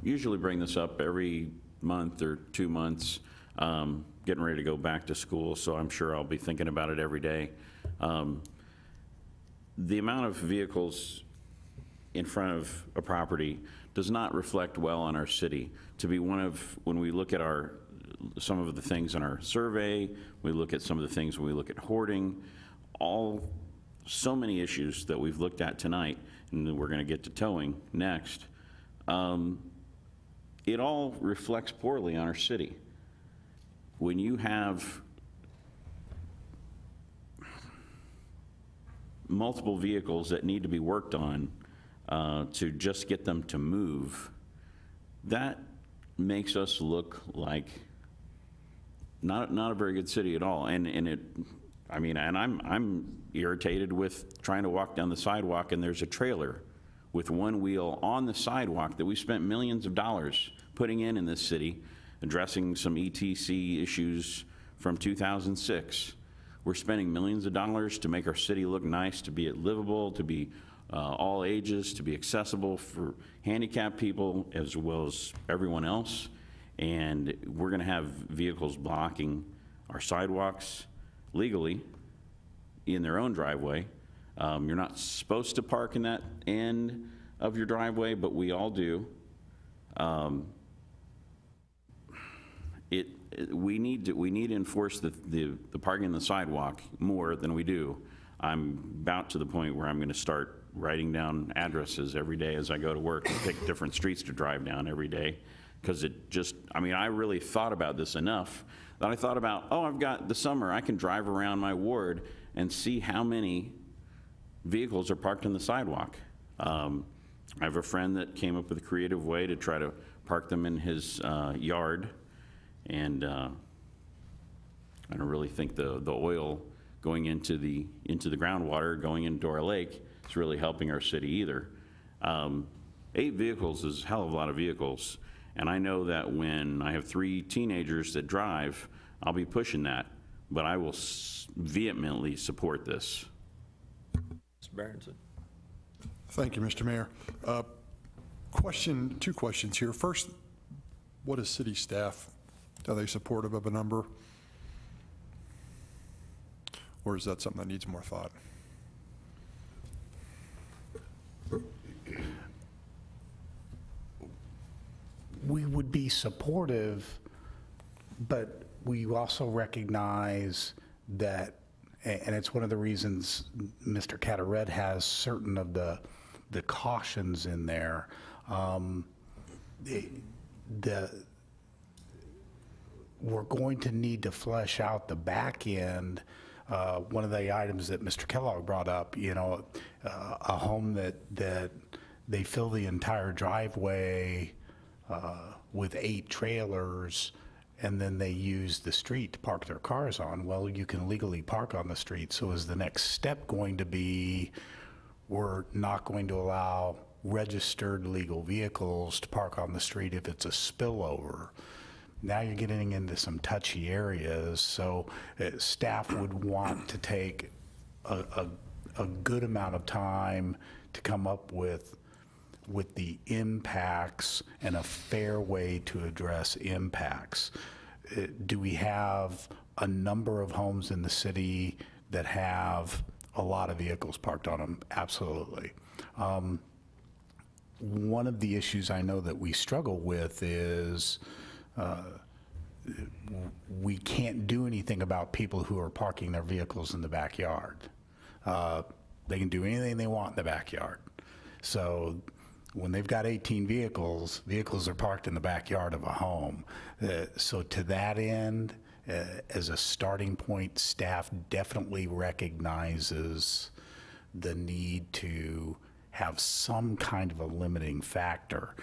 usually bring this up every month or 2 months, getting ready to go back to school, so I'm sure I'll be thinking about it every day. The amount of vehicles in front of a property does not reflect well on our city. To be when we look at some of the things in our survey, we look at some of the things when we look at hoarding, so many issues that we've looked at tonight, and we're going to get to towing next. It all reflects poorly on our city. When you have multiple vehicles that need to be worked on to just get them to move, that makes us look like not a very good city at all. And I'm irritated with trying to walk down the sidewalk and there's a trailer with one wheel on the sidewalk that we spent millions of dollars putting in this city, addressing some ETC issues from 2006. We're spending millions of dollars to make our city look nice, to be livable, to be all ages, to be accessible for handicapped people as well as everyone else. And we're going to have vehicles blocking our sidewalks legally in their own driveway. You're not supposed to park in that end of your driveway, but we all do. We need to enforce the parking in the sidewalk more than we do. I'm about to the point where I'm going to start writing down addresses every day as I go to work and pick different streets to drive down every day, because I really thought about this enough that I thought about, I've got the summer, I can drive around my ward and see how many vehicles are parked on the sidewalk. I have a friend that came up with a creative way to try to park them in his yard, and I don't really think the oil going into the groundwater, going into our lake, is really helping our city either. 8 vehicles is a hell of a lot of vehicles, and I know that when I have 3 teenagers that drive, I'll be pushing that, but I will vehemently support this. Mr. Berenson? Thank you, Mr. Mayor. Two questions here. First, what is city staff? Are they supportive of a number? Or is that something that needs more thought? We would be supportive, but we also recognize that, and it's one of the reasons Mr. Carteret has certain of the cautions in there. We're going to need to flesh out the back end. One of the items that Mr. Kellogg brought up, a home that they fill the entire driveway with 8 trailers, and then they use the street to park their cars on. Well, you can legally park on the street. So is the next step going to be, we're not going to allow registered legal vehicles to park on the street if it's a spillover? Now you're getting into some touchy areas, so staff would want to take a good amount of time to come up with the impacts and a fair way to address impacts. Do we have a number of homes in the city that have a lot of vehicles parked on them? Absolutely. One of the issues I know that we struggle with is we can't do anything about people who are parking their vehicles in the backyard. They can do anything they want in the backyard. So when they've got 18 vehicles are parked in the backyard of a home. So to that end, as a starting point, staff definitely recognizes the need to have some kind of a limiting factor.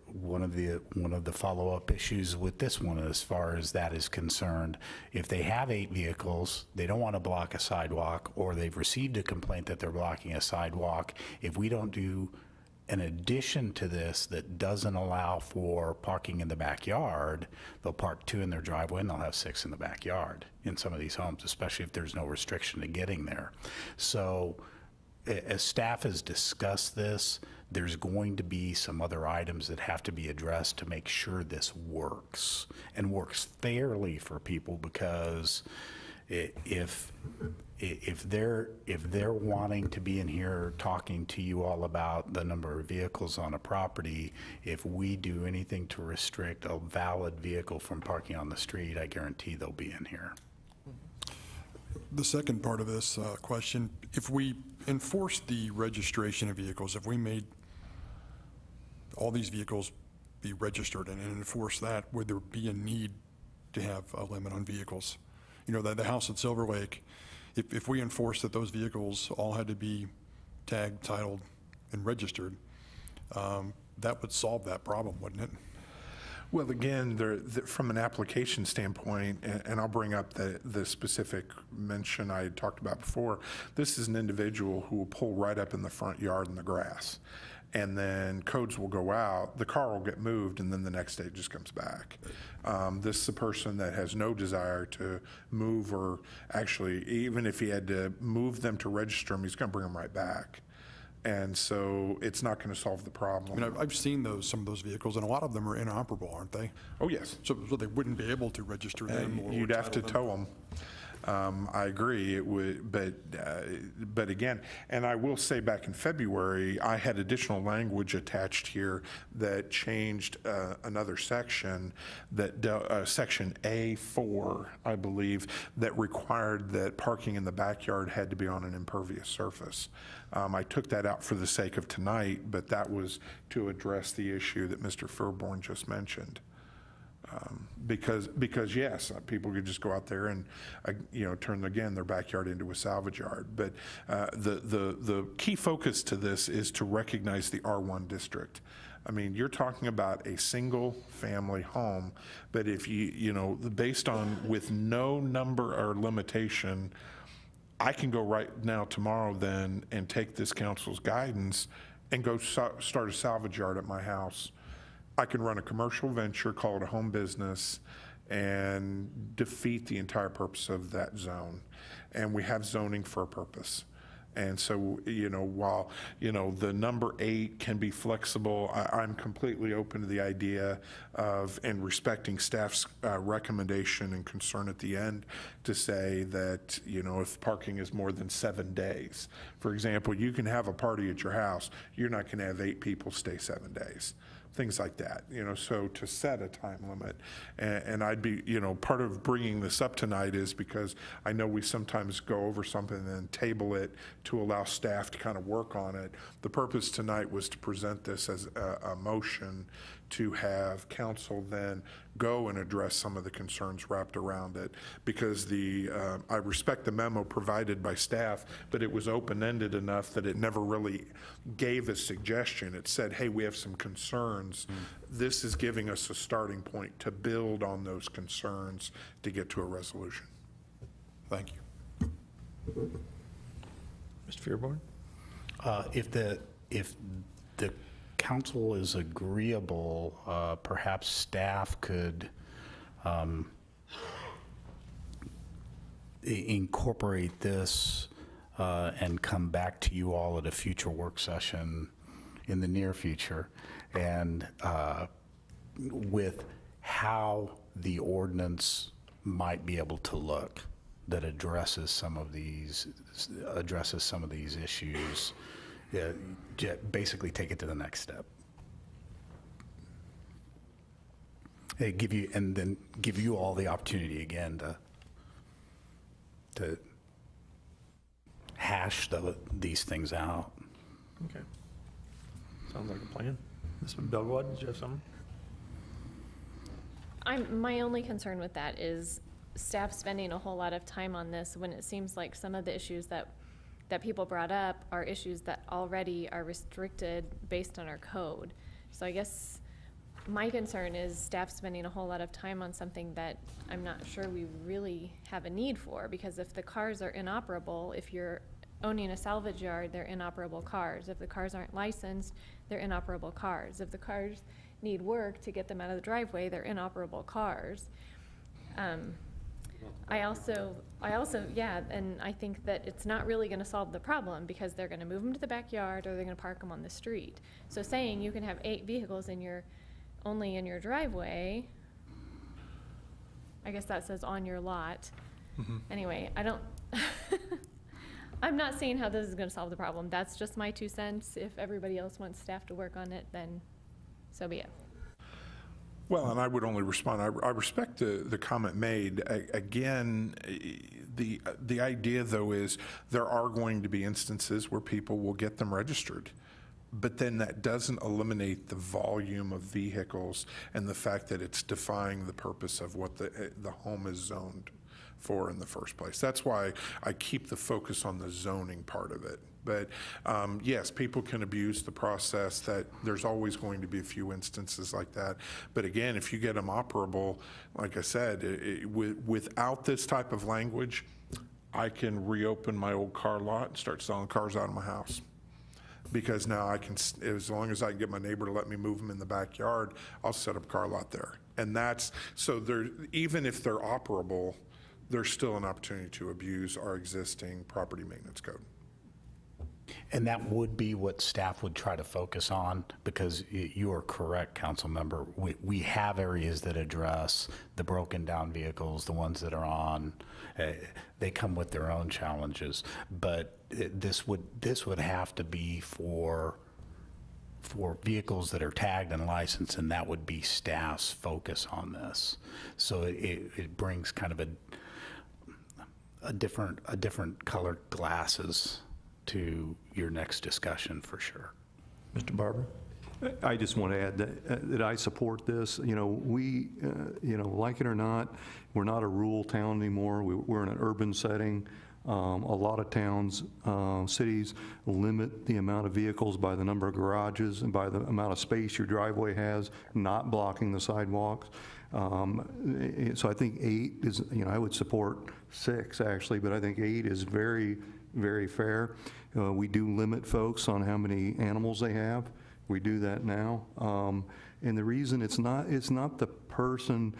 One of the follow-up issues with this one, as far as that is concerned, if they have 8 vehicles, they don't want to block a sidewalk, or they've received a complaint that they're blocking a sidewalk, if we don't do an addition to this that doesn't allow for parking in the backyard, they'll park 2 in their driveway and they'll have 6 in the backyard in some of these homes, especially if there's no restriction to getting there. So as staff has discussed this, there's going to be some other items that have to be addressed to make sure this works and works fairly for people, because if they're wanting to be in here talking to you all about the number of vehicles on a property, if we do anything to restrict a valid vehicle from parking on the street, I guarantee they'll be in here. The second part of this question, if we enforce the registration of vehicles, if we made all these vehicles be registered and enforce that, would there be a need to have a limit on vehicles? You know, the house at Silver Lake, if we enforce that those vehicles all had to be tagged, titled, and registered, that would solve that problem, wouldn't it? Well, again, from an application standpoint, and I'll bring up the specific mention I had talked about before, this is an individual who will pull right up in the front yard in the grass. And then codes will go out, the car will get moved, and then the next day it just comes back. This is a person that has no desire to move, or actually, even if he had to move them to register them, he's going to bring them right back. And so it's not going to solve the problem. I mean, I've seen some of those vehicles, and a lot of them are inoperable, aren't they? Oh, yes. So they wouldn't be able to register them? Or you'd have to title tow them. I agree, it would, but again, and I will say, back in February, I had additional language attached here that changed another section, that section A4, I believe, that required that parking in the backyard had to be on an impervious surface. I took that out for the sake of tonight, but that was to address the issue that Mr. Fairborn just mentioned. Because yes, people could just go out there and turn again their backyard into a salvage yard. But the key focus to this is to recognize the R1 district. I mean, you're talking about a single family home, but if based on with no number or limitation, I can go right now tomorrow then and take this council's guidance and go start a salvage yard at my house. I can run a commercial venture, call it a home business, and defeat the entire purpose of that zone. And we have zoning for a purpose. And so, while, the number 8 can be flexible, I'm completely open to the idea of, and respecting staff's recommendation and concern at the end, to say that, if parking is more than 7 days. For example, you can have a party at your house, you're not going to have 8 people stay 7 days. Things like that, so to set a time limit. And I'd be, part of bringing this up tonight is because I know we sometimes go over something and then table it to allow staff to kind of work on it. The purpose tonight was to present this as a motion to have council then go and address some of the concerns wrapped around it, because I respect the memo provided by staff, but it was open-ended enough that it never really gave a suggestion. It said, hey, we have some concerns concerns. This is giving us a starting point to build on those concerns to get to a resolution. Thank you. Mr. Fearborn? If the council is agreeable, perhaps staff could incorporate this and come back to you all at a future work session in the near future, and with how the ordinance might be able to look that addresses some of these issues. Yeah, basically take it to the next step. Give you all the opportunity again to hash these things out. Okay. Sounds like a plan. Ms. Abdelgawad, did you have something? My only concern with that is staff spending a whole lot of time on this when it seems like some of the issues that people brought up are issues that already are restricted based on our code. So I guess my concern is staff spending a whole lot of time on something that I'm not sure we really have a need for, because if the cars are inoperable, if you're owning a salvage yard, they're inoperable cars. If the cars aren't licensed, they're inoperable cars. If the cars need work to get them out of the driveway, they're inoperable cars. I also, yeah, and I think that it's not really gonna solve the problem, because they're gonna move them to the backyard or they're gonna park them on the street. So saying you can have 8 vehicles only in your driveway, I guess that says on your lot. Anyway, I'm not seeing how this is gonna solve the problem. That's just my 2 cents. If everybody else wants staff to work on it, then so be it. Well, and I would only respond, I respect the comment made. Again, the idea, though, is there are going to be instances where people will get them registered, but then that doesn't eliminate the volume of vehicles and the fact that it's defying the purpose of what the home is zoned for in the first place. That's why I keep the focus on the zoning part of it. But yes, people can abuse the process. That there's always going to be a few instances like that. But again, if you get them operable, like I said, without this type of language, I can reopen my old car lot and start selling cars out of my house. Because now I can, as long as I can get my neighbor to let me move them in the backyard, I'll set up a car lot there. And that's, so there, even if they're operable, there's still an opportunity to abuse our existing property maintenance code. And that would be what staff would try to focus on, because you are correct, council member. We have areas that address the broken down vehicles, the ones that are on, they come with their own challenges. But this would have to be for vehicles that are tagged and licensed, and that would be staff's focus on this. So it brings kind of a different colored glasses to your next discussion for sure. Mr. Barber? I just want to add that I support this. You know, we, like it or not, we're not a rural town anymore. We're in an urban setting. A lot of towns, cities limit the amount of vehicles by the number of garages and by the amount of space your driveway has, not blocking the sidewalks. So I think 8 is, I would support 6 actually, but I think 8 is very, very fair. We do limit folks on how many animals they have. We do that now. And the reason it's not the person,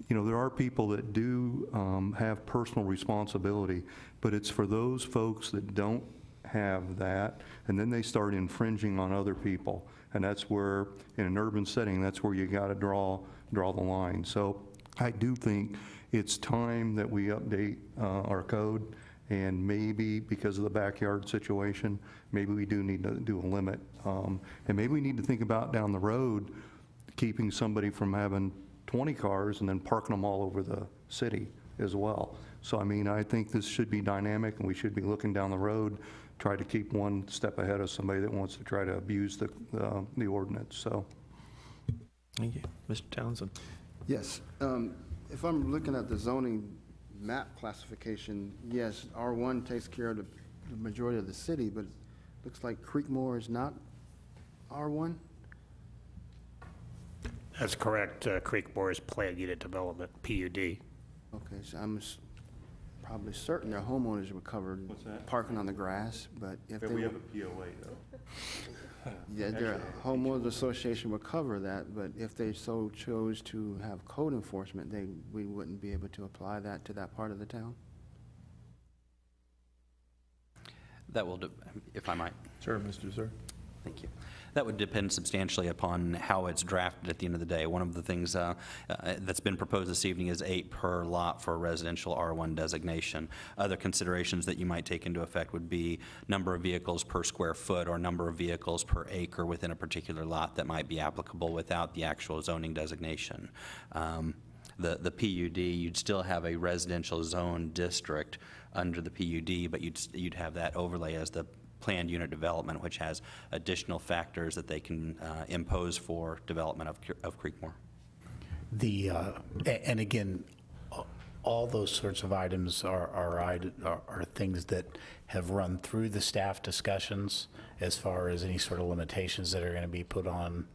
there are people that do have personal responsibility, but it's for those folks that don't have that, and then they start infringing on other people. And that's where, in an urban setting, that's where you got to draw the line. So I do think it's time that we update our code, and maybe because of the backyard situation, maybe we do need to do a limit. And maybe we need to think about down the road, keeping somebody from having 20 cars and then parking them all over the city as well. So I mean, I think this should be dynamic, and we should be looking down the road, try to keep one step ahead of somebody that wants to try to abuse the ordinance. So. Thank you. Mr. Townsend? Yes. If I'm looking at the zoning map classification, yes, R1 takes care of the majority of the city, but it looks like Creekmore is not R1? That's correct. Creekmore is Planned Unit Development, PUD. Okay, so I'm probably certain their homeowners were covered parking on the grass, but if they We were, have a POA, though. yeah, their homeowners association would cover that, but if they so chose to have code enforcement, we wouldn't be able to apply that to that part of the town? That will, if I might. Sure, Mr. Sir. Thank you. That would depend substantially upon how it's drafted at the end of the day. One of the things that's been proposed this evening is 8 per lot for a residential R1 designation. Other considerations that you might take into effect would be number of vehicles per square foot or number of vehicles per acre within a particular lot that might be applicable without the actual zoning designation. The PUD, you'd still have a residential zone district under the PUD, but you'd have that overlay as the planned unit development, which has additional factors that they can impose for development of Creekmore. And again, all those sorts of items are things that have run through the staff discussions as far as any sort of limitations that are going to be put on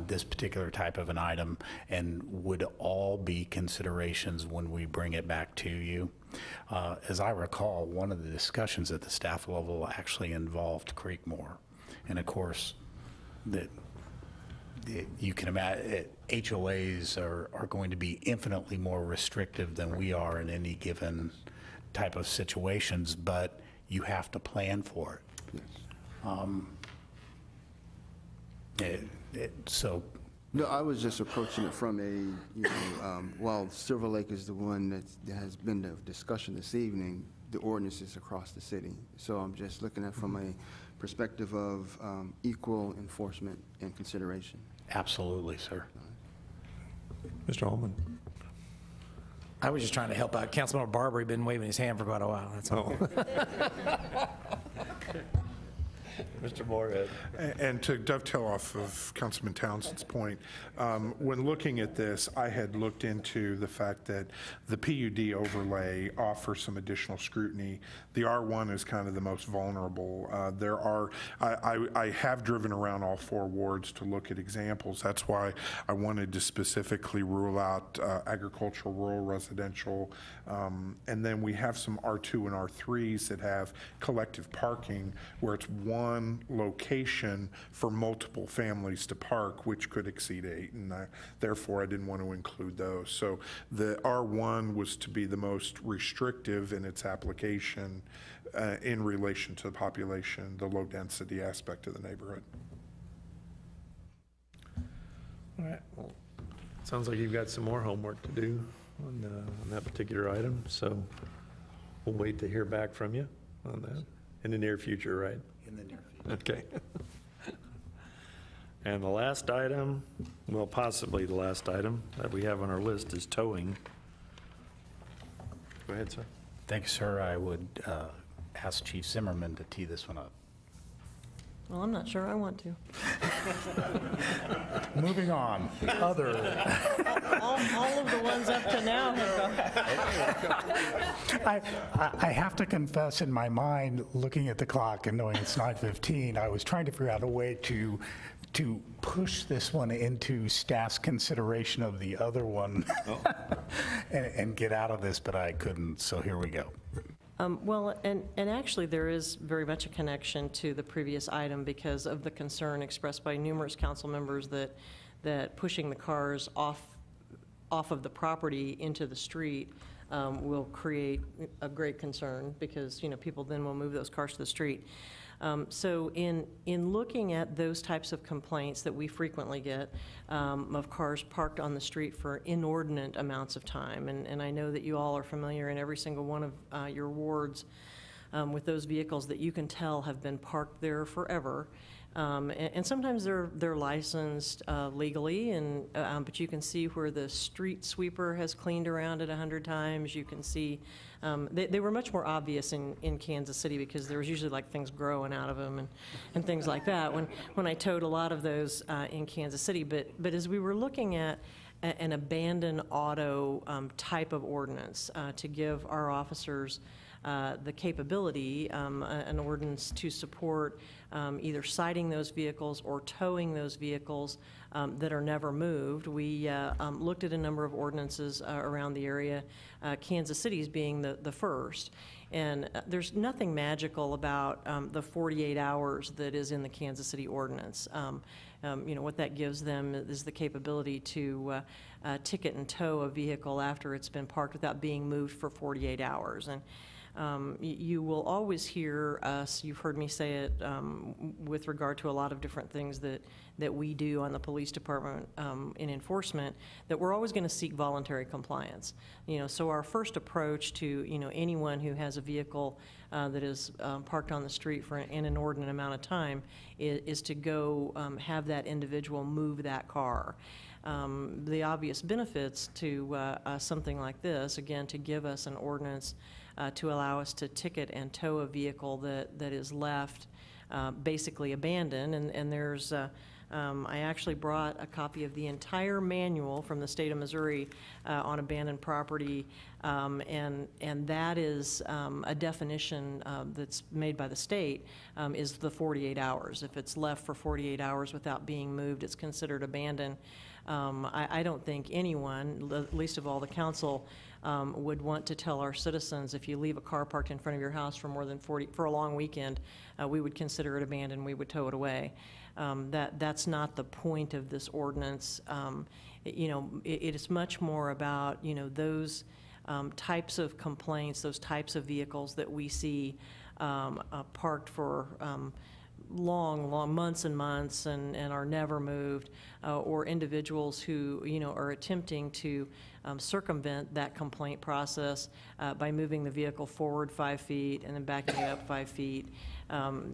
this particular type of an item, and would all be considerations when we bring it back to you. As I recall, one of the discussions at the staff level actually involved Creekmore. And of course, you can imagine HOAs are going to be infinitely more restrictive than we are in any given type of situations, but you have to plan for it. So. No, I was just approaching it from while Silver Lake is the one that has been the discussion this evening, the ordinances across the city. So I'm just looking at it from a perspective of equal enforcement and consideration. Absolutely, sir. Mr. Holman. I was just trying to help out. Councilmember Barber had been waving his hand for quite a while, that's all. Mr. Moorhead. And to dovetail off of Councilman Townsend's point, when looking at this, I had looked into the fact that the PUD overlay offers some additional scrutiny. The R1 is kind of the most vulnerable. I have driven around all 4 wards to look at examples. That's why I wanted to specifically rule out agricultural, rural, residential, and then we have some R2 and R3s that have collective parking where it's one location for multiple families to park, which could exceed 8, and therefore I didn't want to include those. So the R1 was to be the most restrictive in its application in relation to the population, the low density aspect of the neighborhood. All right. Well, sounds like you've got some more homework to do on that particular item, so we'll wait to hear back from you on that in the near future, right? In the near future. Okay. And the last item, well, possibly the last item that we have on our list is towing. Go ahead, sir. Thank you, sir. I would ask Chief Zimmerman to tee this one up. Well, I'm not sure I want to. Moving on. Other. All of the ones up to now have gone. I have to confess, in my mind, looking at the clock and knowing it's 9:15, I was trying to figure out a way to push this one into staff's consideration of the other one and get out of this, but I couldn't, so here we go. Well, and actually, there is very much a connection to the previous item because of the concern expressed by numerous council members that pushing the cars off of the property into the street will create a great concern because, people then will move those cars to the street. So in looking at those types of complaints that we frequently get of cars parked on the street for inordinate amounts of time, and I know that you all are familiar in every single one of your wards with those vehicles that you can tell have been parked there forever. And sometimes they're licensed legally, but you can see where the street sweeper has cleaned around it 100 times. You can see they were much more obvious in Kansas City because there was usually like things growing out of them and things like that when I towed a lot of those in Kansas City. But as we were looking at an abandoned auto type of ordinance to give our officers the capability, an ordinance to support either citing those vehicles or towing those vehicles that are never moved. We looked at a number of ordinances around the area, Kansas City's being the first. And there's nothing magical about the 48 hours that is in the Kansas City ordinance. What that gives them is the capability to ticket and tow a vehicle after it's been parked without being moved for 48 hours. And you will always hear us, you've heard me say it with regard to a lot of different things that we do on the police department in enforcement, that we're always going to seek voluntary compliance. So our first approach to anyone who has a vehicle that is parked on the street for an inordinate amount of time is to go have that individual move that car. The obvious benefits to something like this, again, to give us an ordinance to allow us to ticket and tow a vehicle that is left basically abandoned. And there's, I actually brought a copy of the entire manual from the state of Missouri on abandoned property, and that is a definition that's made by the state, is the 48 hours. If it's left for 48 hours without being moved, it's considered abandoned. I don't think anyone, least of all the council, would want to tell our citizens, if you leave a car parked in front of your house for more than for a long weekend, we would consider it abandoned, we would tow it away. That's not the point of this ordinance. It is much more about, those types of complaints, those types of vehicles that we see parked for long months and months and are never moved, or individuals who are attempting to circumvent that complaint process by moving the vehicle forward 5 feet and then backing it up 5 feet,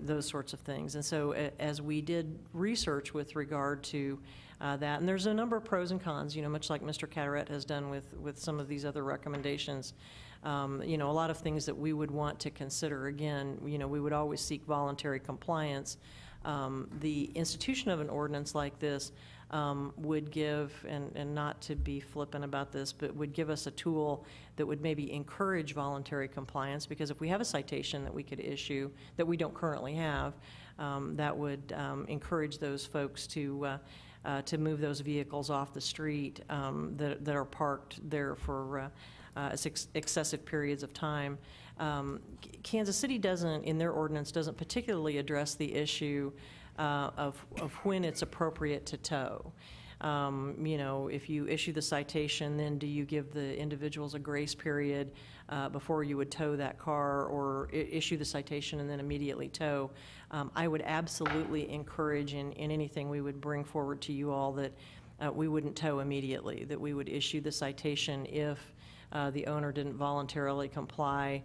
those sorts of things. And so as we did research with regard to that, and there's a number of pros and cons, much like Mr. Carteret has done with some of these other recommendations. A lot of things that we would want to consider. Again, we would always seek voluntary compliance. The institution of an ordinance like this would give, and not to be flippant about this, but would give us a tool that would maybe encourage voluntary compliance, because if we have a citation that we could issue that we don't currently have, that would encourage those folks to move those vehicles off the street that are parked there for excessive periods of time. Kansas City doesn't, in their ordinance, doesn't particularly address the issue of when it's appropriate to tow. If you issue the citation, then do you give the individuals a grace period before you would tow that car, or issue the citation and then immediately tow? I would absolutely encourage in anything we would bring forward to you all that we wouldn't tow immediately, that we would issue the citation if the owner didn't voluntarily comply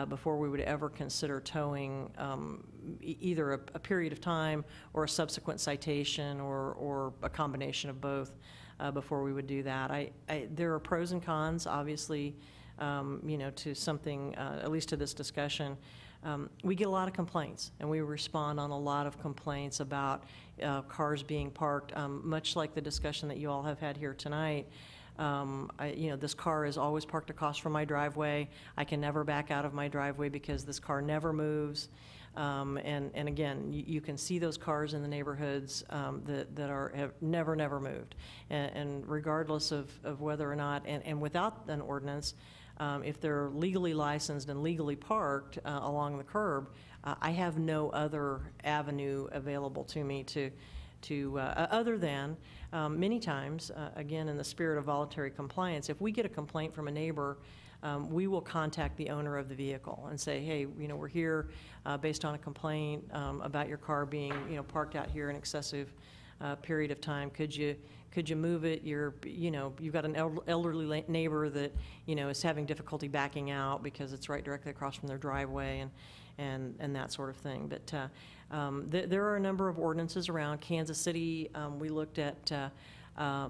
before we would ever consider towing either a period of time or a subsequent citation or a combination of both before we would do that. There are pros and cons, obviously, to something, at least to this discussion. We get a lot of complaints, and we respond on a lot of complaints about cars being parked, much like the discussion that you all have had here tonight. This car is always parked across from my driveway. I can never back out of my driveway because this car never moves. And again, you can see those cars in the neighborhoods that have never moved. And regardless of whether or not, and without an ordinance, if they're legally licensed and legally parked along the curb, I have no other avenue available to me to other than many times, again, in the spirit of voluntary compliance, if we get a complaint from a neighbor, we will contact the owner of the vehicle and say, hey, we're here based on a complaint about your car being, parked out here an excessive period of time. Could you move it? You've got an elderly neighbor that, is having difficulty backing out because it's right directly across from their driveway and that sort of thing. But there are a number of ordinances around. Kansas City, we looked at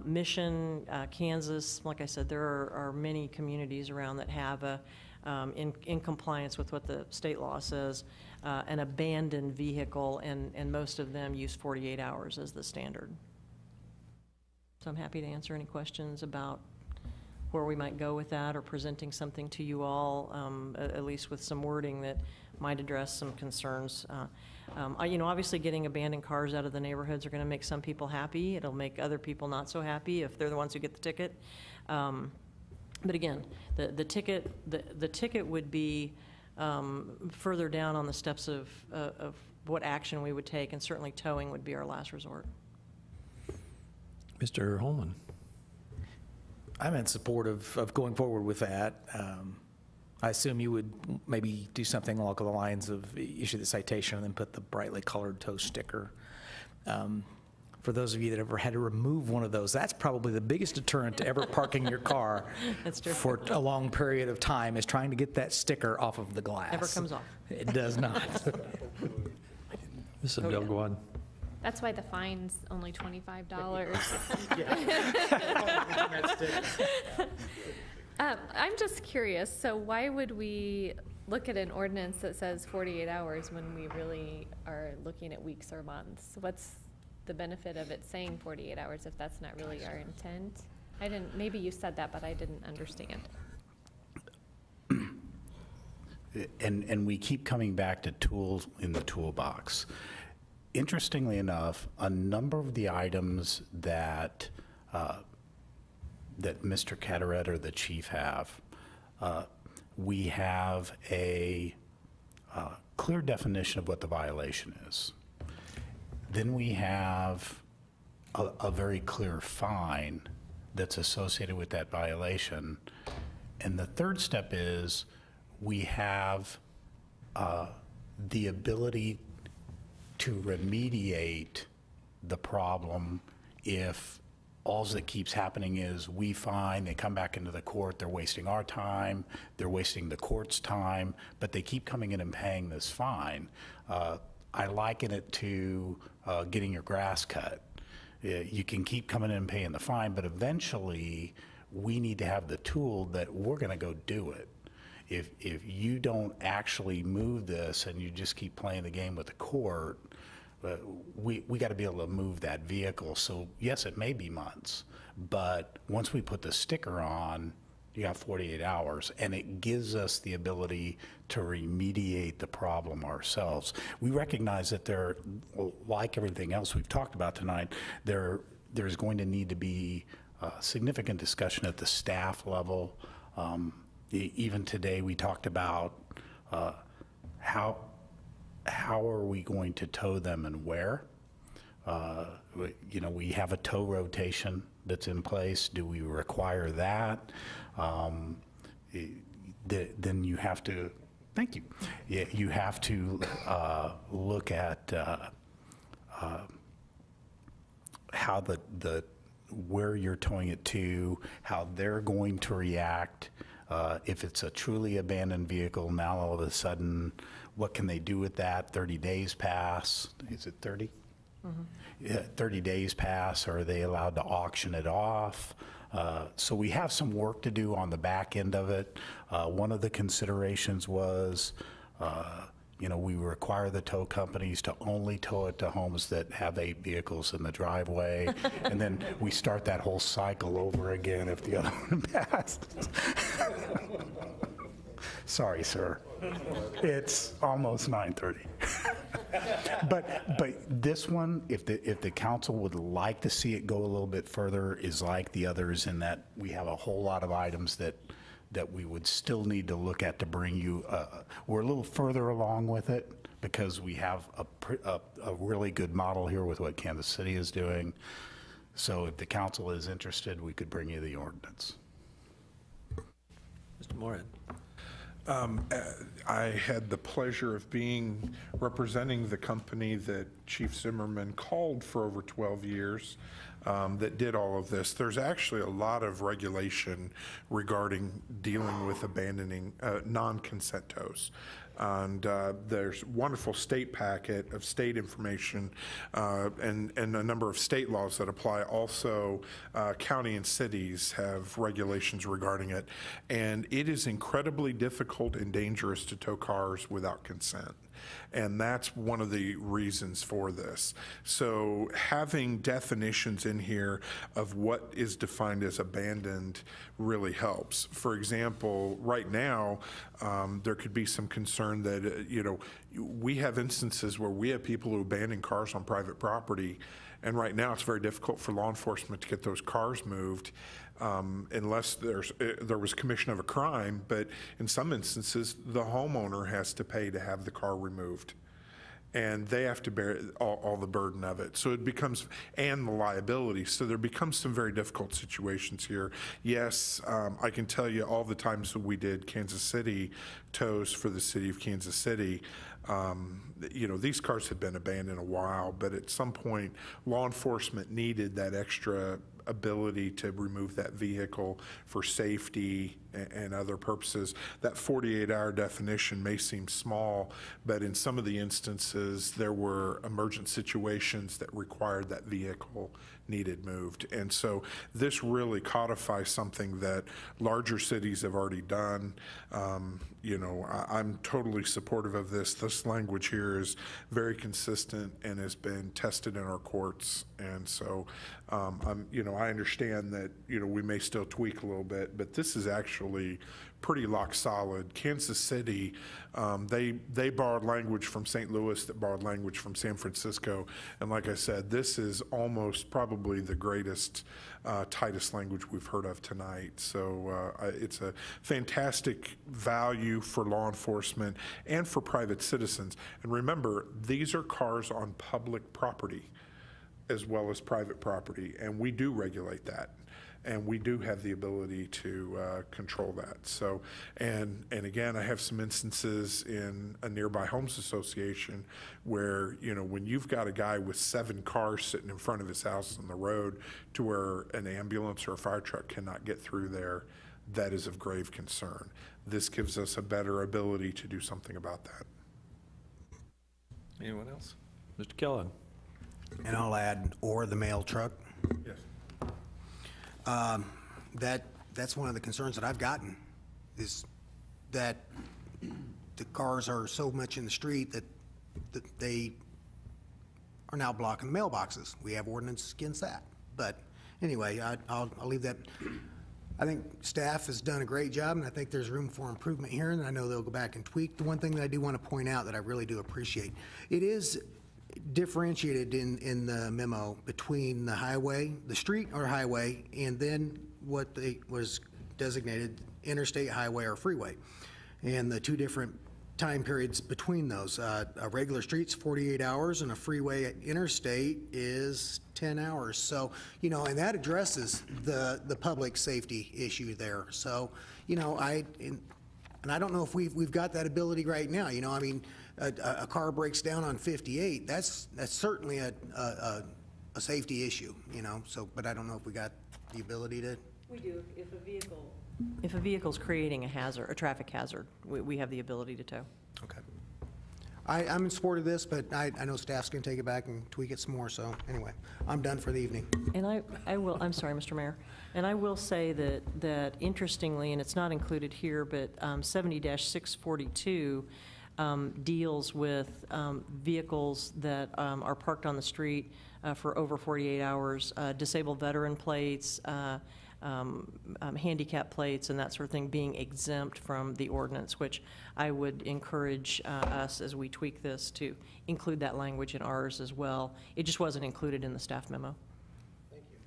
Mission, Kansas. Like I said, there are many communities around that have in compliance with what the state law says, an abandoned vehicle, and most of them use 48 hours as the standard. So I'm happy to answer any questions about where we might go with that, or presenting something to you all, at least with some wording that might address some concerns. You know, obviously getting abandoned cars out of the neighborhoods are going to make some people happy. It'll make other people not so happy if they're the ones who get the ticket. But again, the ticket would be further down on the steps of what action we would take, and certainly towing would be our last resort. Mr. Holman. I'm in support of going forward with that. I assume you would maybe do something along the lines of issue the citation and then put the brightly colored tow sticker. For those of you that ever had to remove one of those, that's probably the biggest deterrent to ever parking your car That's true. for a long period of time, is trying to get that sticker off of the glass. Never comes off. It does not. Ms. Oh, yeah. Abdelgawad. That's why the fine's only $25. I'm just curious, so why would we look at an ordinance that says 48 hours when we really are looking at weeks or months? What's the benefit of it saying 48 hours if that's not really our intent? Maybe you said that, but I didn't understand. And we keep coming back to tools in the toolbox. Interestingly enough, a number of the items that that Mr. Carteret or the chief have, we have a clear definition of what the violation is. Then we have a very clear fine that's associated with that violation. And the third step is we have the ability to remediate the problem if all that keeps happening is we fine, they come back into the court, they're wasting our time, they're wasting the court's time, but they keep coming in and paying this fine. I liken it to getting your grass cut. You can keep coming in and paying the fine, but eventually we need to have the tool that we're going to go do it. If you don't actually move this and you just keep playing the game with the court, we got to be able to move that vehicle. So yes, it may be months, but once we put the sticker on, you have 48 hours, and it gives us the ability to remediate the problem ourselves. We recognize that there, like everything else we've talked about tonight, there's going to need to be significant discussion at the staff level. Even today, we talked about how are we going to tow them and where. You know, we have a tow rotation that's in place. Do we require that? Then you have to, thank you. You have to look at how where you're towing it to, how they're going to react. If it's a truly abandoned vehicle, now all of a sudden, what can they do with that? 30 days pass. Is it 30? Mm-hmm. Yeah, 30 days pass. Are they allowed to auction it off? So we have some work to do on the back end of it. One of the considerations was, you know, we require the tow companies to only tow it to homes that have 8 vehicles in the driveway, and then we start that whole cycle over again if the other one passed. Sorry, sir. It's almost 9:30. But this one, if the council would like to see it go a little bit further, is like the others in that we have a whole lot of items that we would still need to look at to bring you. We're a little further along with it because we have a really good model here with what Kansas City is doing. So if the council is interested, we could bring you the ordinance. Mr. Moorhead. I had the pleasure of representing the company that Chief Zimmerman called for over 12 years that did all of this. There's actually a lot of regulation regarding dealing with abandoning non-consent tows. And there's a wonderful state packet of state information and a number of state laws that apply. Also, county and cities have regulations regarding it. And it is incredibly difficult and dangerous to tow cars without consent. And that's one of the reasons for this. So having definitions in here of what is defined as abandoned really helps. For example, right now, there could be some concern that, we have instances where we have people who abandon cars on private property, and right now it's very difficult for law enforcement to get those cars moved unless there was commission of a crime, but in some instances, the homeowner has to pay to have the car removed. And they have to bear all the burden of it. So it becomes, and the liability. So there becomes some very difficult situations here. Yes, I can tell you all the times that we did Kansas City tows for the city of Kansas City, these cars had been abandoned a while, but at some point, law enforcement needed that extra ability to remove that vehicle for safety and other purposes. That 48-hour definition may seem small, but in some of the instances, there were emergent situations that required that vehicle needed moved. And so this really codifies something that larger cities have already done. I'm totally supportive of this. This language here is very consistent and has been tested in our courts. And so, I understand that, we may still tweak a little bit, but this is actually pretty lock solid. Kansas City, they borrowed language from St. Louis that borrowed language from San Francisco. And like I said, this is almost probably the greatest, tightest language we've heard of tonight. So it's a fantastic value for law enforcement and for private citizens. And remember, these are cars on public property as well as private property, and we do regulate that. And we do have the ability to control that. So, and again, I have some instances in a nearby homes association where, when you've got a guy with 7 cars sitting in front of his house on the road to where an ambulance or a fire truck cannot get through there, that is of grave concern. This gives us a better ability to do something about that. Anyone else? Mr. Kellogg. And I'll add, or the mail truck. Yes. That's one of the concerns that I've gotten, is that the cars are so much in the street that they are now blocking the mailboxes. We have ordinance against that. But anyway, I'll leave that. I think staff has done a great job, and I think there's room for improvement here, and I know they'll go back and tweak. The one thing that I do want to point out that I really do appreciate, it is differentiated in the memo between the highway, the street or highway, and then what was designated interstate, highway, or freeway, and the 2 different time periods between those. A regular street's 48 hours, and a freeway interstate is 10 hours. So, and that addresses the public safety issue there. So, I don't know if we've got that ability right now. A car breaks down on 58, that's certainly a safety issue, so, but I don't know if we got the ability to. We do. If a vehicle's creating a hazard, a traffic hazard, we have the ability to tow. Okay. I'm in support of this, but I know staff's going to take it back and tweak it some more, so anyway, I'm done for the evening. And I will, I'm sorry, Mr. Mayor, and I will say that interestingly, and it's not included here, but 70-642 deals with vehicles that are parked on the street for over 48 hours, disabled veteran plates, handicap plates, and that sort of thing being exempt from the ordinance, which I would encourage us as we tweak this to include that language in ours as well. It just wasn't included in the staff memo. Thank you.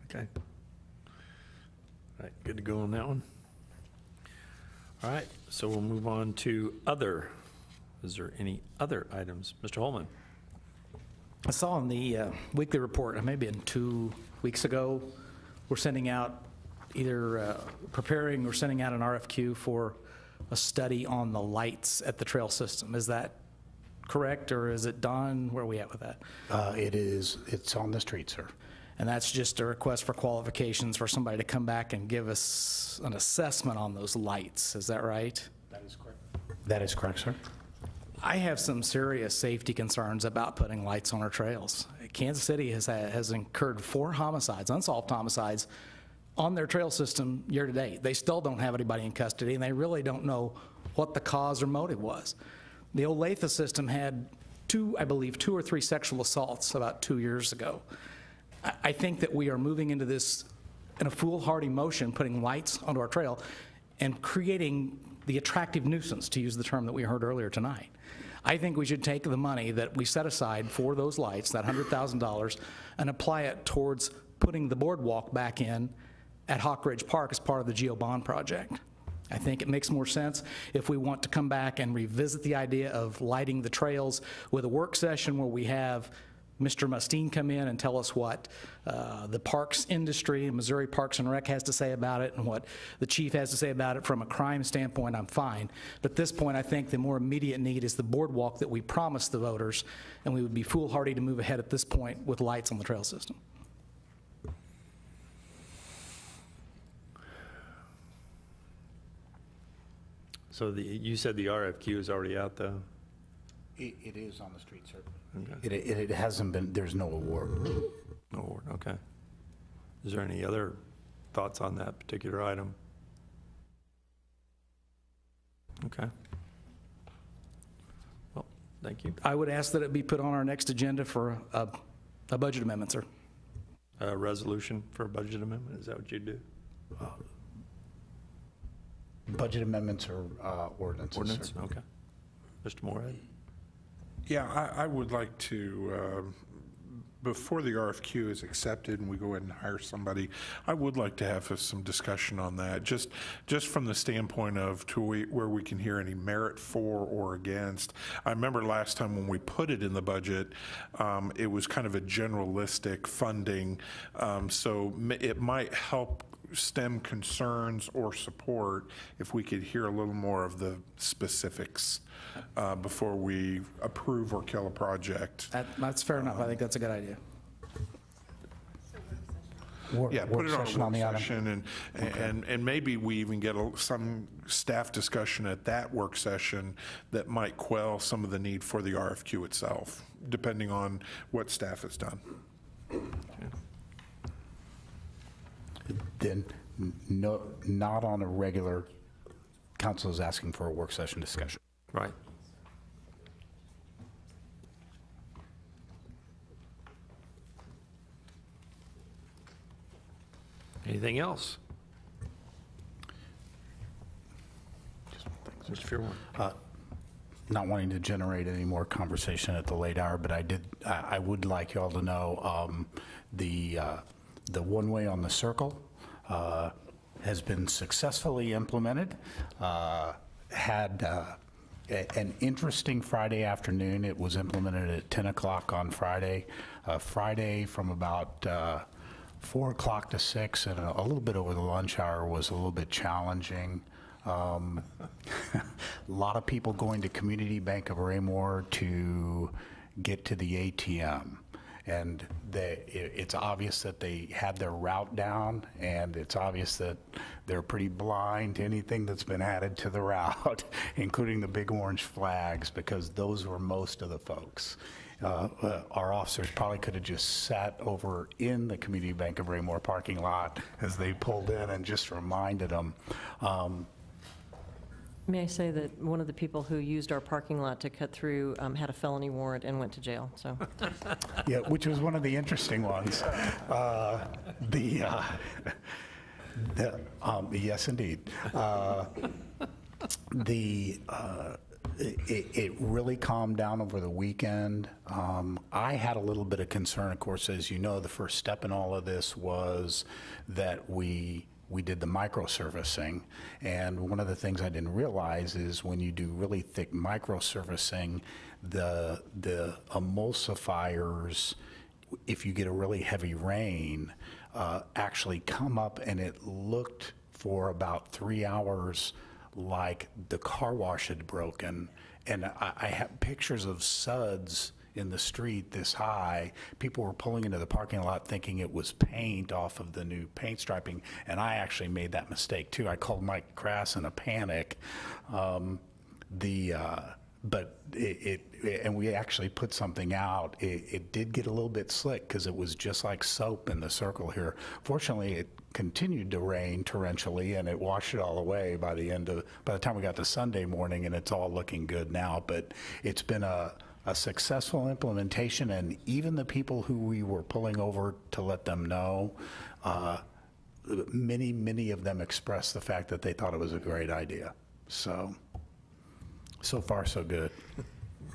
Okay. All right, good to go on that one. All right, so we'll move on to other. Is there any other items? Mr. Holman. I saw in the weekly report, maybe 2 weeks ago, we're sending out either preparing or sending out an RFQ for a study on the lights at the trail system. Is that correct, or is it done? Where are we at with that? It's on the street, sir. And that's just a request for qualifications for somebody to come back and give us an assessment on those lights. Is that right? That is correct. That is correct, sir. I have some serious safety concerns about putting lights on our trails. Kansas City has incurred 4 homicides, unsolved homicides, on their trail system year to date. They still don't have anybody in custody, and they really don't know what the cause or motive was. The Olathe system had I believe two or three sexual assaults about 2 years ago. I think that we are moving into this in a foolhardy motion, putting lights onto our trail and creating the attractive nuisance, to use the term that we heard earlier tonight. I think we should take the money that we set aside for those lights, that $100,000, and apply it towards putting the boardwalk back in at Hawk Ridge Park as part of the Geo Bond project. I think it makes more sense if we want to come back and revisit the idea of lighting the trails with a work session where we have Mr. Mustine come in and tell us what the parks industry and Missouri Parks and Rec has to say about it and what the chief has to say about it from a crime standpoint. I'm fine. But at this point, I think the more immediate need is the boardwalk that we promised the voters, and we would be foolhardy to move ahead at this point with lights on the trail system. So you said the RFQ is already out, though? It is on the street, sir. Okay. It hasn't been, there's no award. No award, okay. Is there any other thoughts on that particular item? Okay. Well, thank you. I would ask that it be put on our next agenda for a budget amendment, sir. A resolution for a budget amendment, is that what you do? Budget amendments or ordinances, Ordinance, sir. okay. Mr. Moorhead? Yeah, I would like to, before the RFQ is accepted and we go ahead and hire somebody, I would like to have some discussion on that, just from the standpoint of where we can hear any merit for or against. I remember last time when we put it in the budget, it was kind of a generalistic funding, so it might help stem concerns or support if we could hear a little more of the specifics before we approve or kill a project. That's fair enough. I think that's a good idea. Yeah, put it on session a on the work item. session, and maybe we even get some staff discussion at that work session that might quell some of the need for the RFQ itself, depending on what staff has done. Then, no, not on a regular, council is asking for a work session discussion. Right. Anything else? Mr. Fairborn? Not wanting to generate any more conversation at the late hour, but I would like y'all to know the one-way on the circle has been successfully implemented. Had an interesting Friday afternoon. It was implemented at 10 o'clock on Friday. Friday from about 4 o'clock to 6, and a little bit over the lunch hour was a little bit challenging. A lot of people going to Community Bank of Raymore to get to the ATM. And it's obvious that they had their route down, and it's obvious that they're pretty blind to anything that's been added to the route, including the big orange flags, because those were most of the folks. Our officers probably could have just sat over in the Community Bank of Raymore parking lot as they pulled in and just reminded them. May I say that one of the people who used our parking lot to cut through had a felony warrant and went to jail, so. Yeah, which was one of the interesting ones. Yes, indeed. It really calmed down over the weekend. I had a little bit of concern, of course, as you know, the first step in all of this was that we did the microservicing, and one of the things I didn't realize is when you do really thick microservicing, the emulsifiers, if you get a really heavy rain, actually come up, and it looked for about 3 hours like the car wash had broken. And I have pictures of suds in the street this high. People were pulling into the parking lot thinking it was paint off of the new paint striping, and I actually made that mistake too. I called Mike Crass in a panic. But and we actually put something out. It did get a little bit slick because it was just like soap in the circle here. Fortunately, it continued to rain torrentially, and it washed it all away by the time we got to Sunday morning, and it's all looking good now. But it's been a successful implementation, and even the people who we were pulling over to let them know, many of them expressed the fact that they thought it was a great idea. So far, so good.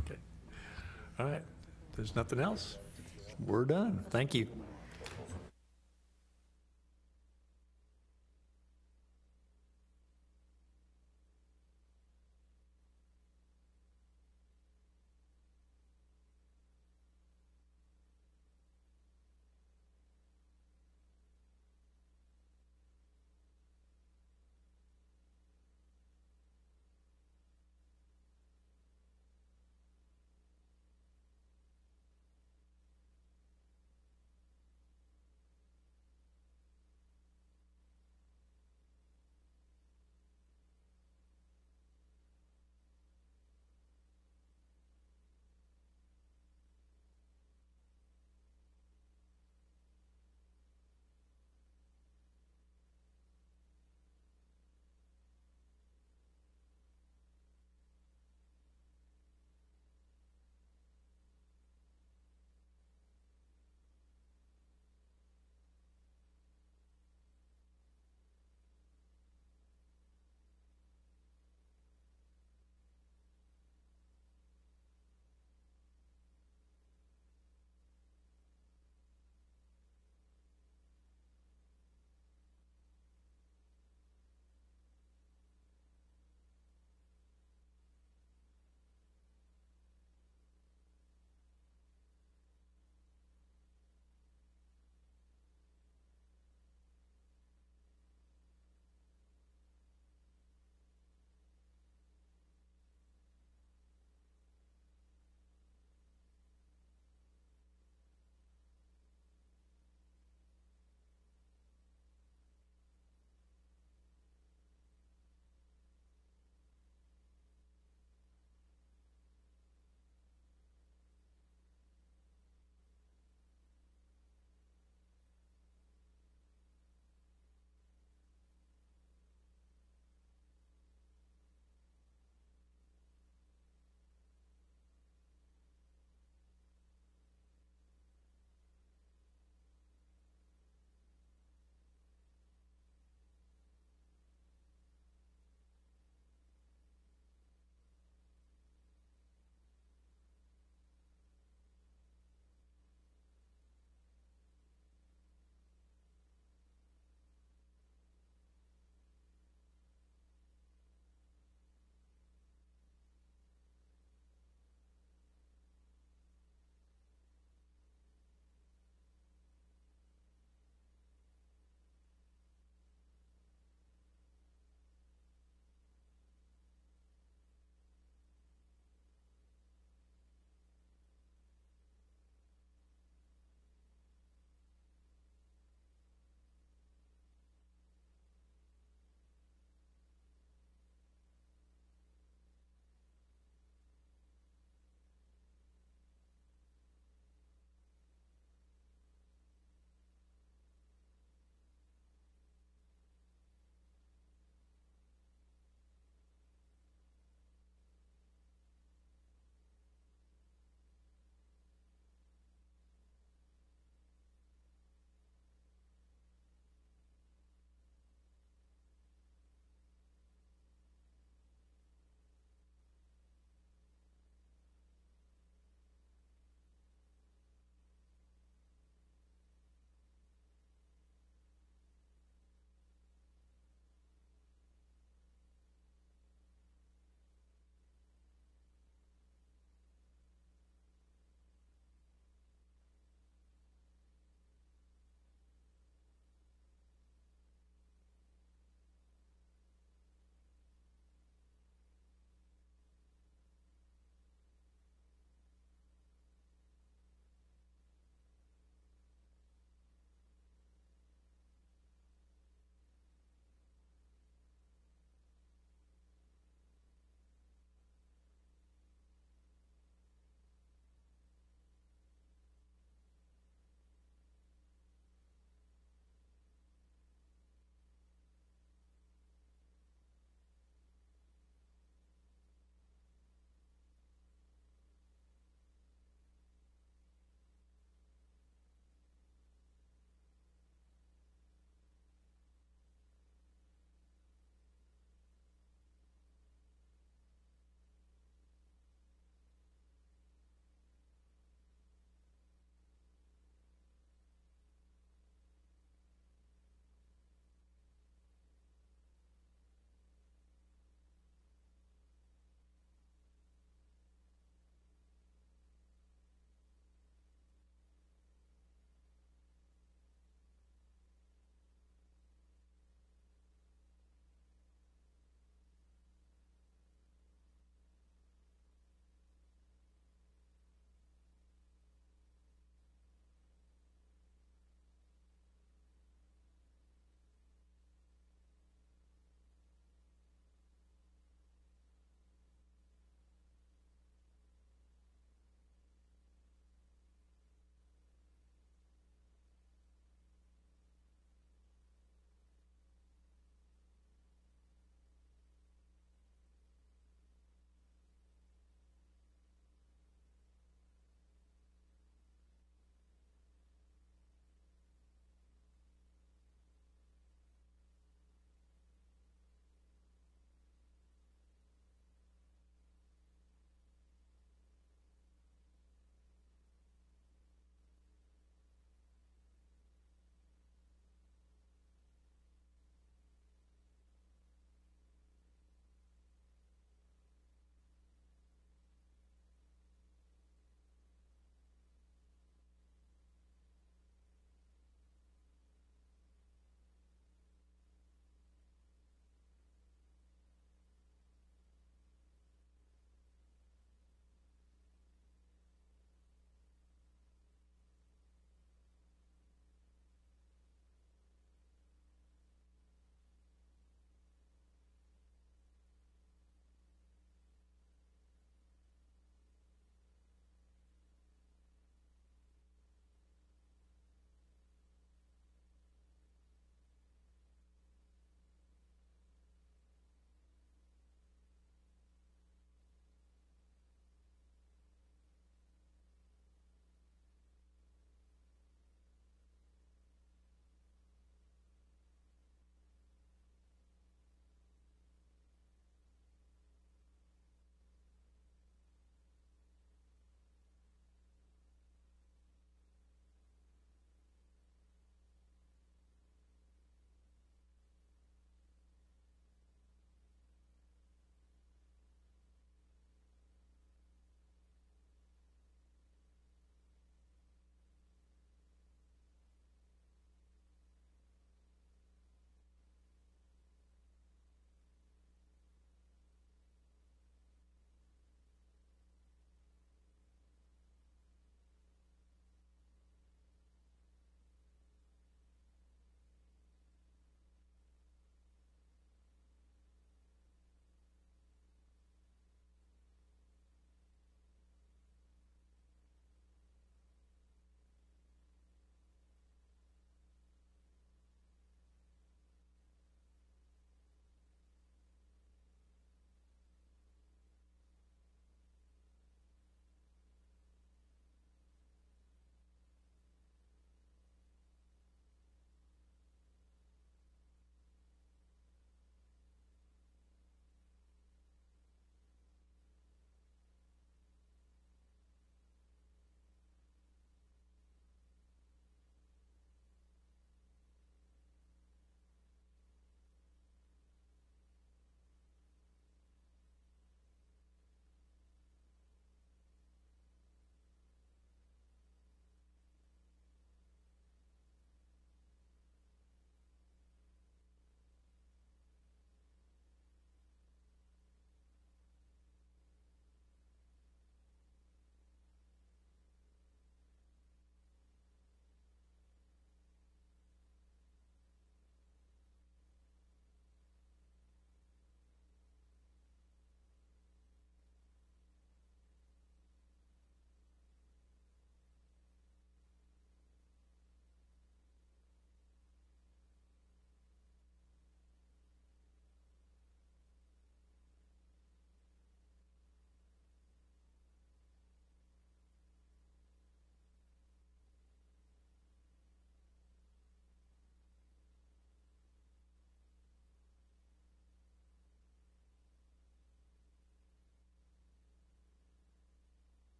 Okay. All right. There's nothing else. We're done. Thank you.